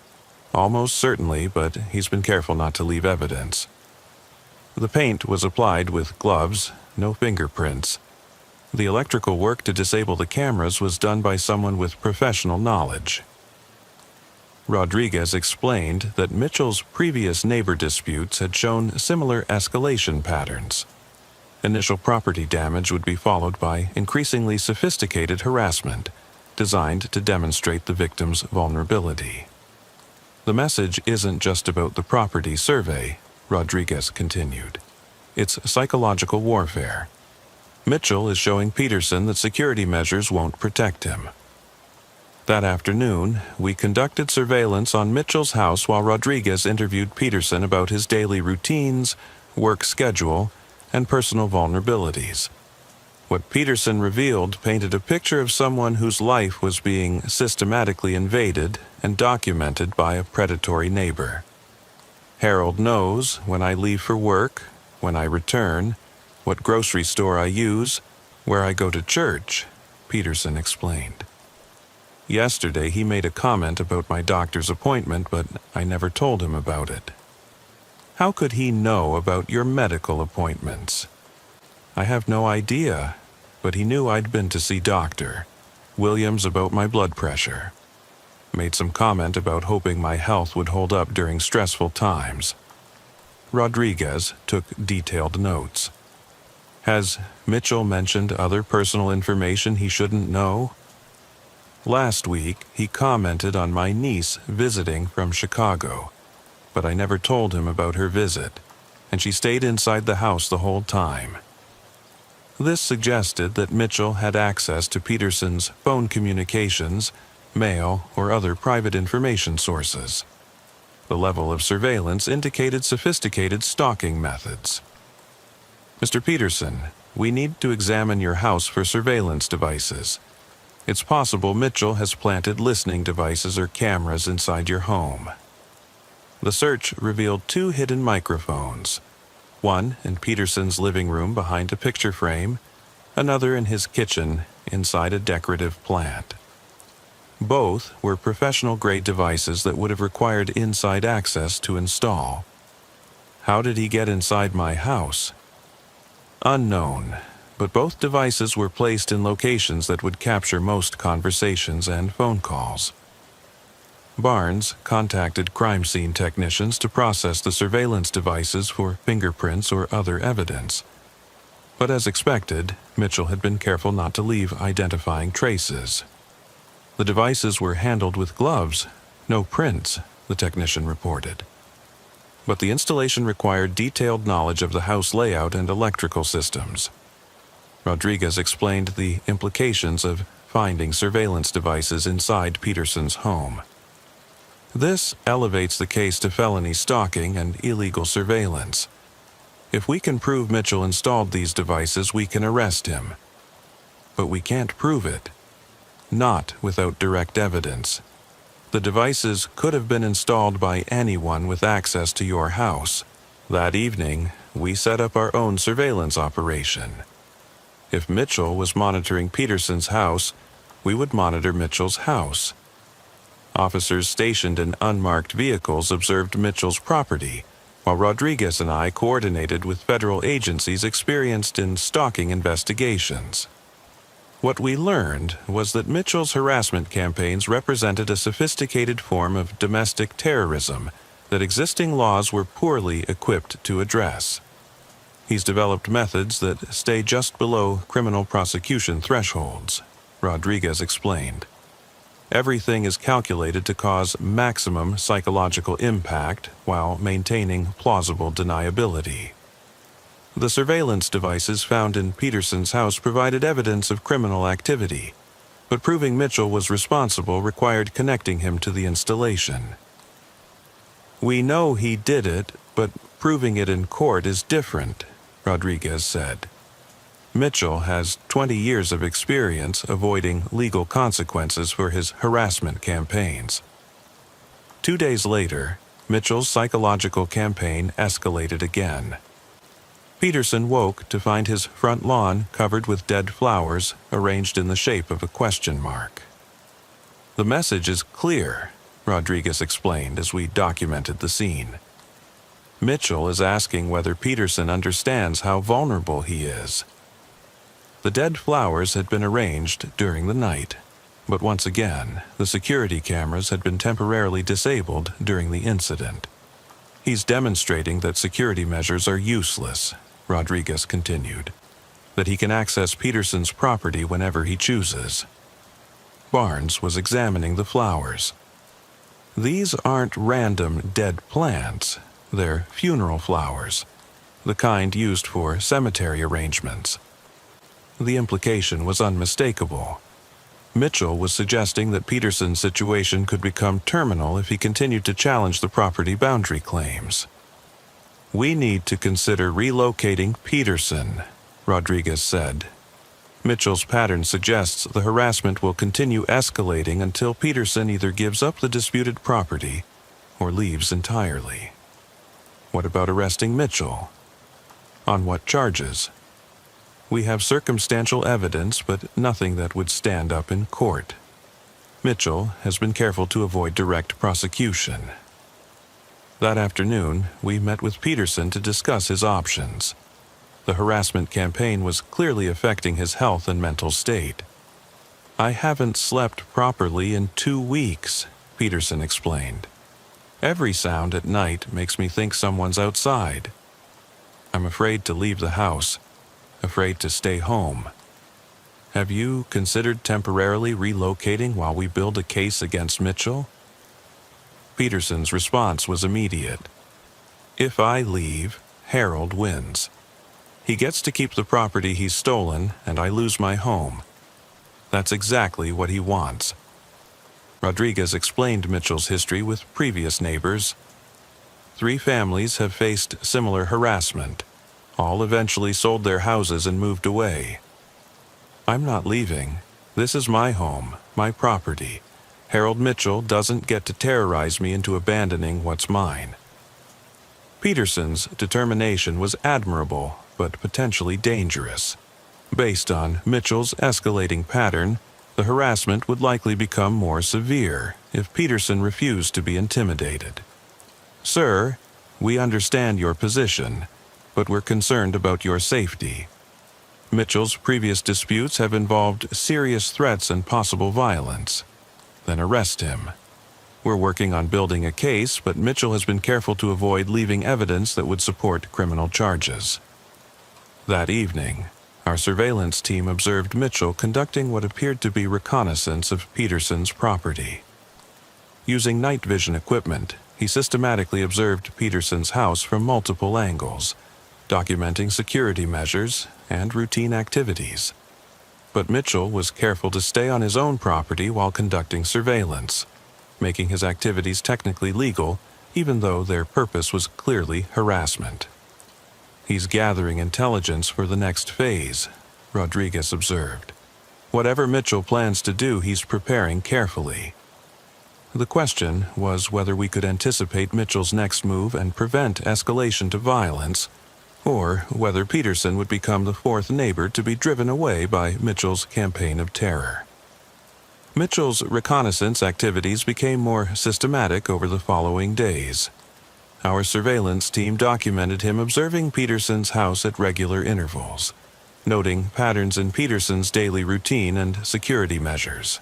Almost certainly, but he's been careful not to leave evidence. The paint was applied with gloves, no fingerprints. The electrical work to disable the cameras was done by someone with professional knowledge." Rodriguez explained that Mitchell's previous neighbor disputes had shown similar escalation patterns. Initial property damage would be followed by increasingly sophisticated harassment, designed to demonstrate the victim's vulnerability. "The message isn't just about the property survey," Rodriguez continued. "It's psychological warfare. Mitchell is showing Peterson that security measures won't protect him." That afternoon, we conducted surveillance on Mitchell's house while Rodriguez interviewed Peterson about his daily routines, work schedule, and personal vulnerabilities. What Peterson revealed painted a picture of someone whose life was being systematically invaded and documented by a predatory neighbor. "Harold knows when I leave for work, when I return, what grocery store I use, where I go to church," Peterson explained. "Yesterday he made a comment about my doctor's appointment, but I never told him about it." "How could he know about your medical appointments?" "I have no idea, but he knew I'd been to see Dr. Williams about my blood pressure. Made some comment about hoping my health would hold up during stressful times." Rodriguez took detailed notes. "Has Mitchell mentioned other personal information he shouldn't know?" "Last week, he commented on my niece visiting from Chicago, but I never told him about her visit, and she stayed inside the house the whole time." This suggested that Mitchell had access to Peterson's phone communications, mail, or other private information sources. The level of surveillance indicated sophisticated stalking methods. "Mr. Peterson, we need to examine your house for surveillance devices. It's possible Mitchell has planted listening devices or cameras inside your home." The search revealed 2 hidden microphones, one in Peterson's living room behind a picture frame, another in his kitchen inside a decorative plant. Both were professional-grade devices that would have required inside access to install. "How did he get inside my house?" "Unknown, but both devices were placed in locations that would capture most conversations and phone calls." Barnes contacted crime scene technicians to process the surveillance devices for fingerprints or other evidence. But as expected, Mitchell had been careful not to leave identifying traces. "The devices were handled with gloves, no prints," the technician reported. "But the installation required detailed knowledge of the house layout and electrical systems." Rodriguez explained the implications of finding surveillance devices inside Peterson's home. "This elevates the case to felony stalking and illegal surveillance. If we can prove Mitchell installed these devices, we can arrest him. But we can't prove it. Not without direct evidence. The devices could have been installed by anyone with access to your house. That evening, we set up our own surveillance operation. If Mitchell was monitoring Peterson's house, we would monitor Mitchell's house. Officers stationed in unmarked vehicles observed Mitchell's property, while Rodriguez and I coordinated with federal agencies experienced in stalking investigations. What we learned was that Mitchell's harassment campaigns represented a sophisticated form of domestic terrorism that existing laws were poorly equipped to address. He's developed methods that stay just below criminal prosecution thresholds, Rodriguez explained. Everything is calculated to cause maximum psychological impact while maintaining plausible deniability. The surveillance devices found in Peterson's house provided evidence of criminal activity, but proving Mitchell was responsible required connecting him to the installation. "We know he did it, but proving it in court is different," Rodriguez said. Mitchell has 20 years of experience avoiding legal consequences for his harassment campaigns. 2 days later, Mitchell's psychological campaign escalated again. Peterson woke to find his front lawn covered with dead flowers arranged in the shape of a question mark. "The message is clear," Rodriguez explained as we documented the scene. Mitchell is asking whether Peterson understands how vulnerable he is. The dead flowers had been arranged during the night, but once again, the security cameras had been temporarily disabled during the incident. "He's demonstrating that security measures are useless," Rodriguez continued, "that he can access Peterson's property whenever he chooses." Barnes was examining the flowers. "These aren't random dead plants. They're funeral flowers, the kind used for cemetery arrangements." The implication was unmistakable. Mitchell was suggesting that Peterson's situation could become terminal if he continued to challenge the property boundary claims. "We need to consider relocating Peterson," Rodriguez said. Mitchell's pattern suggests the harassment will continue escalating until Peterson either gives up the disputed property or leaves entirely. "What about arresting Mitchell? On what charges?" "We have circumstantial evidence, but nothing that would stand up in court. Mitchell has been careful to avoid direct prosecution." That afternoon, we met with Peterson to discuss his options. The harassment campaign was clearly affecting his health and mental state. "I haven't slept properly in 2 weeks, Peterson explained. "Every sound at night makes me think someone's outside. I'm afraid to leave the house, afraid to stay home. Have you considered temporarily relocating while we build a case against Mitchell?" Peterson's response was immediate. "If I leave, Harold wins. He gets to keep the property he's stolen, and I lose my home. That's exactly what he wants." Rodriguez explained Mitchell's history with previous neighbors. 3 families have faced similar harassment. All eventually sold their houses and moved away. "I'm not leaving. This is my home, my property. Harold Mitchell doesn't get to terrorize me into abandoning what's mine." Peterson's determination was admirable, but potentially dangerous. Based on Mitchell's escalating pattern, the harassment would likely become more severe if Peterson refused to be intimidated. "Sir, we understand your position, but we're concerned about your safety. Mitchell's previous disputes have involved serious threats and possible violence. Then arrest him. We're working on building a case, but Mitchell has been careful to avoid leaving evidence that would support criminal charges." That evening, our surveillance team observed Mitchell conducting what appeared to be reconnaissance of Peterson's property. Using night vision equipment, he systematically observed Peterson's house from multiple angles, documenting security measures and routine activities. But Mitchell was careful to stay on his own property while conducting surveillance, making his activities technically legal, even though their purpose was clearly harassment. "He's gathering intelligence for the next phase," Rodriguez observed. "Whatever Mitchell plans to do, he's preparing carefully." The question was whether we could anticipate Mitchell's next move and prevent escalation to violence, or whether Peterson would become the 4th neighbor to be driven away by Mitchell's campaign of terror. Mitchell's reconnaissance activities became more systematic over the following days. our surveillance team documented him observing Peterson's house at regular intervals, noting patterns in Peterson's daily routine and security measures.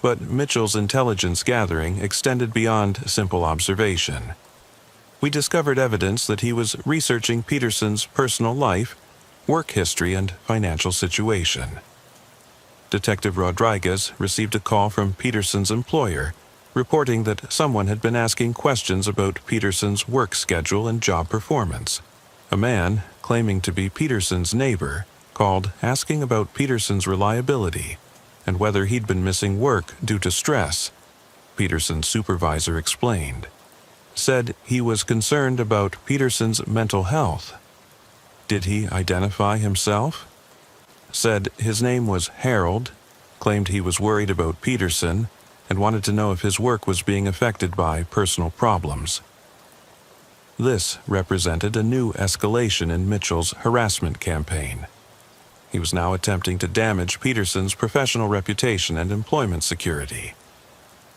But Mitchell's intelligence gathering extended beyond simple observation. We discovered evidence that he was researching Peterson's personal life, work history, and financial situation. Detective Rodriguez received a call from Peterson's employer, reporting that someone had been asking questions about Peterson's work schedule and job performance. A man, claiming to be Peterson's neighbor, called asking about Peterson's reliability and whether he'd been missing work due to stress. Peterson's supervisor explained. Said he was concerned about Peterson's mental health. Did he identify himself? Said his name was Harold, claimed he was worried about Peterson, and wanted to know if his work was being affected by personal problems. This represented a new escalation in Mitchell's harassment campaign. He was now attempting to damage Peterson's professional reputation and employment security.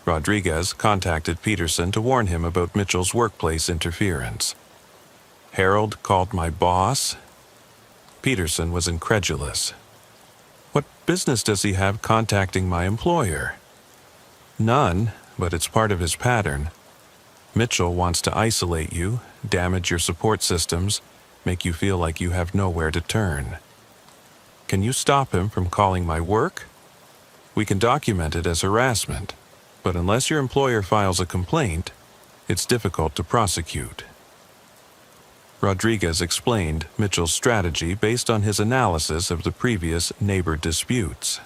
Rodriguez contacted Peterson to warn him about Mitchell's workplace interference. Harold called my boss? Peterson was incredulous. What business does he have contacting my employer? None, but it's part of his pattern. Mitchell wants to isolate you, damage your support systems, make you feel like you have nowhere to turn. Can you stop him from calling my work? We can document it as harassment, but unless your employer files a complaint, it's difficult to prosecute. Rodriguez explained Mitchell's strategy based on his analysis of the previous neighbor disputes.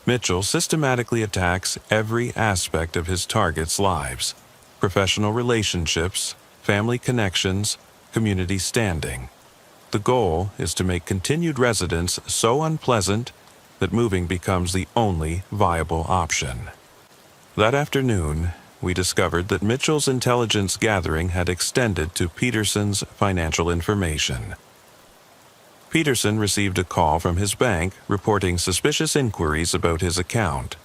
Mitchell systematically attacks every aspect of his targets' lives: professional relationships, family connections, community standing. The goal is to make continued residence so unpleasant that moving becomes the only viable option. That afternoon, we discovered that Mitchell's intelligence gathering had extended to Peterson's financial information. Peterson received a call from his bank reporting suspicious inquiries about his account.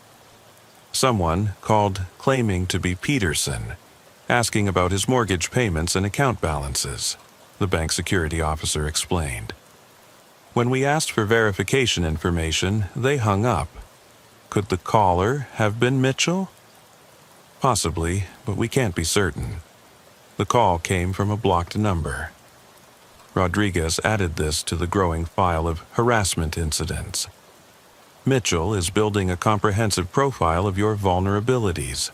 Someone called claiming to be Peterson, asking about his mortgage payments and account balances, the bank security officer explained. When we asked for verification information, they hung up. Could the caller have been Mitchell? Possibly, but we can't be certain. The call came from a blocked number. Rodriguez added this to the growing file of harassment incidents. Mitchell is building a comprehensive profile of your vulnerabilities.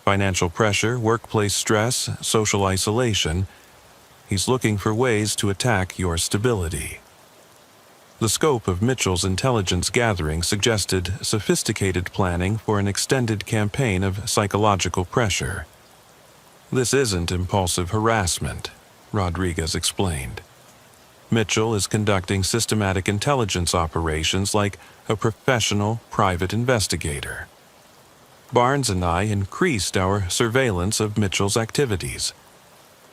Financial pressure, workplace stress, social isolation. He's looking for ways to attack your stability. The scope of Mitchell's intelligence gathering suggested sophisticated planning for an extended campaign of psychological pressure. This isn't impulsive harassment, Rodriguez explained. Mitchell is conducting systematic intelligence operations like a professional private investigator. Barnes and I increased our surveillance of Mitchell's activities.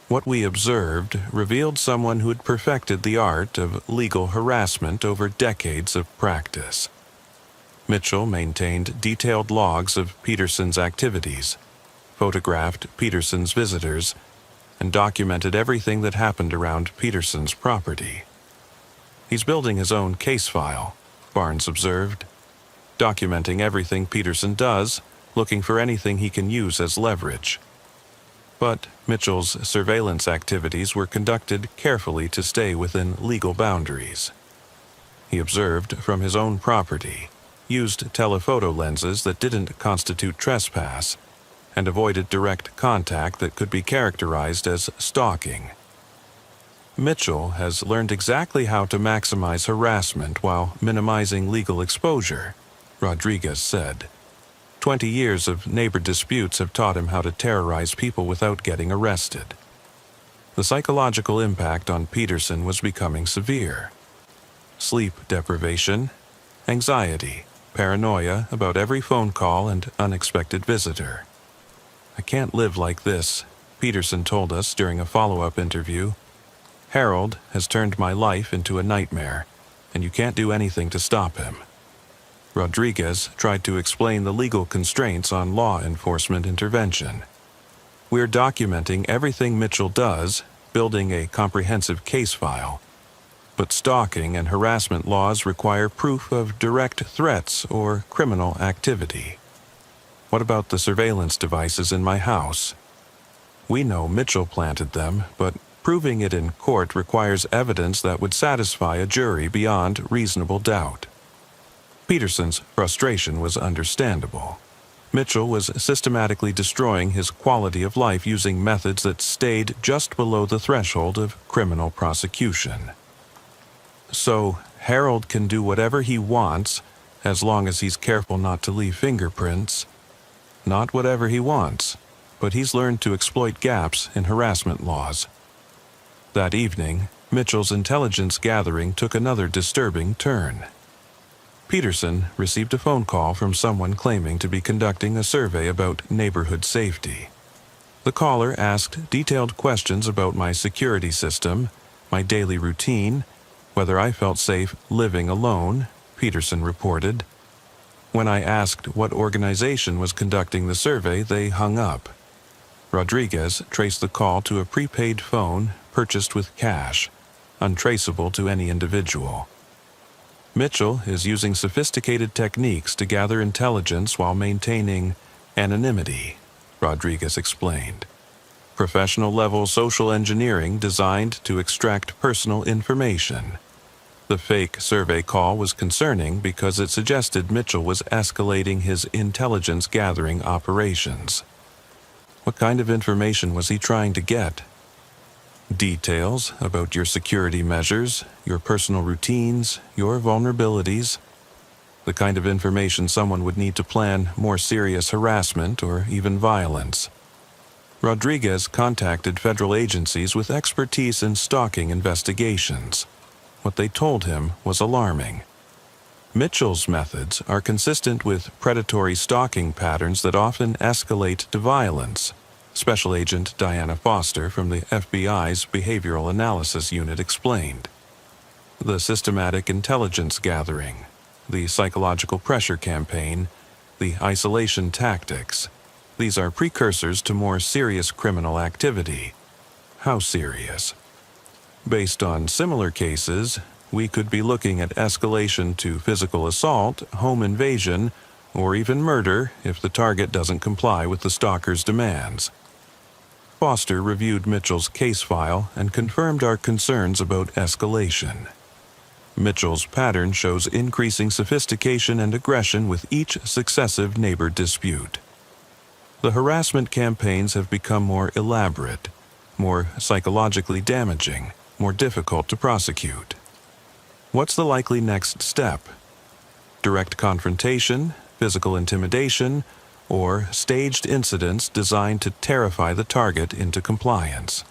What we observed revealed someone who had perfected the art of legal harassment over decades of practice. Mitchell maintained detailed logs of Peterson's activities, photographed Peterson's visitors, and documented everything that happened around Peterson's property. He's building his own case file, Barnes observed, documenting everything Peterson does, looking for anything he can use as leverage. But Mitchell's surveillance activities were conducted carefully to stay within legal boundaries. He observed from his own property, used telephoto lenses that didn't constitute trespass, and avoided direct contact that could be characterized as stalking. Mitchell has learned exactly how to maximize harassment while minimizing legal exposure, Rodriguez said. 20 years of neighbor disputes have taught him how to terrorize people without getting arrested. The psychological impact on Peterson was becoming severe. Sleep deprivation, anxiety, paranoia about every phone call and unexpected visitor. I can't live like this, Peterson told us during a follow-up interview. Harold has turned my life into a nightmare, and you can't do anything to stop him. Rodriguez tried to explain the legal constraints on law enforcement intervention. We're documenting everything Mitchell does, building a comprehensive case file. But stalking and harassment laws require proof of direct threats or criminal activity. What about the surveillance devices in my house? We know Mitchell planted them, but proving it in court requires evidence that would satisfy a jury beyond reasonable doubt. Peterson's frustration was understandable. Mitchell was systematically destroying his quality of life using methods that stayed just below the threshold of criminal prosecution. So, Harold can do whatever he wants, as long as he's careful not to leave fingerprints. Not whatever he wants, but he's learned to exploit gaps in harassment laws. That evening, Mitchell's intelligence gathering took another disturbing turn. Peterson received a phone call from someone claiming to be conducting a survey about neighborhood safety. The caller asked detailed questions about my security system, my daily routine, whether I felt safe living alone, Peterson reported. When I asked what organization was conducting the survey, they hung up. Rodriguez traced the call to a prepaid phone purchased with cash, untraceable to any individual. Mitchell is using sophisticated techniques to gather intelligence while maintaining anonymity, Rodriguez explained. Professional-level social engineering designed to extract personal information. The fake survey call was concerning because it suggested Mitchell was escalating his intelligence-gathering operations. What kind of information was he trying to get? Details about your security measures, your personal routines, your vulnerabilities. The kind of information someone would need to plan more serious harassment or even violence. Rodriguez contacted federal agencies with expertise in stalking investigations. What they told him was alarming. Mitchell's methods are consistent with predatory stalking patterns that often escalate to violence, Special Agent Diana Foster from the FBI's Behavioral Analysis Unit explained. The systematic intelligence gathering, the psychological pressure campaign, the isolation tactics, these are precursors to more serious criminal activity. How serious? Based on similar cases, we could be looking at escalation to physical assault, home invasion, or even murder if the target doesn't comply with the stalker's demands. Foster reviewed Mitchell's case file and confirmed our concerns about escalation. Mitchell's pattern shows increasing sophistication and aggression with each successive neighbor dispute. The harassment campaigns have become more elaborate, more psychologically damaging, more difficult to prosecute. What's the likely next step? Direct confrontation, physical intimidation, or staged incidents designed to terrify the target into compliance.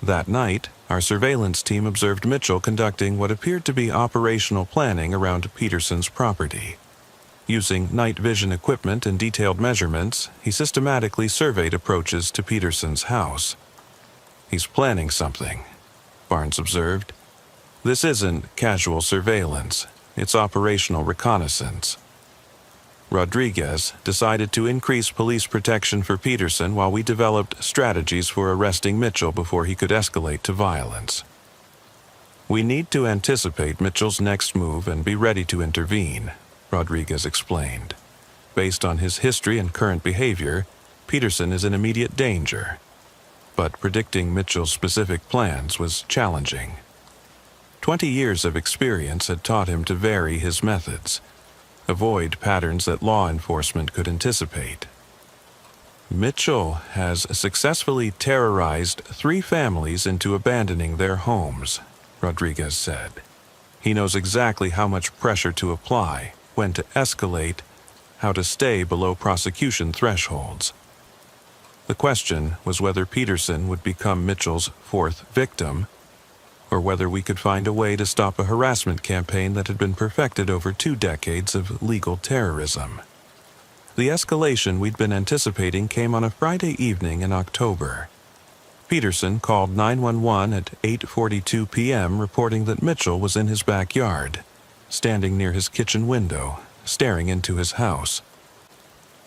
That night, our surveillance team observed Mitchell conducting what appeared to be operational planning around Peterson's property. Using night vision equipment and detailed measurements, he systematically surveyed approaches to Peterson's house. He's planning something, Barnes observed. This isn't casual surveillance, it's operational reconnaissance. Rodriguez decided to increase police protection for Peterson while we developed strategies for arresting Mitchell before he could escalate to violence. We need to anticipate Mitchell's next move and be ready to intervene, Rodriguez explained. Based on his history and current behavior, Peterson is in immediate danger. But predicting Mitchell's specific plans was challenging. 20 years of experience had taught him to vary his methods, avoid patterns that law enforcement could anticipate. Mitchell has successfully terrorized 3 families into abandoning their homes, Rodriguez said. He knows exactly how much pressure to apply, when to escalate, how to stay below prosecution thresholds. The question was whether Peterson would become Mitchell's 4th victim, or whether we could find a way to stop a harassment campaign that had been perfected over 2 decades of legal terrorism. The escalation we'd been anticipating came on a Friday evening in October. Peterson called 911 at 8:42 p.m. reporting that Mitchell was in his backyard, standing near his kitchen window, staring into his house.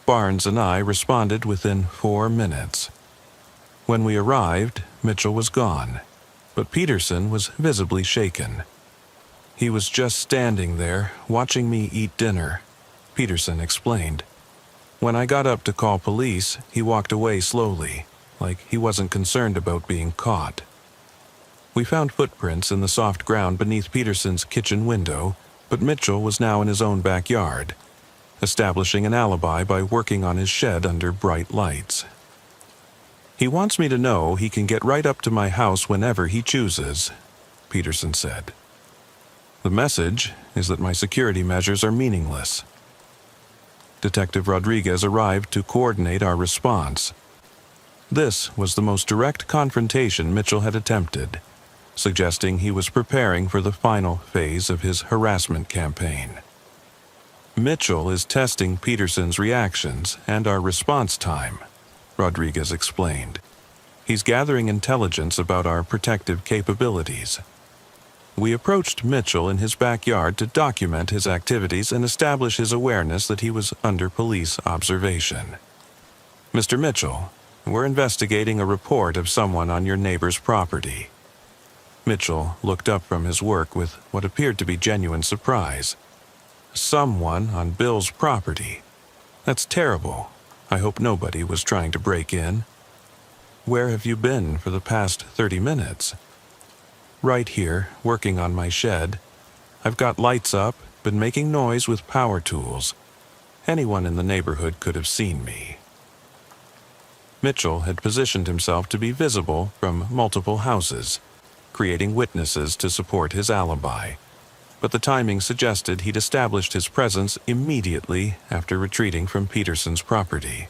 Barnes and I responded within 4 minutes. When we arrived, Mitchell was gone, but Peterson was visibly shaken. He was just standing there, watching me eat dinner, Peterson explained. When I got up to call police, he walked away slowly, like he wasn't concerned about being caught. We found footprints in the soft ground beneath Peterson's kitchen window, but Mitchell was now in his own backyard, establishing an alibi by working on his shed under bright lights. He wants me to know he can get right up to my house whenever he chooses, Peterson said. The message is that my security measures are meaningless. Detective Rodriguez arrived to coordinate our response. This was the most direct confrontation Mitchell had attempted, suggesting he was preparing for the final phase of his harassment campaign. Mitchell is testing Peterson's reactions and our response time, Rodriguez explained. He's gathering intelligence about our protective capabilities. We approached Mitchell in his backyard to document his activities and establish his awareness that he was under police observation. Mr. Mitchell, we're investigating a report of someone on your neighbor's property. Mitchell looked up from his work with what appeared to be genuine surprise. Someone on Bill's property. That's terrible. I hope nobody was trying to break in. Where have you been for the past 30 minutes? Right here, working on my shed. I've got lights up, been making noise with power tools. Anyone in the neighborhood could have seen me. Mitchell had positioned himself to be visible from multiple houses, creating witnesses to support his alibi. But the timing suggested he'd established his presence immediately after retreating from Peterson's property.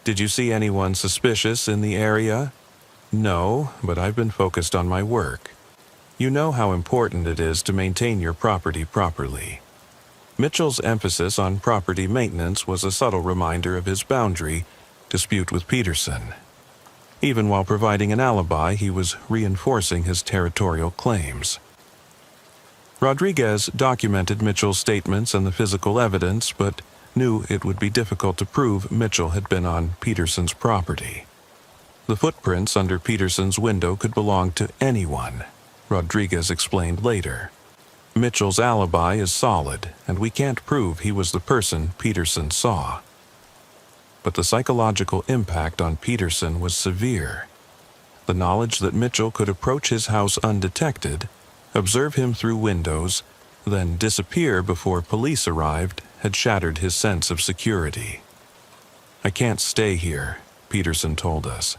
Did you see anyone suspicious in the area? No, but I've been focused on my work. You know how important it is to maintain your property properly. Mitchell's emphasis on property maintenance was a subtle reminder of his boundary dispute with Peterson. Even while providing an alibi, he was reinforcing his territorial claims. Rodriguez documented Mitchell's statements and the physical evidence, but knew it would be difficult to prove Mitchell had been on Peterson's property. The footprints under Peterson's window could belong to anyone, Rodriguez explained later. Mitchell's alibi is solid, and we can't prove he was the person Peterson saw. But the psychological impact on Peterson was severe. The knowledge that Mitchell could approach his house undetected, observe him through windows, then disappear before police arrived had shattered his sense of security. I can't stay here, Peterson told us.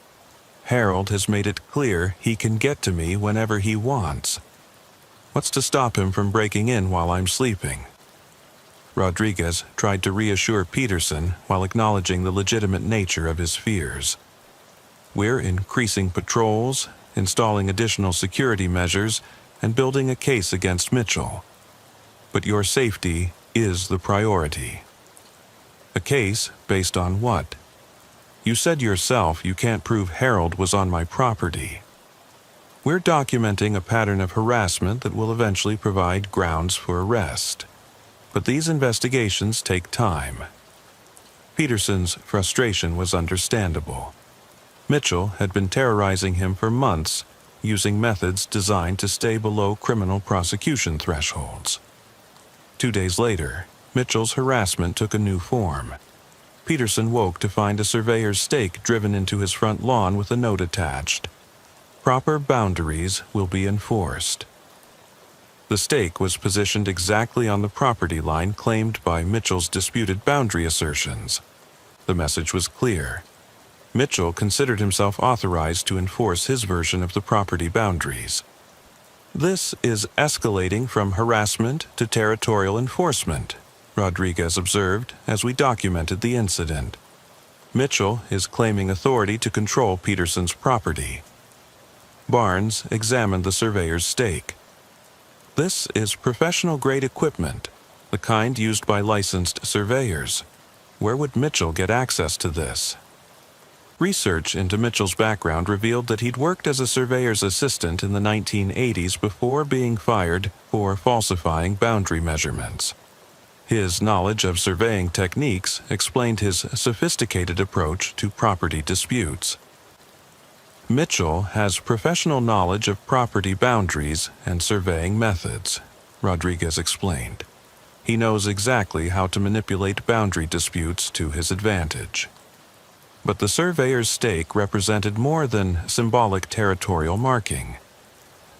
Harold has made it clear he can get to me whenever he wants. What's to stop him from breaking in while I'm sleeping? Rodriguez tried to reassure Peterson while acknowledging the legitimate nature of his fears. We're increasing patrols, installing additional security measures, and building a case against Mitchell. But your safety is the priority. A case based on what? You said yourself you can't prove Harold was on my property. We're documenting a pattern of harassment that will eventually provide grounds for arrest. But these investigations take time. Peterson's frustration was understandable. Mitchell had been terrorizing him for months, using methods designed to stay below criminal prosecution thresholds. 2 days later, Mitchell's harassment took a new form. Peterson woke to find a surveyor's stake driven into his front lawn with a note attached. Proper boundaries will be enforced. The stake was positioned exactly on the property line claimed by Mitchell's disputed boundary assertions. The message was clear. Mitchell considered himself authorized to enforce his version of the property boundaries. This is escalating from harassment to territorial enforcement, Rodriguez observed as we documented the incident. Mitchell is claiming authority to control Peterson's property. Barnes examined the surveyor's stake. This is professional-grade equipment, the kind used by licensed surveyors. Where would Mitchell get access to this? Research into Mitchell's background revealed that he'd worked as a surveyor's assistant in the 1980s before being fired for falsifying boundary measurements. His knowledge of surveying techniques explained his sophisticated approach to property disputes. Mitchell has professional knowledge of property boundaries and surveying methods, Rodriguez explained. He knows exactly how to manipulate boundary disputes to his advantage. But the surveyor's stake represented more than symbolic territorial marking.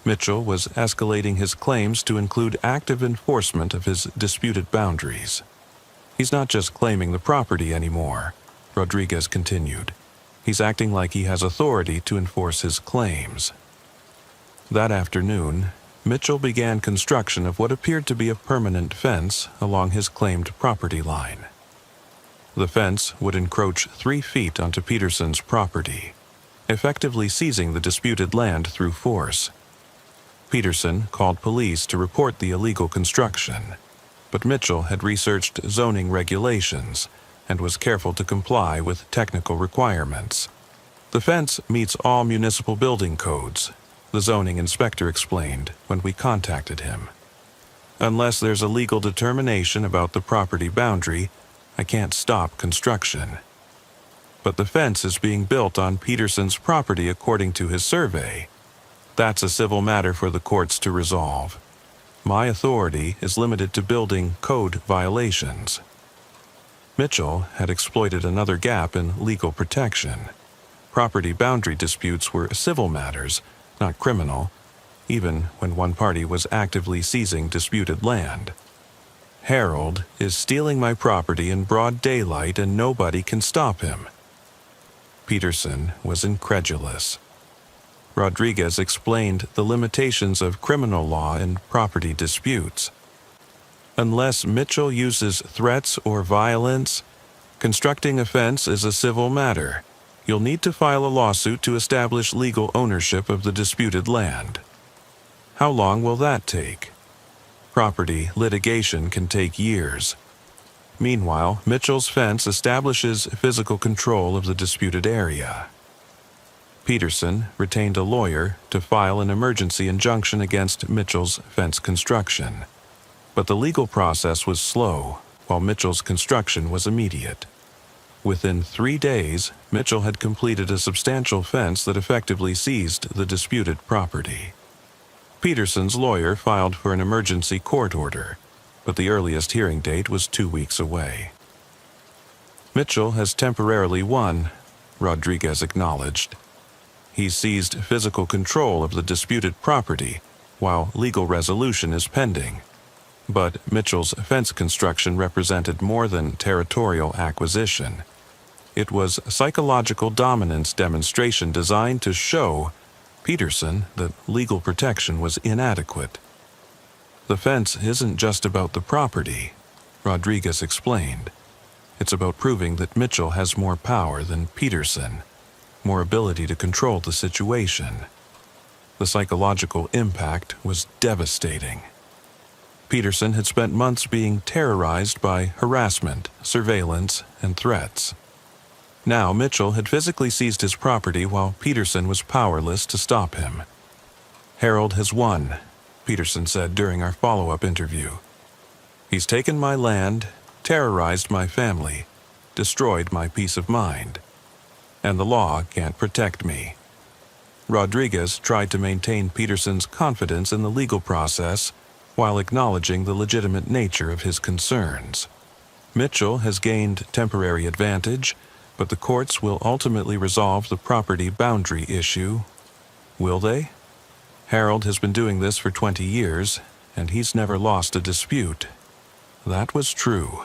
Mitchell was escalating his claims to include active enforcement of his disputed boundaries. He's not just claiming the property anymore, Rodriguez continued. He's acting like he has authority to enforce his claims. That afternoon, Mitchell began construction of what appeared to be a permanent fence along his claimed property line. The fence would encroach 3 feet onto Peterson's property, effectively seizing the disputed land through force. Peterson called police to report the illegal construction, but Mitchell had researched zoning regulations and was careful to comply with technical requirements. The fence meets all municipal building codes, the zoning inspector explained when we contacted him. Unless there's a legal determination about the property boundary, I can't stop construction. But the fence is being built on Peterson's property according to his survey. That's a civil matter for the courts to resolve. My authority is limited to building code violations. Mitchell had exploited another gap in legal protection. Property boundary disputes were civil matters, not criminal, even when one party was actively seizing disputed land. Harold is stealing my property in broad daylight and nobody can stop him. Peterson was incredulous. Rodriguez explained the limitations of criminal law in property disputes. Unless Mitchell uses threats or violence, constructing a fence is a civil matter. You'll need to file a lawsuit to establish legal ownership of the disputed land. How long will that take? Property litigation can take years. Meanwhile, Mitchell's fence establishes physical control of the disputed area. Peterson retained a lawyer to file an emergency injunction against Mitchell's fence construction. But the legal process was slow, while Mitchell's construction was immediate. Within 3 days, Mitchell had completed a substantial fence that effectively seized the disputed property. Peterson's lawyer filed for an emergency court order, but the earliest hearing date was 2 weeks away. Mitchell has temporarily won, Rodriguez acknowledged. He seized physical control of the disputed property, while legal resolution is pending. But Mitchell's fence construction represented more than territorial acquisition. It was a psychological dominance demonstration designed to show Peterson that legal protection was inadequate. The fence isn't just about the property, Rodriguez explained. It's about proving that Mitchell has more power than Peterson, more ability to control the situation. The psychological impact was devastating. Peterson had spent months being terrorized by harassment, surveillance, and threats. Now Mitchell had physically seized his property while Peterson was powerless to stop him. Harold has won, Peterson said during our follow-up interview. He's taken my land, terrorized my family, destroyed my peace of mind. And the law can't protect me. Rodriguez tried to maintain Peterson's confidence in the legal process while acknowledging the legitimate nature of his concerns. Mitchell has gained temporary advantage, but the courts will ultimately resolve the property boundary issue. Will they? Harold has been doing this for 20 years, and he's never lost a dispute. That was true.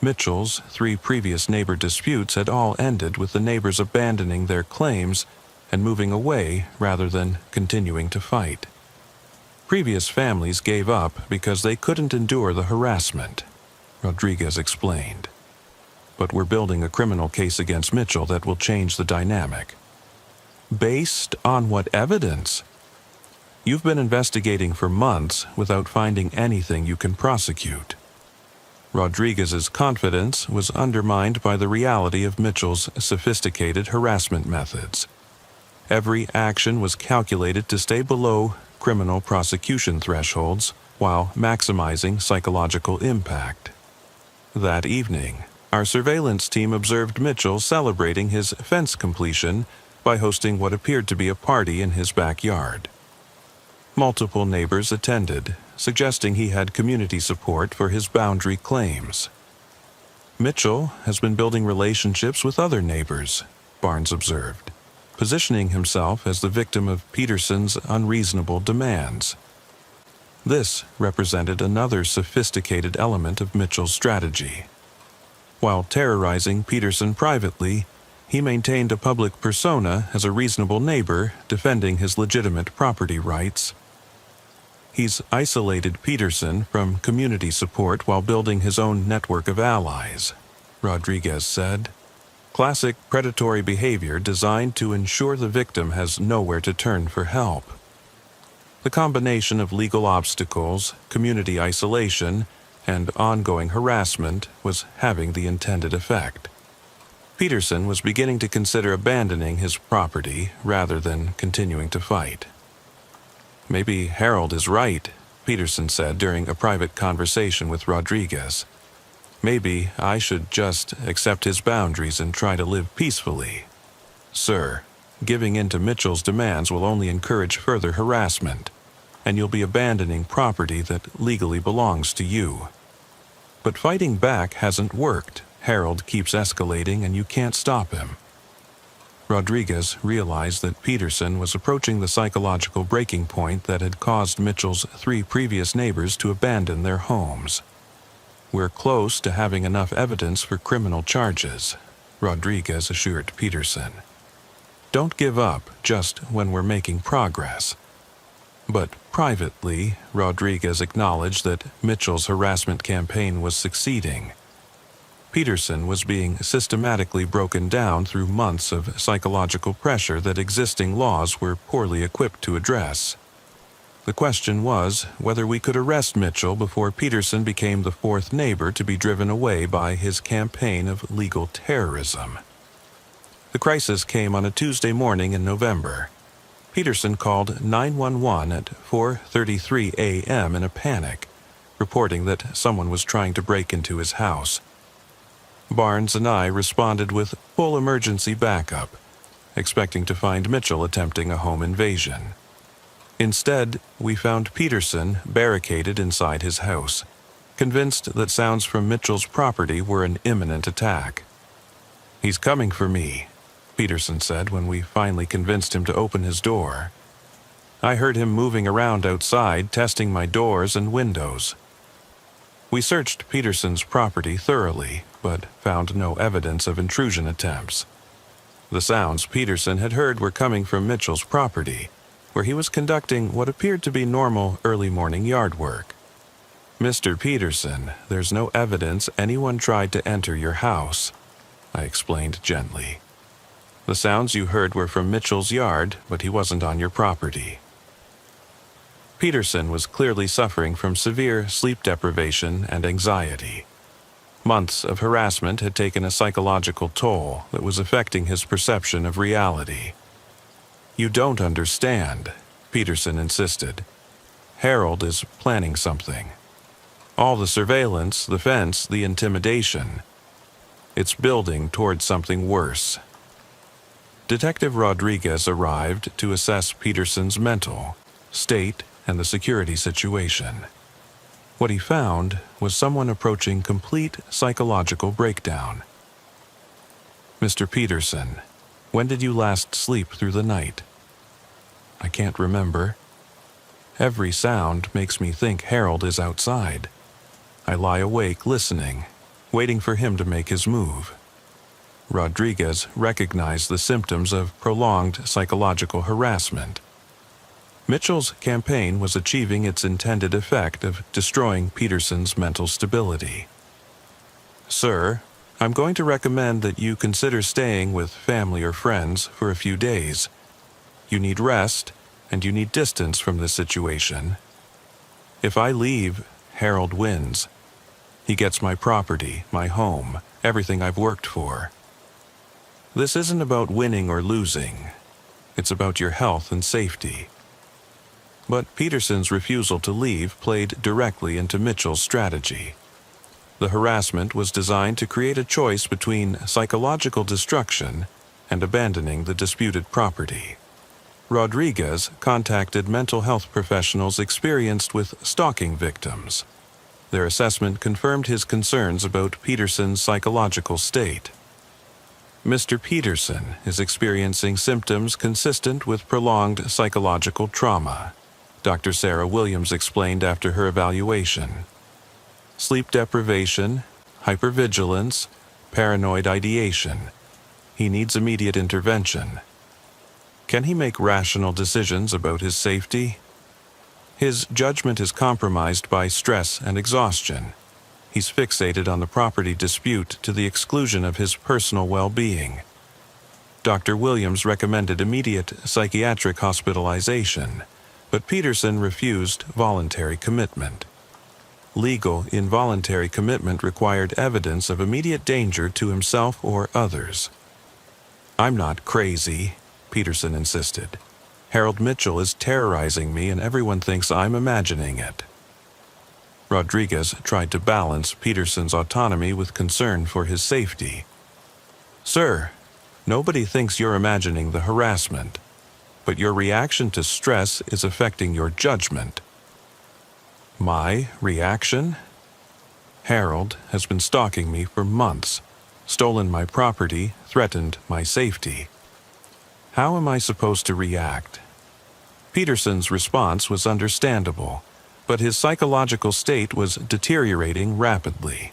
Mitchell's 3 previous neighbor disputes had all ended with the neighbors abandoning their claims and moving away rather than continuing to fight. Previous families gave up because they couldn't endure the harassment, Rodriguez explained. But we're building a criminal case against Mitchell that will change the dynamic. Based on what evidence? You've been investigating for months without finding anything you can prosecute. Rodriguez's confidence was undermined by the reality of Mitchell's sophisticated harassment methods. Every action was calculated to stay below criminal prosecution thresholds while maximizing psychological impact. That evening, our surveillance team observed Mitchell celebrating his fence completion by hosting what appeared to be a party in his backyard. Multiple neighbors attended, suggesting he had community support for his boundary claims. Mitchell has been building relationships with other neighbors, Barnes observed, positioning himself as the victim of Peterson's unreasonable demands. This represented another sophisticated element of Mitchell's strategy. While terrorizing Peterson privately, he maintained a public persona as a reasonable neighbor defending his legitimate property rights. He's isolated Peterson from community support while building his own network of allies, Rodriguez said. Classic predatory behavior designed to ensure the victim has nowhere to turn for help. The combination of legal obstacles, community isolation, and ongoing harassment was having the intended effect. Peterson was beginning to consider abandoning his property rather than continuing to fight. "Maybe Harold is right," Peterson said during a private conversation with Rodriguez. "Maybe I should just accept his boundaries and try to live peacefully. Sir, giving in to Mitchell's demands will only encourage further harassment, and you'll be abandoning property that legally belongs to you. But fighting back hasn't worked. Harold keeps escalating and you can't stop him." Rodriguez realized that Peterson was approaching the psychological breaking point that had caused Mitchell's 3 previous neighbors to abandon their homes. "We're close to having enough evidence for criminal charges," Rodriguez assured Peterson. "Don't give up just when we're making progress." But privately, Rodriguez acknowledged that Mitchell's harassment campaign was succeeding. Peterson was being systematically broken down through months of psychological pressure that existing laws were poorly equipped to address. The question was whether we could arrest Mitchell before Peterson became the 4th neighbor to be driven away by his campaign of legal terrorism. The crisis came on a Tuesday morning in November. Peterson called 911 at 4:33 a.m. in a panic, reporting that someone was trying to break into his house. Barnes and I responded with full emergency backup, expecting to find Mitchell attempting a home invasion. Instead, we found Peterson barricaded inside his house, convinced that sounds from Mitchell's property were an imminent attack. "He's coming for me," Peterson said when we finally convinced him to open his door. "I heard him moving around outside, testing my doors and windows." We searched Peterson's property thoroughly, but found no evidence of intrusion attempts. The sounds Peterson had heard were coming from Mitchell's property, where he was conducting what appeared to be normal early morning yard work. "Mr. Peterson, there's no evidence anyone tried to enter your house," I explained gently. "The sounds you heard were from Mitchell's yard, but he wasn't on your property." Peterson was clearly suffering from severe sleep deprivation and anxiety. Months of harassment had taken a psychological toll that was affecting his perception of reality. "You don't understand," Peterson insisted. "Harold is planning something. All the surveillance, the fence, the intimidation. It's building towards something worse." Detective Rodriguez arrived to assess Peterson's mental state and the security situation. What he found was someone approaching complete psychological breakdown. "Mr. Peterson, when did you last sleep through the night?" "I can't remember. Every sound makes me think Harold is outside. I lie awake listening, waiting for him to make his move." Rodriguez recognized the symptoms of prolonged psychological harassment. Mitchell's campaign was achieving its intended effect of destroying Peterson's mental stability. "Sir, I'm going to recommend that you consider staying with family or friends for a few days. You need rest, and you need distance from this situation. If I leave, Harold wins. He gets my property, my home, everything I've worked for. This isn't about winning or losing. It's about your health and safety." But Peterson's refusal to leave played directly into Mitchell's strategy. The harassment was designed to create a choice between psychological destruction and abandoning the disputed property. Rodriguez contacted mental health professionals experienced with stalking victims. Their assessment confirmed his concerns about Peterson's psychological state. Mr. Peterson is experiencing symptoms consistent with prolonged psychological trauma, Dr. Sarah Williams explained after her evaluation. Sleep deprivation, hypervigilance, paranoid ideation. He needs immediate intervention. Can he make rational decisions about his safety? His judgment is compromised by stress and exhaustion. He's fixated on the property dispute to the exclusion of his personal well-being. Dr. Williams recommended immediate psychiatric hospitalization, but Peterson refused voluntary commitment. Legal involuntary commitment required evidence of immediate danger to himself or others. "I'm not crazy," Peterson insisted. "Harold Mitchell is terrorizing me and everyone thinks I'm imagining it." Rodriguez tried to balance Peterson's autonomy with concern for his safety. "Sir, nobody thinks you're imagining the harassment, but your reaction to stress is affecting your judgment." "My reaction? Harold has been stalking me for months, stolen my property, threatened my safety. How am I supposed to react?" Peterson's response was understandable, but his psychological state was deteriorating rapidly.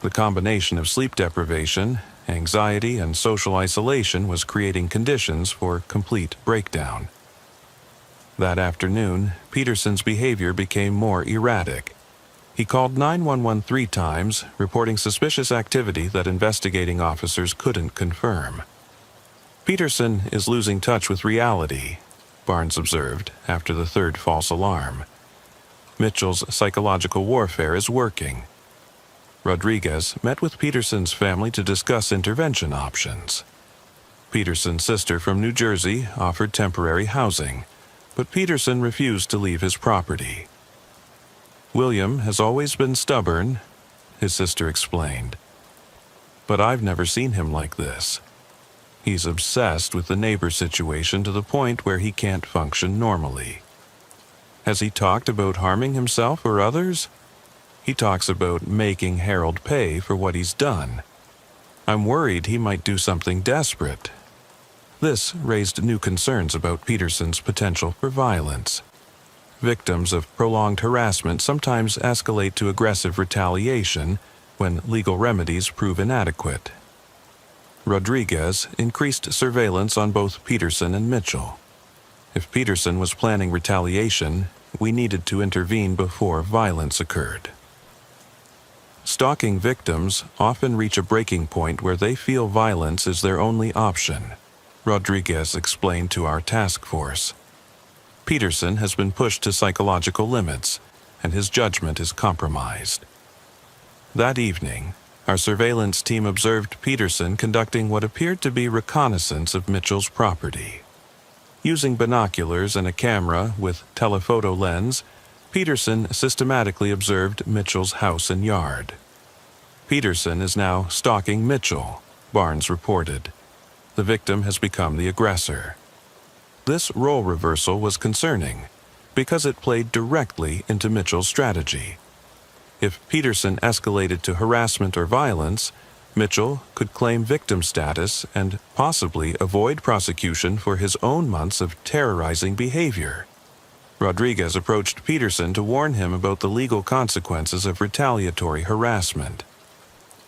The combination of sleep deprivation, anxiety, and social isolation was creating conditions for complete breakdown. That afternoon, Peterson's behavior became more erratic. He called 911 3 times, reporting suspicious activity that investigating officers couldn't confirm. "Peterson is losing touch with reality," Barnes observed after the third false alarm. "Mitchell's psychological warfare is working." Rodriguez met with Peterson's family to discuss intervention options. Peterson's sister from New Jersey offered temporary housing, but Peterson refused to leave his property. "William has always been stubborn," his sister explained. "But I've never seen him like this. He's obsessed with the neighbor situation to the point where he can't function normally." "Has he talked about harming himself or others?" "He talks about making Harold pay for what he's done. I'm worried he might do something desperate." This raised new concerns about Peterson's potential for violence. Victims of prolonged harassment sometimes escalate to aggressive retaliation when legal remedies prove inadequate. Rodriguez increased surveillance on both Peterson and Mitchell. If Peterson was planning retaliation, we needed to intervene before violence occurred. Stalking victims often reach a breaking point where they feel violence is their only option, Rodriguez explained to our task force. Peterson has been pushed to psychological limits, and his judgment is compromised. That evening, our surveillance team observed Peterson conducting what appeared to be reconnaissance of Mitchell's property. Using binoculars and a camera with telephoto lens, Peterson systematically observed Mitchell's house and yard. "Peterson is now stalking Mitchell," Barnes reported. "The victim has become the aggressor." This role reversal was concerning because it played directly into Mitchell's strategy. If Peterson escalated to harassment or violence, Mitchell could claim victim status and possibly avoid prosecution for his own months of terrorizing behavior. Rodriguez approached Peterson to warn him about the legal consequences of retaliatory harassment.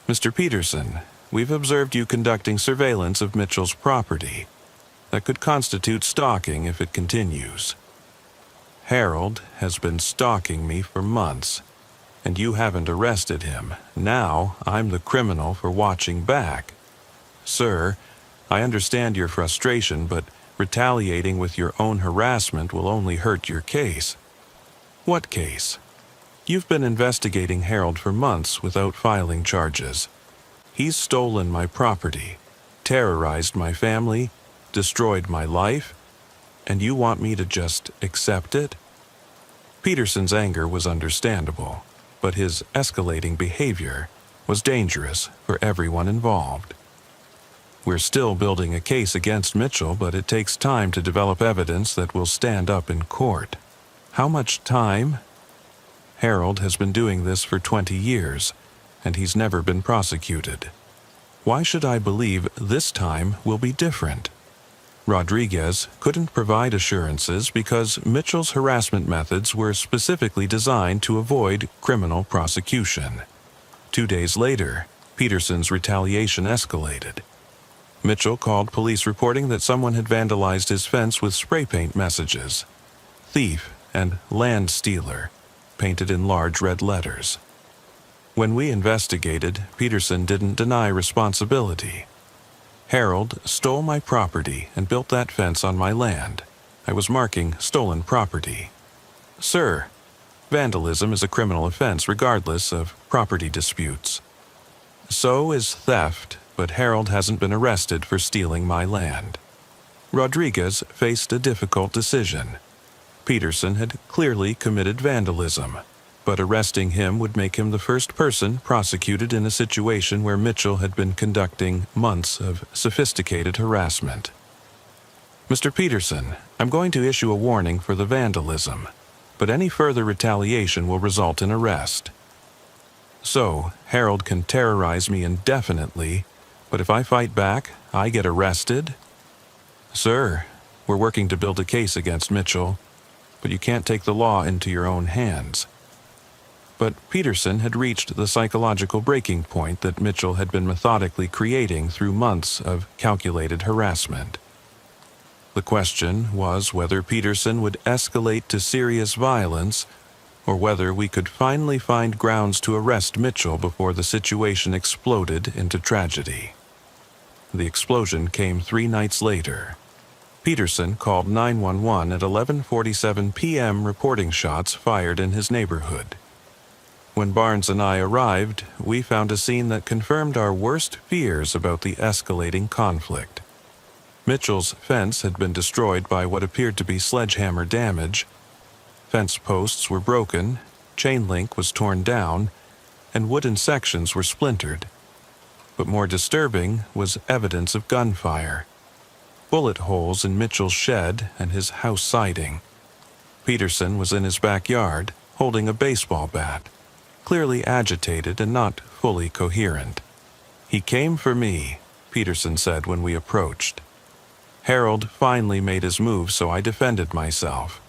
"Mr. Peterson, we've observed you conducting surveillance of Mitchell's property. That could constitute stalking if it continues. Harold has been stalking me for months, and you haven't arrested him. Now I'm the criminal for watching back. Sir, I understand your frustration, but retaliating with your own harassment will only hurt your case." "What case?" "You've been investigating Harold for months without filing charges. He's stolen my property, terrorized my family, destroyed my life, and you want me to just accept it?" Peterson's anger was understandable, but his escalating behavior was dangerous for everyone involved. We're still building a case against Mitchell, but it takes time to develop evidence that will stand up in court. How much time? Harold has been doing this for 20 years, and he's never been prosecuted. Why should I believe this time will be different? Rodriguez couldn't provide assurances because Mitchell's harassment methods were specifically designed to avoid criminal prosecution. 2 days later, Peterson's retaliation escalated. Mitchell called police reporting that someone had vandalized his fence with spray paint messages, "Thief" and "Land Stealer," painted in large red letters. When we investigated, Peterson didn't deny responsibility. "Harold stole my property and built that fence on my land. I was marking stolen property." "Sir, vandalism is a criminal offense regardless of property disputes. So is theft, but Harold hasn't been arrested for stealing my land." Rodriguez faced a difficult decision. Peterson had clearly committed vandalism, but arresting him would make him the first person prosecuted in a situation where Mitchell had been conducting months of sophisticated harassment. "Mr. Peterson, I'm going to issue a warning for the vandalism, but any further retaliation will result in arrest. So, Harold can terrorize me indefinitely, but if I fight back, I get arrested?" "Sir, we're working to build a case against Mitchell, but you can't take the law into your own hands." But Peterson had reached the psychological breaking point that Mitchell had been methodically creating through months of calculated harassment. The question was whether Peterson would escalate to serious violence, or whether we could finally find grounds to arrest Mitchell before the situation exploded into tragedy. The explosion came 3 nights later. Peterson called 911 at 11:47 p.m. reporting shots fired in his neighborhood. When Barnes and I arrived, we found a scene that confirmed our worst fears about the escalating conflict. Mitchell's fence had been destroyed by what appeared to be sledgehammer damage. Fence posts were broken, chain link was torn down, and wooden sections were splintered. But more disturbing was evidence of gunfire. Bullet holes in Mitchell's shed and his house siding. Peterson was in his backyard, holding a baseball bat, clearly agitated and not fully coherent. "He came for me," Peterson said when we approached. Harold finally made his move, so I defended myself.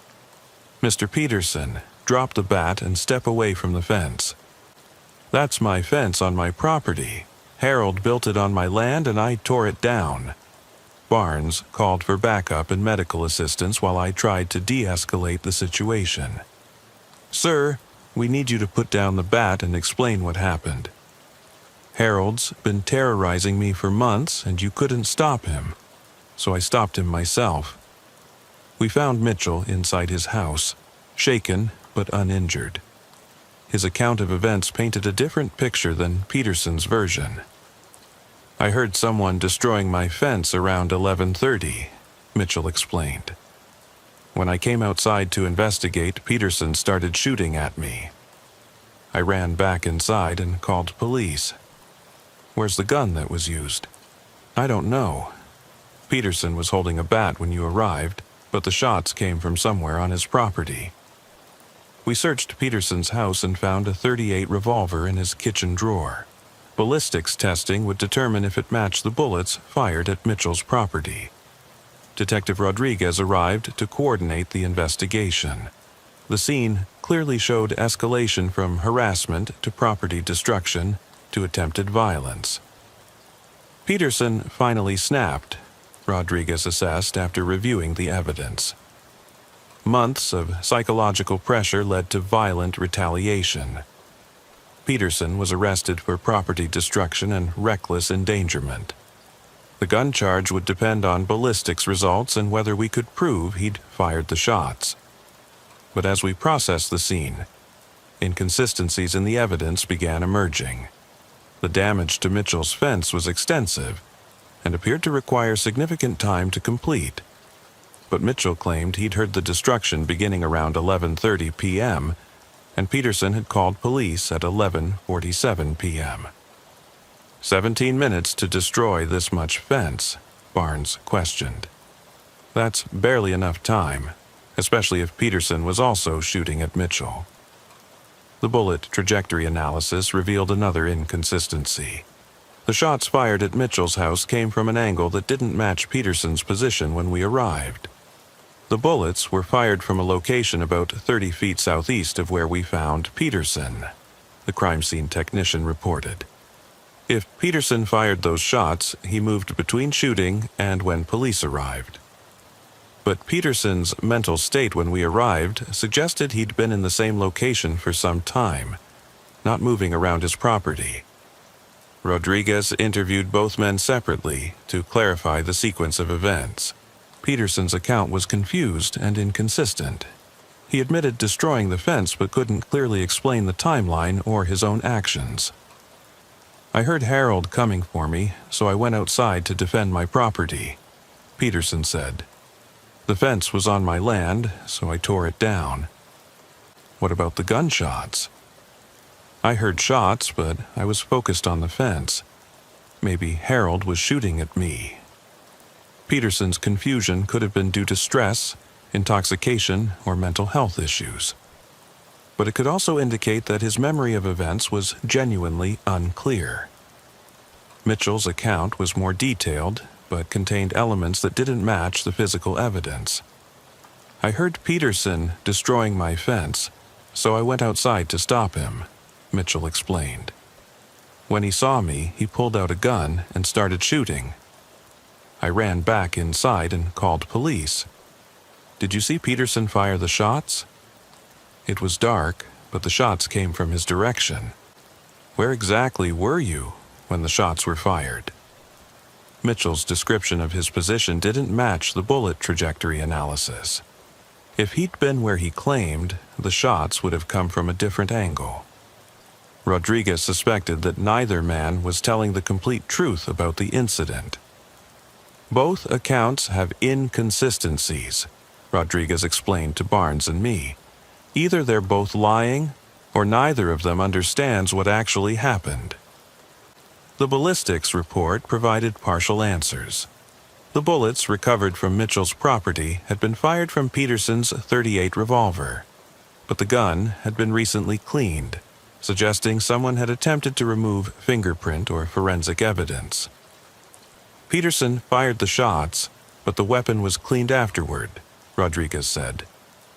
"Mr. Peterson, drop the bat and step away from the fence." "That's my fence on my property. Harold built it on my land and I tore it down." Barnes called for backup and medical assistance while I tried to de-escalate the situation. "Sir, we need you to put down the bat and explain what happened. Harold's been terrorizing me for months and you couldn't stop him, so I stopped him myself." We found Mitchell inside his house, shaken but uninjured. His account of events painted a different picture than Peterson's version. "I heard someone destroying my fence around 11:30, Mitchell explained. "When I came outside to investigate, Peterson started shooting at me. I ran back inside and called police." "Where's the gun that was used?" "I don't know. Peterson was holding a bat when you arrived, but the shots came from somewhere on his property." We searched Peterson's house and found a .38 revolver in his kitchen drawer. Ballistics testing would determine if it matched the bullets fired at Mitchell's property. Detective Rodriguez arrived to coordinate the investigation. The scene clearly showed escalation from harassment to property destruction to attempted violence. "Peterson finally snapped," Rodriguez assessed after reviewing the evidence. Months of psychological pressure led to violent retaliation. Peterson was arrested for property destruction and reckless endangerment. The gun charge would depend on ballistics results and whether we could prove he'd fired the shots. But as we processed the scene, inconsistencies in the evidence began emerging. The damage to Mitchell's fence was extensive and appeared to require significant time to complete. But Mitchell claimed he'd heard the destruction beginning around 11:30 p.m., and Peterson had called police at 11:47 p.m. "17 minutes to destroy this much fence?" Barnes questioned. "That's barely enough time, especially if Peterson was also shooting at Mitchell." The bullet trajectory analysis revealed another inconsistency. The shots fired at Mitchell's house came from an angle that didn't match Peterson's position when we arrived. The bullets were fired from a location about 30 feet southeast of where we found Peterson, the crime scene technician reported. If Peterson fired those shots, he moved between shooting and when police arrived. But Peterson's mental state when we arrived suggested he'd been in the same location for some time, not moving around his property. Rodriguez interviewed both men separately to clarify the sequence of events. Peterson's account was confused and inconsistent. He admitted destroying the fence but couldn't clearly explain the timeline or his own actions. "I heard Harold coming for me, so I went outside to defend my property," Peterson said. "The fence was on my land, so I tore it down." "What about the gunshots?" "I heard shots, but I was focused on the fence. Maybe Harold was shooting at me." Peterson's confusion could have been due to stress, intoxication, or mental health issues. But it could also indicate that his memory of events was genuinely unclear. Mitchell's account was more detailed, but contained elements that didn't match the physical evidence. "I heard Peterson destroying my fence, so I went outside to stop him," Mitchell explained. "When he saw me, he pulled out a gun and started shooting. I ran back inside and called police." "Did you see Peterson fire the shots?" "It was dark, but the shots came from his direction." "Where exactly were you when the shots were fired?" Mitchell's description of his position didn't match the bullet trajectory analysis. If he'd been where he claimed, the shots would have come from a different angle. Rodriguez suspected that neither man was telling the complete truth about the incident. "Both accounts have inconsistencies," Rodriguez explained to Barnes and me. "Either they're both lying, or neither of them understands what actually happened." The ballistics report provided partial answers. The bullets recovered from Mitchell's property had been fired from Peterson's .38 revolver, but the gun had been recently cleaned, suggesting someone had attempted to remove fingerprint or forensic evidence. "Peterson fired the shots, but the weapon was cleaned afterward," Rodriguez said.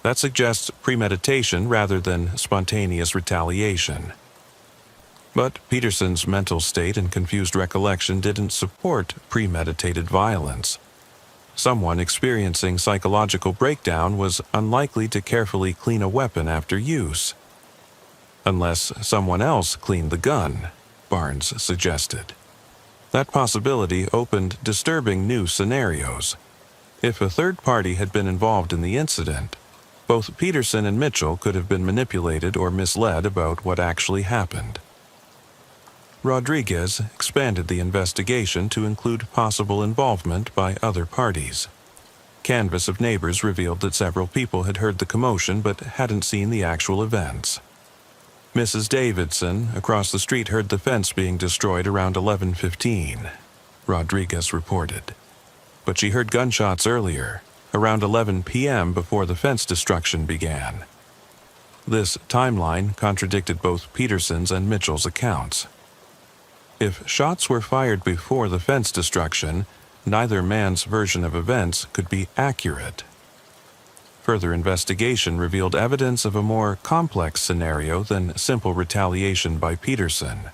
"That suggests premeditation rather than spontaneous retaliation." But Peterson's mental state and confused recollection didn't support premeditated violence. Someone experiencing psychological breakdown was unlikely to carefully clean a weapon after use. "Unless someone else cleaned the gun," Barnes suggested. That possibility opened disturbing new scenarios. If a third party had been involved in the incident, both Peterson and Mitchell could have been manipulated or misled about what actually happened. Rodriguez expanded the investigation to include possible involvement by other parties. Canvass of neighbors revealed that several people had heard the commotion but hadn't seen the actual events. Mrs. Davidson across the street heard the fence being destroyed around 11:15, Rodriguez reported. But she heard gunshots earlier, around 11 p.m. before the fence destruction began. This timeline contradicted both Peterson's and Mitchell's accounts. If shots were fired before the fence destruction, neither man's version of events could be accurate. Further investigation revealed evidence of a more complex scenario than simple retaliation by Peterson.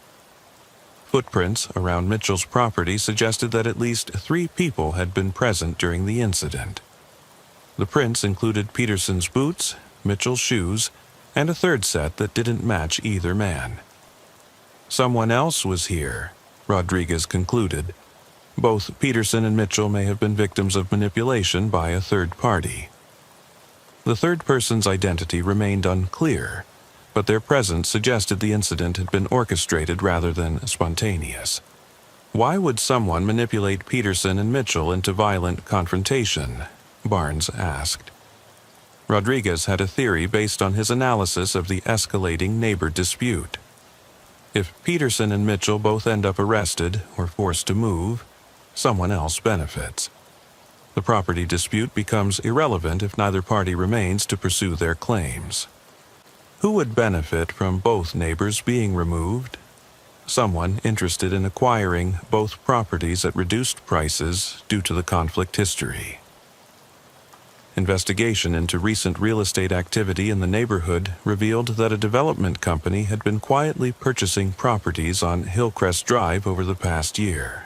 Footprints around Mitchell's property suggested that at least 3 people had been present during the incident. The prints included Peterson's boots, Mitchell's shoes, and a third set that didn't match either man. "Someone else was here," Rodriguez concluded. Both Peterson and Mitchell may have been victims of manipulation by a third party. The third person's identity remained unclear, but their presence suggested the incident had been orchestrated rather than spontaneous. Why would someone manipulate Peterson and Mitchell into violent confrontation? Barnes asked. Rodriguez had a theory based on his analysis of the escalating neighbor dispute. If Peterson and Mitchell both end up arrested or forced to move, someone else benefits. The property dispute becomes irrelevant if neither party remains to pursue their claims. Who would benefit from both neighbors being removed? Someone interested in acquiring both properties at reduced prices due to the conflict history. Investigation into recent real estate activity in the neighborhood revealed that a development company had been quietly purchasing properties on Hillcrest Drive over the past year.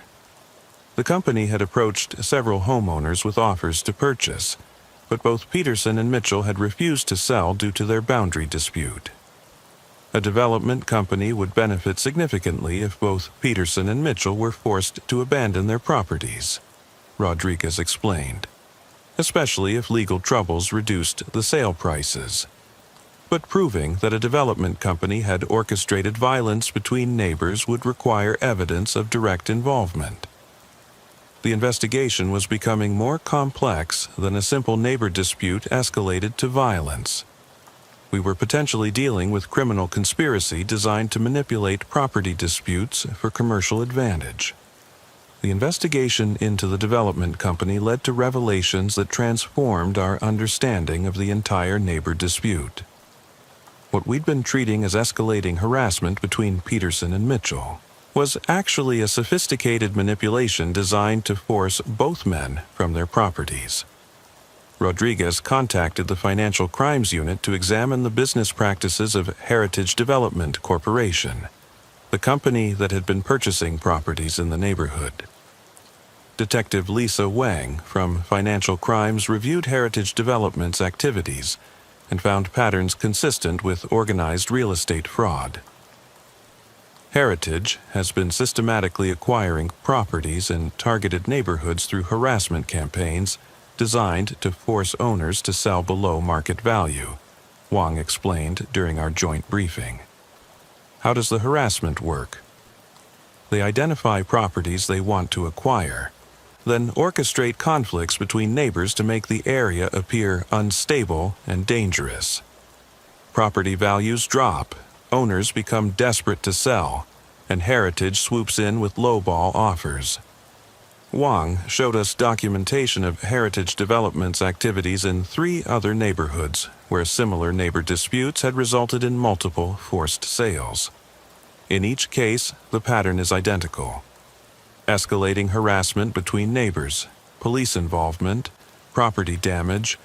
The company had approached several homeowners with offers to purchase, but both Peterson and Mitchell had refused to sell due to their boundary dispute. A development company would benefit significantly if both Peterson and Mitchell were forced to abandon their properties, Rodriguez explained, especially if legal troubles reduced the sale prices. But proving that a development company had orchestrated violence between neighbors would require evidence of direct involvement. The investigation was becoming more complex than a simple neighbor dispute escalated to violence. We were potentially dealing with criminal conspiracy designed to manipulate property disputes for commercial advantage. The investigation into the development company led to revelations that transformed our understanding of the entire neighbor dispute. What we'd been treating as escalating harassment between Peterson and Mitchell was actually a sophisticated manipulation designed to force both men from their properties. Rodriguez contacted the Financial Crimes Unit to examine the business practices of Heritage Development Corporation, the company that had been purchasing properties in the neighborhood. Detective Lisa Wang from Financial Crimes reviewed Heritage Development's activities and found patterns consistent with organized real estate fraud. Heritage has been systematically acquiring properties in targeted neighborhoods through harassment campaigns designed to force owners to sell below market value, Wang explained during our joint briefing. How does the harassment work? They identify properties they want to acquire, then orchestrate conflicts between neighbors to make the area appear unstable and dangerous. Property values drop, owners become desperate to sell, and Heritage swoops in with lowball offers. Wang showed us documentation of Heritage Development's activities in 3 other neighborhoods where similar neighbor disputes had resulted in multiple forced sales. In each case, the pattern is identical. Escalating harassment between neighbors, police involvement, property damage,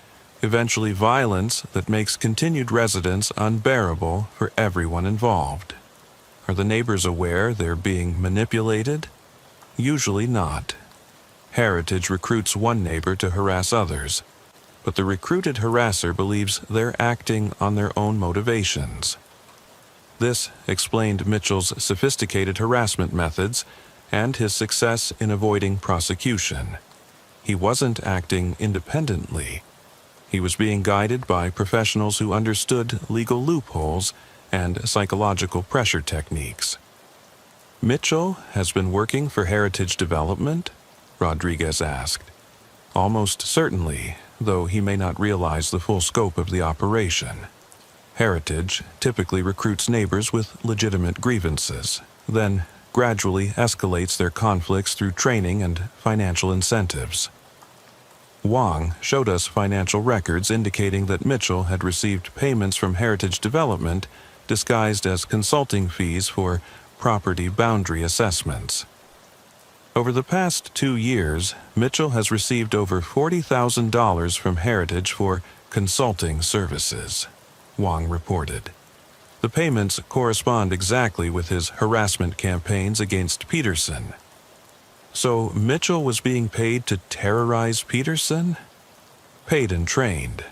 eventually violence that makes continued residence unbearable for everyone involved. Are the neighbors aware they're being manipulated? Usually not. Heritage recruits one neighbor to harass others, but the recruited harasser believes they're acting on their own motivations. This explained Mitchell's sophisticated harassment methods and his success in avoiding prosecution. He wasn't acting independently. He was being guided by professionals who understood legal loopholes and psychological pressure techniques. Mitchell has been working for Heritage Development? Rodriguez asked. Almost certainly, though he may not realize the full scope of the operation. Heritage typically recruits neighbors with legitimate grievances, then gradually escalates their conflicts through training and financial incentives. Wang showed us financial records indicating that Mitchell had received payments from Heritage Development disguised as consulting fees for property boundary assessments. Over the past 2 years, Mitchell has received over $40,000 from Heritage for consulting services, Wang reported. The payments correspond exactly with his harassment campaigns against Peterson. So Mitchell was being paid to terrorize Peterson? Paid and trained.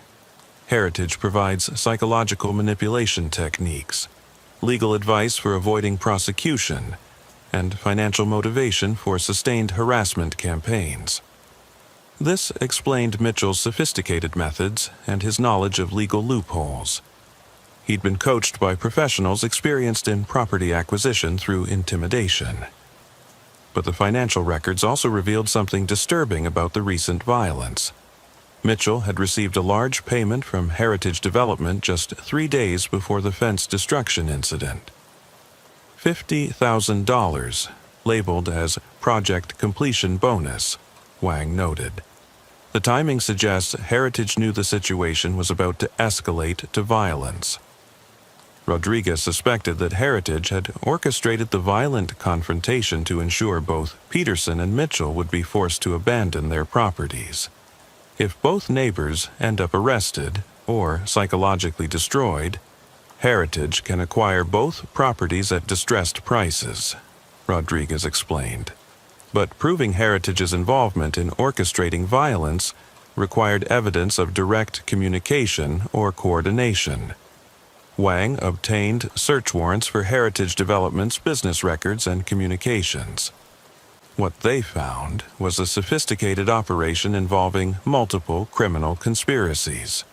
Heritage provides psychological manipulation techniques, legal advice for avoiding prosecution, and financial motivation for sustained harassment campaigns. This explained Mitchell's sophisticated methods and his knowledge of legal loopholes. He'd been coached by professionals experienced in property acquisition through intimidation. But the financial records also revealed something disturbing about the recent violence. Mitchell had received a large payment from Heritage Development just 3 days before the fence destruction incident. $50,000, labeled as Project Completion Bonus, Wang noted. The timing suggests Heritage knew the situation was about to escalate to violence. Rodriguez suspected that Heritage had orchestrated the violent confrontation to ensure both Peterson and Mitchell would be forced to abandon their properties. If both neighbors end up arrested or psychologically destroyed, Heritage can acquire both properties at distressed prices, Rodriguez explained. But proving Heritage's involvement in orchestrating violence required evidence of direct communication or coordination. Wang obtained search warrants for Heritage Development's business records and communications. What they found was a sophisticated operation involving multiple criminal conspiracies.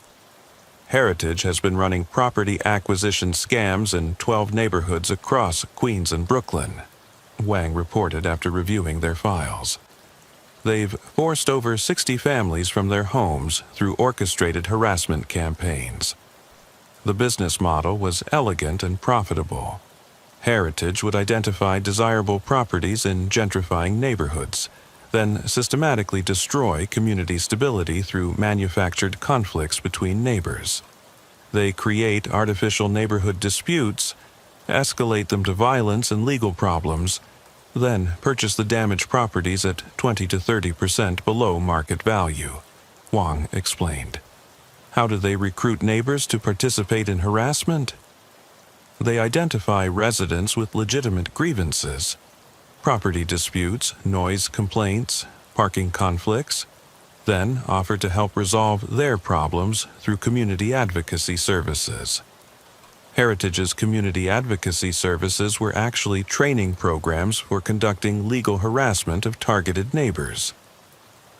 Heritage has been running property acquisition scams in 12 neighborhoods across Queens and Brooklyn, Wang reported after reviewing their files. They've forced over 60 families from their homes through orchestrated harassment campaigns. The business model was elegant and profitable. Heritage would identify desirable properties in gentrifying neighborhoods, then systematically destroy community stability through manufactured conflicts between neighbors. They create artificial neighborhood disputes, escalate them to violence and legal problems, then purchase the damaged properties at 20 to 30% below market value, Wang explained. How do they recruit neighbors to participate in harassment? They identify residents with legitimate grievances, property disputes, noise complaints, parking conflicts, then offer to help resolve their problems through community advocacy services. Heritage's community advocacy services were actually training programs for conducting legal harassment of targeted neighbors.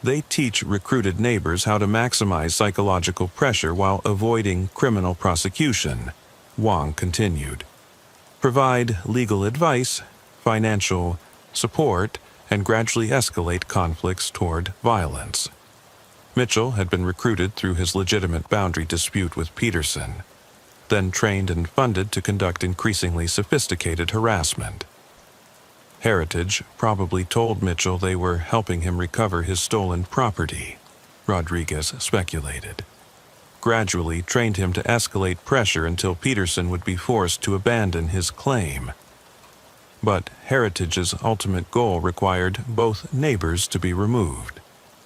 They teach recruited neighbors how to maximize psychological pressure while avoiding criminal prosecution, Wang continued. Provide legal advice, financial support, and gradually escalate conflicts toward violence. Mitchell had been recruited through his legitimate boundary dispute with Peterson, then trained and funded to conduct increasingly sophisticated harassment. Heritage probably told Mitchell they were helping him recover his stolen property, Rodriguez speculated. Gradually trained him to escalate pressure until Peterson would be forced to abandon his claim. But Heritage's ultimate goal required both neighbors to be removed,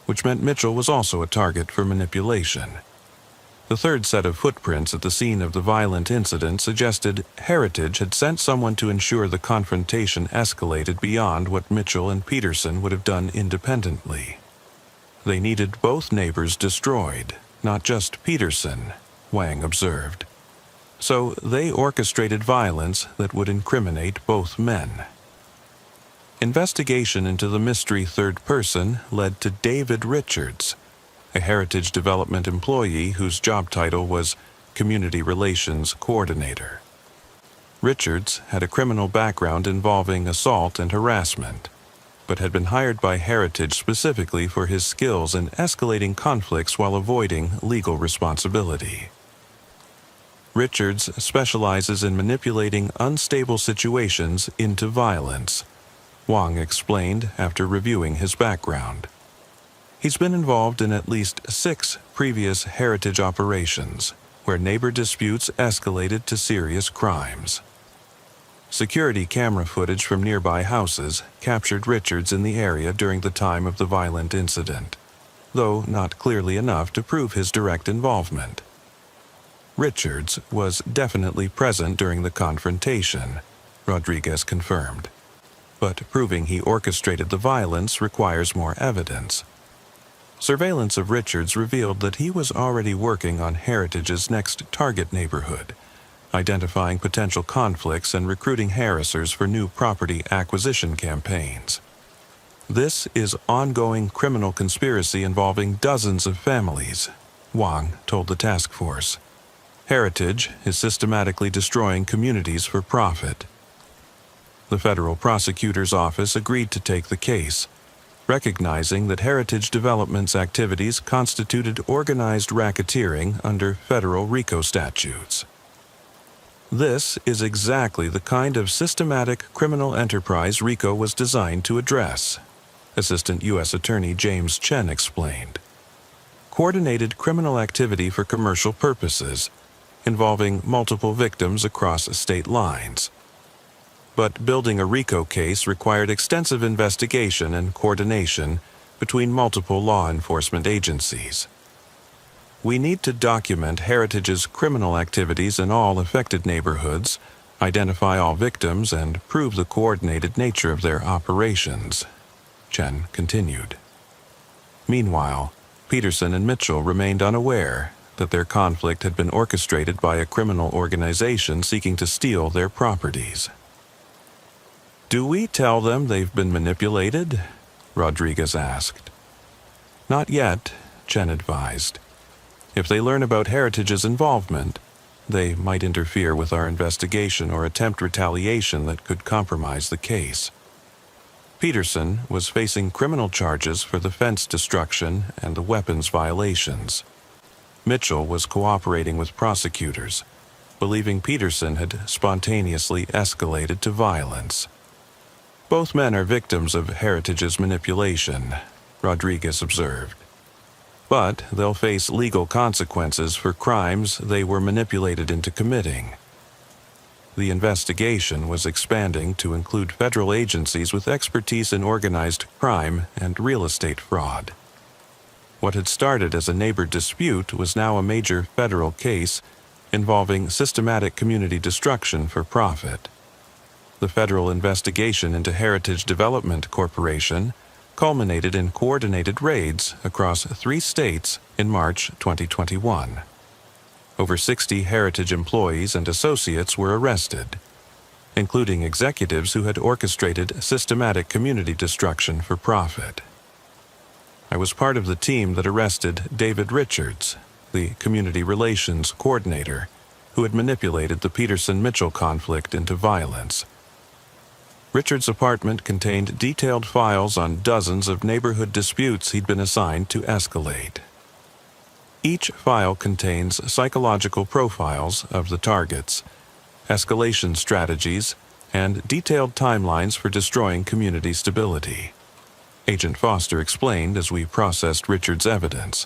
which meant Mitchell was also a target for manipulation. The third set of footprints at the scene of the violent incident suggested Heritage had sent someone to ensure the confrontation escalated beyond what Mitchell and Peterson would have done independently. They needed both neighbors destroyed, not just Peterson, Wang observed. So they orchestrated violence that would incriminate both men. Investigation into the mystery third person led to David Richards, a Heritage Development employee whose job title was Community Relations Coordinator. Richards had a criminal background involving assault and harassment, but had been hired by Heritage specifically for his skills in escalating conflicts while avoiding legal responsibility. Richards specializes in manipulating unstable situations into violence, Wang explained after reviewing his background. He's been involved in at least 6 previous Heritage operations, where neighbor disputes escalated to serious crimes. Security camera footage from nearby houses captured Richards in the area during the time of the violent incident, though not clearly enough to prove his direct involvement. Richards was definitely present during the confrontation, Rodriguez confirmed, but proving he orchestrated the violence requires more evidence. Surveillance of Richards revealed that he was already working on Heritage's next target neighborhood, identifying potential conflicts and recruiting harassers for new property acquisition campaigns. This is ongoing criminal conspiracy involving dozens of families, Wang told the task force. Heritage is systematically destroying communities for profit. The federal prosecutor's office agreed to take the case, recognizing that Heritage Development's activities constituted organized racketeering under federal RICO statutes. This is exactly the kind of systematic criminal enterprise RICO was designed to address, Assistant U.S. Attorney James Chen explained. Coordinated criminal activity for commercial purposes, involving multiple victims across state lines. But building a RICO case required extensive investigation and coordination between multiple law enforcement agencies. We need to document Heritage's criminal activities in all affected neighborhoods, identify all victims, and prove the coordinated nature of their operations, Chen continued. Meanwhile, Peterson and Mitchell remained unaware that their conflict had been orchestrated by a criminal organization seeking to steal their properties. "Do we tell them they've been manipulated?" Rodriguez asked. "Not yet," Chen advised. "If they learn about Heritage's involvement, they might interfere with our investigation or attempt retaliation that could compromise the case." Peterson was facing criminal charges for the fence destruction and the weapons violations. Mitchell was cooperating with prosecutors, believing Peterson had spontaneously escalated to violence. "Both men are victims of Heritage's manipulation," Rodriguez observed. "But they'll face legal consequences for crimes they were manipulated into committing." The investigation was expanding to include federal agencies with expertise in organized crime and real estate fraud. What had started as a neighbor dispute was now a major federal case involving systematic community destruction for profit. The federal investigation into Heritage Development Corporation culminated in coordinated raids across 3 states in March 2021. Over 60 Heritage employees and associates were arrested, including executives who had orchestrated systematic community destruction for profit. I was part of the team that arrested David Richards, the community relations coordinator, who had manipulated the Peterson-Mitchell conflict into violence. Richards' apartment contained detailed files on dozens of neighborhood disputes he'd been assigned to escalate. Each file contains psychological profiles of the targets, escalation strategies, and detailed timelines for destroying community stability. Agent Foster explained as we processed Richards' evidence.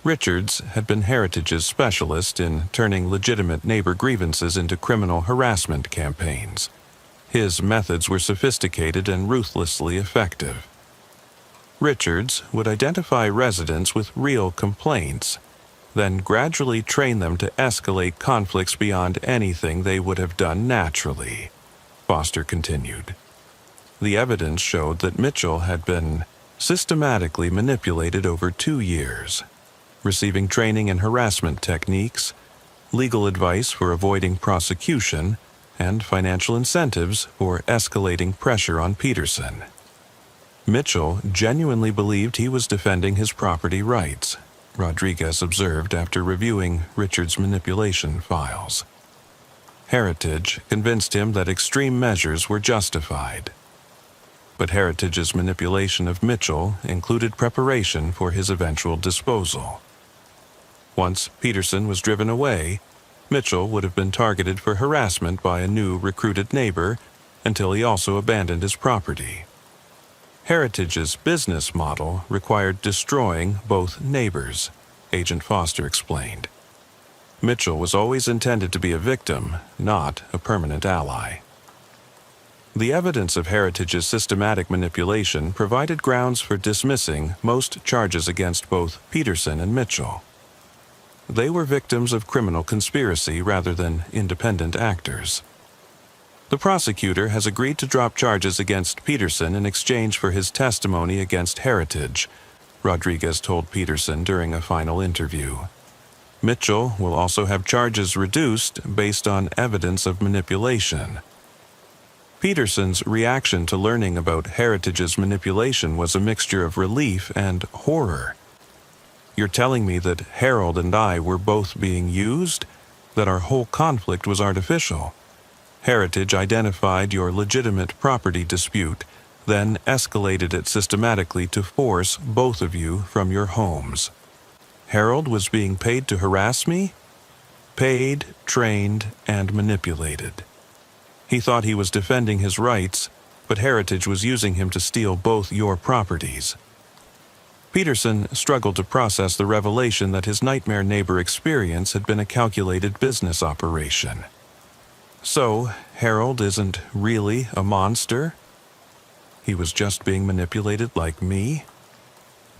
Richards had been Heritage's specialist in turning legitimate neighbor grievances into criminal harassment campaigns. His methods were sophisticated and ruthlessly effective. Richards would identify residents with real complaints, then gradually train them to escalate conflicts beyond anything they would have done naturally, Foster continued. The evidence showed that Mitchell had been systematically manipulated over 2 years, receiving training in harassment techniques, legal advice for avoiding prosecution, and financial incentives for escalating pressure on Peterson. Mitchell genuinely believed he was defending his property rights, Rodriguez observed after reviewing Richards' manipulation files. Heritage convinced him that extreme measures were justified. But Heritage's manipulation of Mitchell included preparation for his eventual disposal. Once Peterson was driven away, Mitchell would have been targeted for harassment by a new recruited neighbor until he also abandoned his property. Heritage's business model required destroying both neighbors, Agent Foster explained. Mitchell was always intended to be a victim, not a permanent ally. The evidence of Heritage's systematic manipulation provided grounds for dismissing most charges against both Peterson and Mitchell. They were victims of criminal conspiracy rather than independent actors. The prosecutor has agreed to drop charges against Peterson in exchange for his testimony against Heritage, Rodriguez told Peterson during a final interview. Mitchell will also have charges reduced based on evidence of manipulation. Peterson's reaction to learning about Heritage's manipulation was a mixture of relief and horror. "You're telling me that Harold and I were both being used? That our whole conflict was artificial? Heritage identified your legitimate property dispute, then escalated it systematically to force both of you from your homes. Harold was being paid to harass me?" paid, trained, and manipulated. He thought he was defending his rights, but Heritage was using him to steal both your properties. Peterson struggled to process the revelation that his nightmare neighbor experience had been a calculated business operation. So, Harold isn't really a monster? He was just being manipulated like me?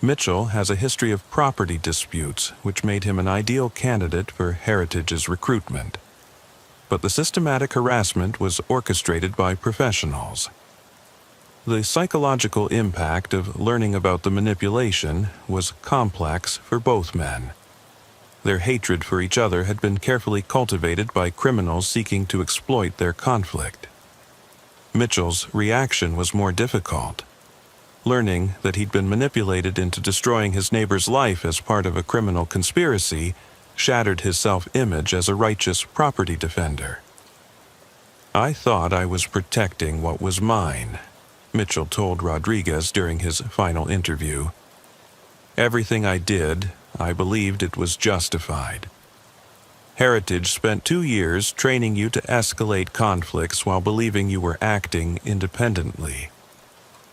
Mitchell has a history of property disputes, which made him an ideal candidate for Heritage's recruitment. But the systematic harassment was orchestrated by professionals. The psychological impact of learning about the manipulation was complex for both men. Their hatred for each other had been carefully cultivated by criminals seeking to exploit their conflict. Mitchell's reaction was more difficult. Learning that he'd been manipulated into destroying his neighbor's life as part of a criminal conspiracy shattered his self-image as a righteous property defender. "I thought I was protecting what was mine," Mitchell told Rodriguez during his final interview. "Everything I did, I believed it was justified. Heritage spent 2 years training you to escalate conflicts while believing you were acting independently.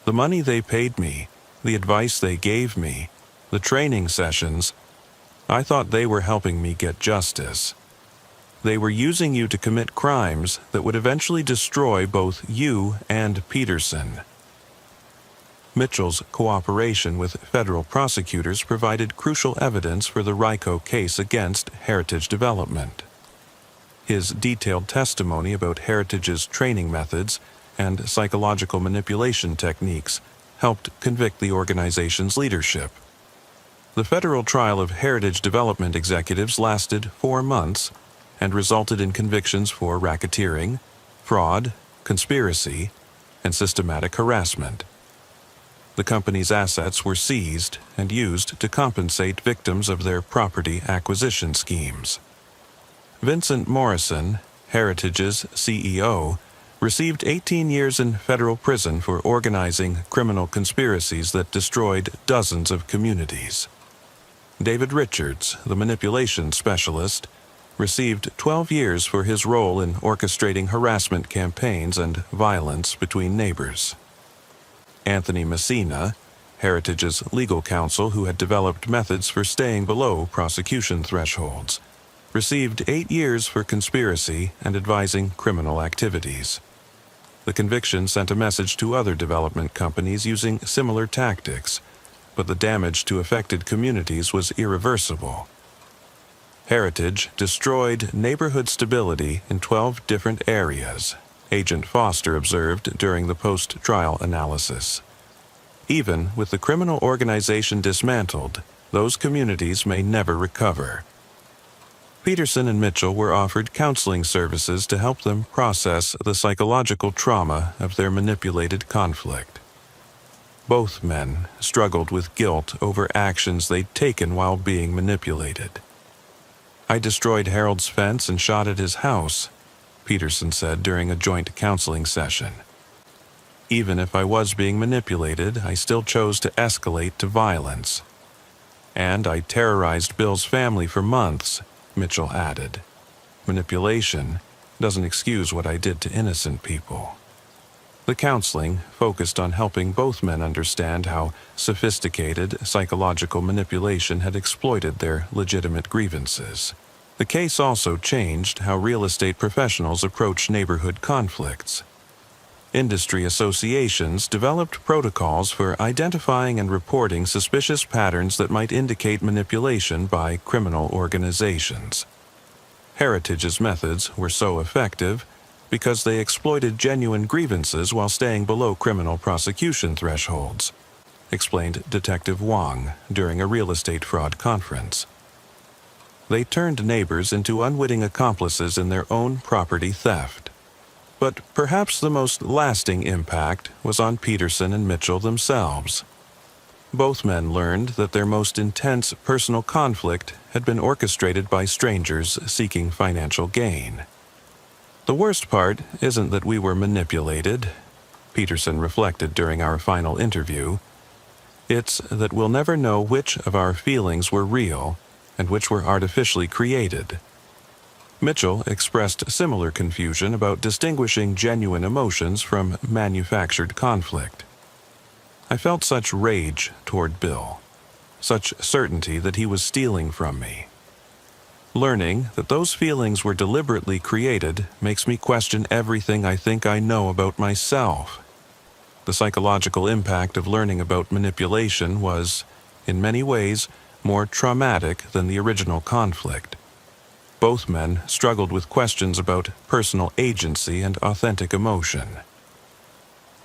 The money they paid me, the advice they gave me, the training sessions, I thought they were helping me get justice. They were using you to commit crimes that would eventually destroy both you and Peterson." Mitchell's cooperation with federal prosecutors provided crucial evidence for the RICO case against Heritage Development. His detailed testimony about Heritage's training methods and psychological manipulation techniques helped convict the organization's leadership. The federal trial of Heritage Development executives lasted 4 months and resulted in convictions for racketeering, fraud, conspiracy, and systematic harassment. The company's assets were seized and used to compensate victims of their property acquisition schemes. Vincent Morrison, Heritage's CEO, received 18 years in federal prison for organizing criminal conspiracies that destroyed dozens of communities. David Richards, the manipulation specialist, received 12 years for his role in orchestrating harassment campaigns and violence between neighbors. Anthony Messina, Heritage's legal counsel who had developed methods for staying below prosecution thresholds, received 8 years for conspiracy and advising criminal activities. The conviction sent a message to other development companies using similar tactics, but the damage to affected communities was irreversible. Heritage destroyed neighborhood stability in 12 different areas, Agent Foster observed during the post-trial analysis. Even with the criminal organization dismantled, those communities may never recover. Peterson and Mitchell were offered counseling services to help them process the psychological trauma of their manipulated conflict. Both men struggled with guilt over actions they'd taken while being manipulated. "I destroyed Harold's fence and shot at his house," Peterson said during a joint counseling session. "Even if I was being manipulated, I still chose to escalate to violence. And I terrorized Bill's family for months," Mitchell added. "Manipulation doesn't excuse what I did to innocent people." The counseling focused on helping both men understand how sophisticated psychological manipulation had exploited their legitimate grievances. The case also changed how real estate professionals approach neighborhood conflicts. Industry associations developed protocols for identifying and reporting suspicious patterns that might indicate manipulation by criminal organizations. Heritage's methods were so effective because they exploited genuine grievances while staying below criminal prosecution thresholds, explained Detective Wong during a real estate fraud conference. They turned neighbors into unwitting accomplices in their own property theft. But perhaps the most lasting impact was on Peterson and Mitchell themselves. Both men learned that their most intense personal conflict had been orchestrated by strangers seeking financial gain. "The worst part isn't that we were manipulated," Peterson reflected during our final interview. "It's that we'll never know which of our feelings were real and which were artificially created. Mitchell expressed similar confusion about distinguishing genuine emotions from manufactured conflict. I felt such rage toward Bill, such certainty that he was stealing from me. Learning that those feelings were deliberately created makes me question everything I think I know about myself. The psychological impact of learning about manipulation was, in many ways, more traumatic than the original conflict. Both men struggled with questions about personal agency and authentic emotion.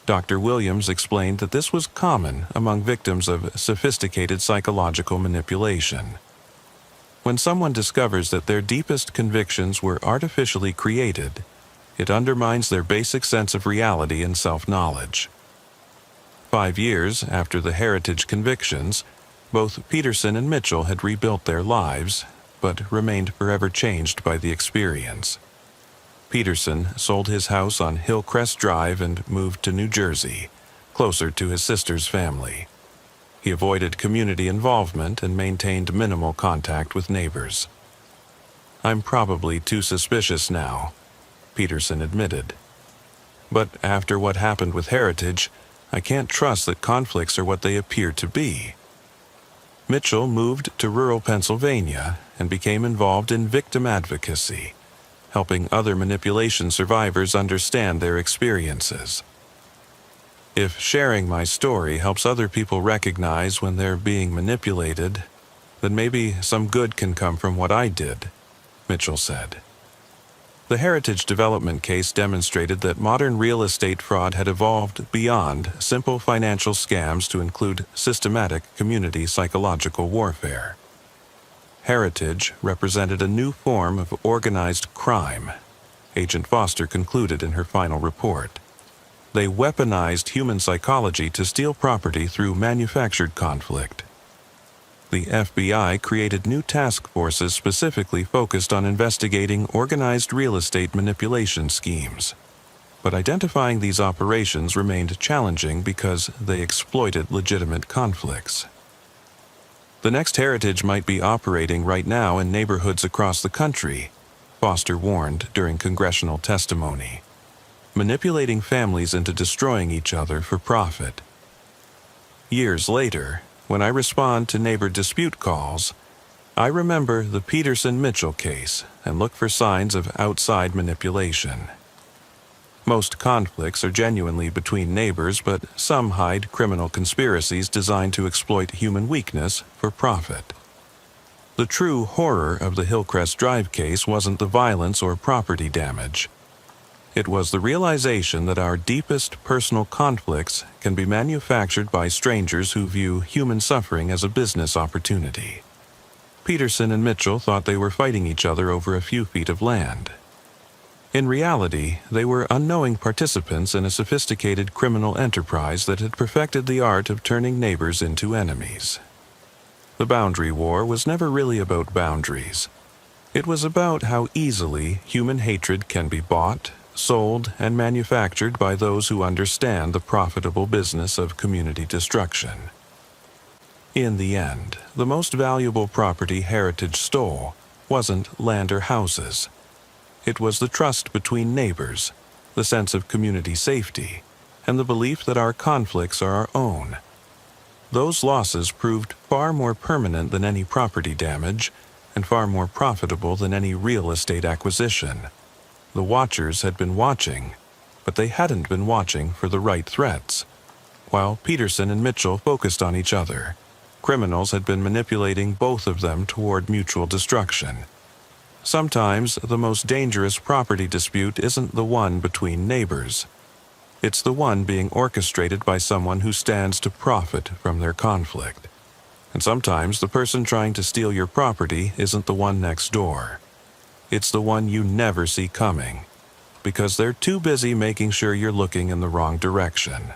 Dr. Williams explained that this was common among victims of sophisticated psychological manipulation. When someone discovers that their deepest convictions were artificially created, it undermines their basic sense of reality and self-knowledge. 5 years after the Heritage convictions, both Peterson and Mitchell had rebuilt their lives, but remained forever changed by the experience. Peterson sold his house on Hillcrest Drive and moved to New Jersey, closer to his sister's family. He avoided community involvement and maintained minimal contact with neighbors. "I'm probably too suspicious now," Peterson admitted. "But after what happened with Heritage, I can't trust that conflicts are what they appear to be." Mitchell moved to rural Pennsylvania and became involved in victim advocacy, helping other manipulation survivors understand their experiences. "If sharing my story helps other people recognize when they're being manipulated, then maybe some good can come from what I did," Mitchell said. The Heritage development case demonstrated that modern real estate fraud had evolved beyond simple financial scams to include systematic community psychological warfare. Heritage represented a new form of organized crime, Agent Foster concluded in her final report. They weaponized human psychology to steal property through manufactured conflict. The FBI created new task forces specifically focused on investigating organized real estate manipulation schemes. But identifying these operations remained challenging because they exploited legitimate conflicts. "The next Heritage might be operating right now in neighborhoods across the country," Foster warned during congressional testimony, "manipulating families into destroying each other for profit." Years later, when I respond to neighbor dispute calls, I remember the Peterson-Mitchell case and look for signs of outside manipulation. Most conflicts are genuinely between neighbors, but some hide criminal conspiracies designed to exploit human weakness for profit. The true horror of the Hillcrest Drive case wasn't the violence or property damage. It was the realization that our deepest personal conflicts can be manufactured by strangers who view human suffering as a business opportunity. Peterson and Mitchell thought they were fighting each other over a few feet of land. In reality, they were unknowing participants in a sophisticated criminal enterprise that had perfected the art of turning neighbors into enemies. The boundary war was never really about boundaries. It was about how easily human hatred can be bought, sold, and manufactured by those who understand the profitable business of community destruction. In the end, the most valuable property Heritage stole wasn't land or houses. It was the trust between neighbors, the sense of community safety, and the belief that our conflicts are our own. Those losses proved far more permanent than any property damage, and far more profitable than any real estate acquisition. The watchers had been watching, but they hadn't been watching for the right threats. While Peterson and Mitchell focused on each other, criminals had been manipulating both of them toward mutual destruction. Sometimes the most dangerous property dispute isn't the one between neighbors. It's the one being orchestrated by someone who stands to profit from their conflict. And sometimes the person trying to steal your property isn't the one next door. It's the one you never see coming, because they're too busy making sure you're looking in the wrong direction.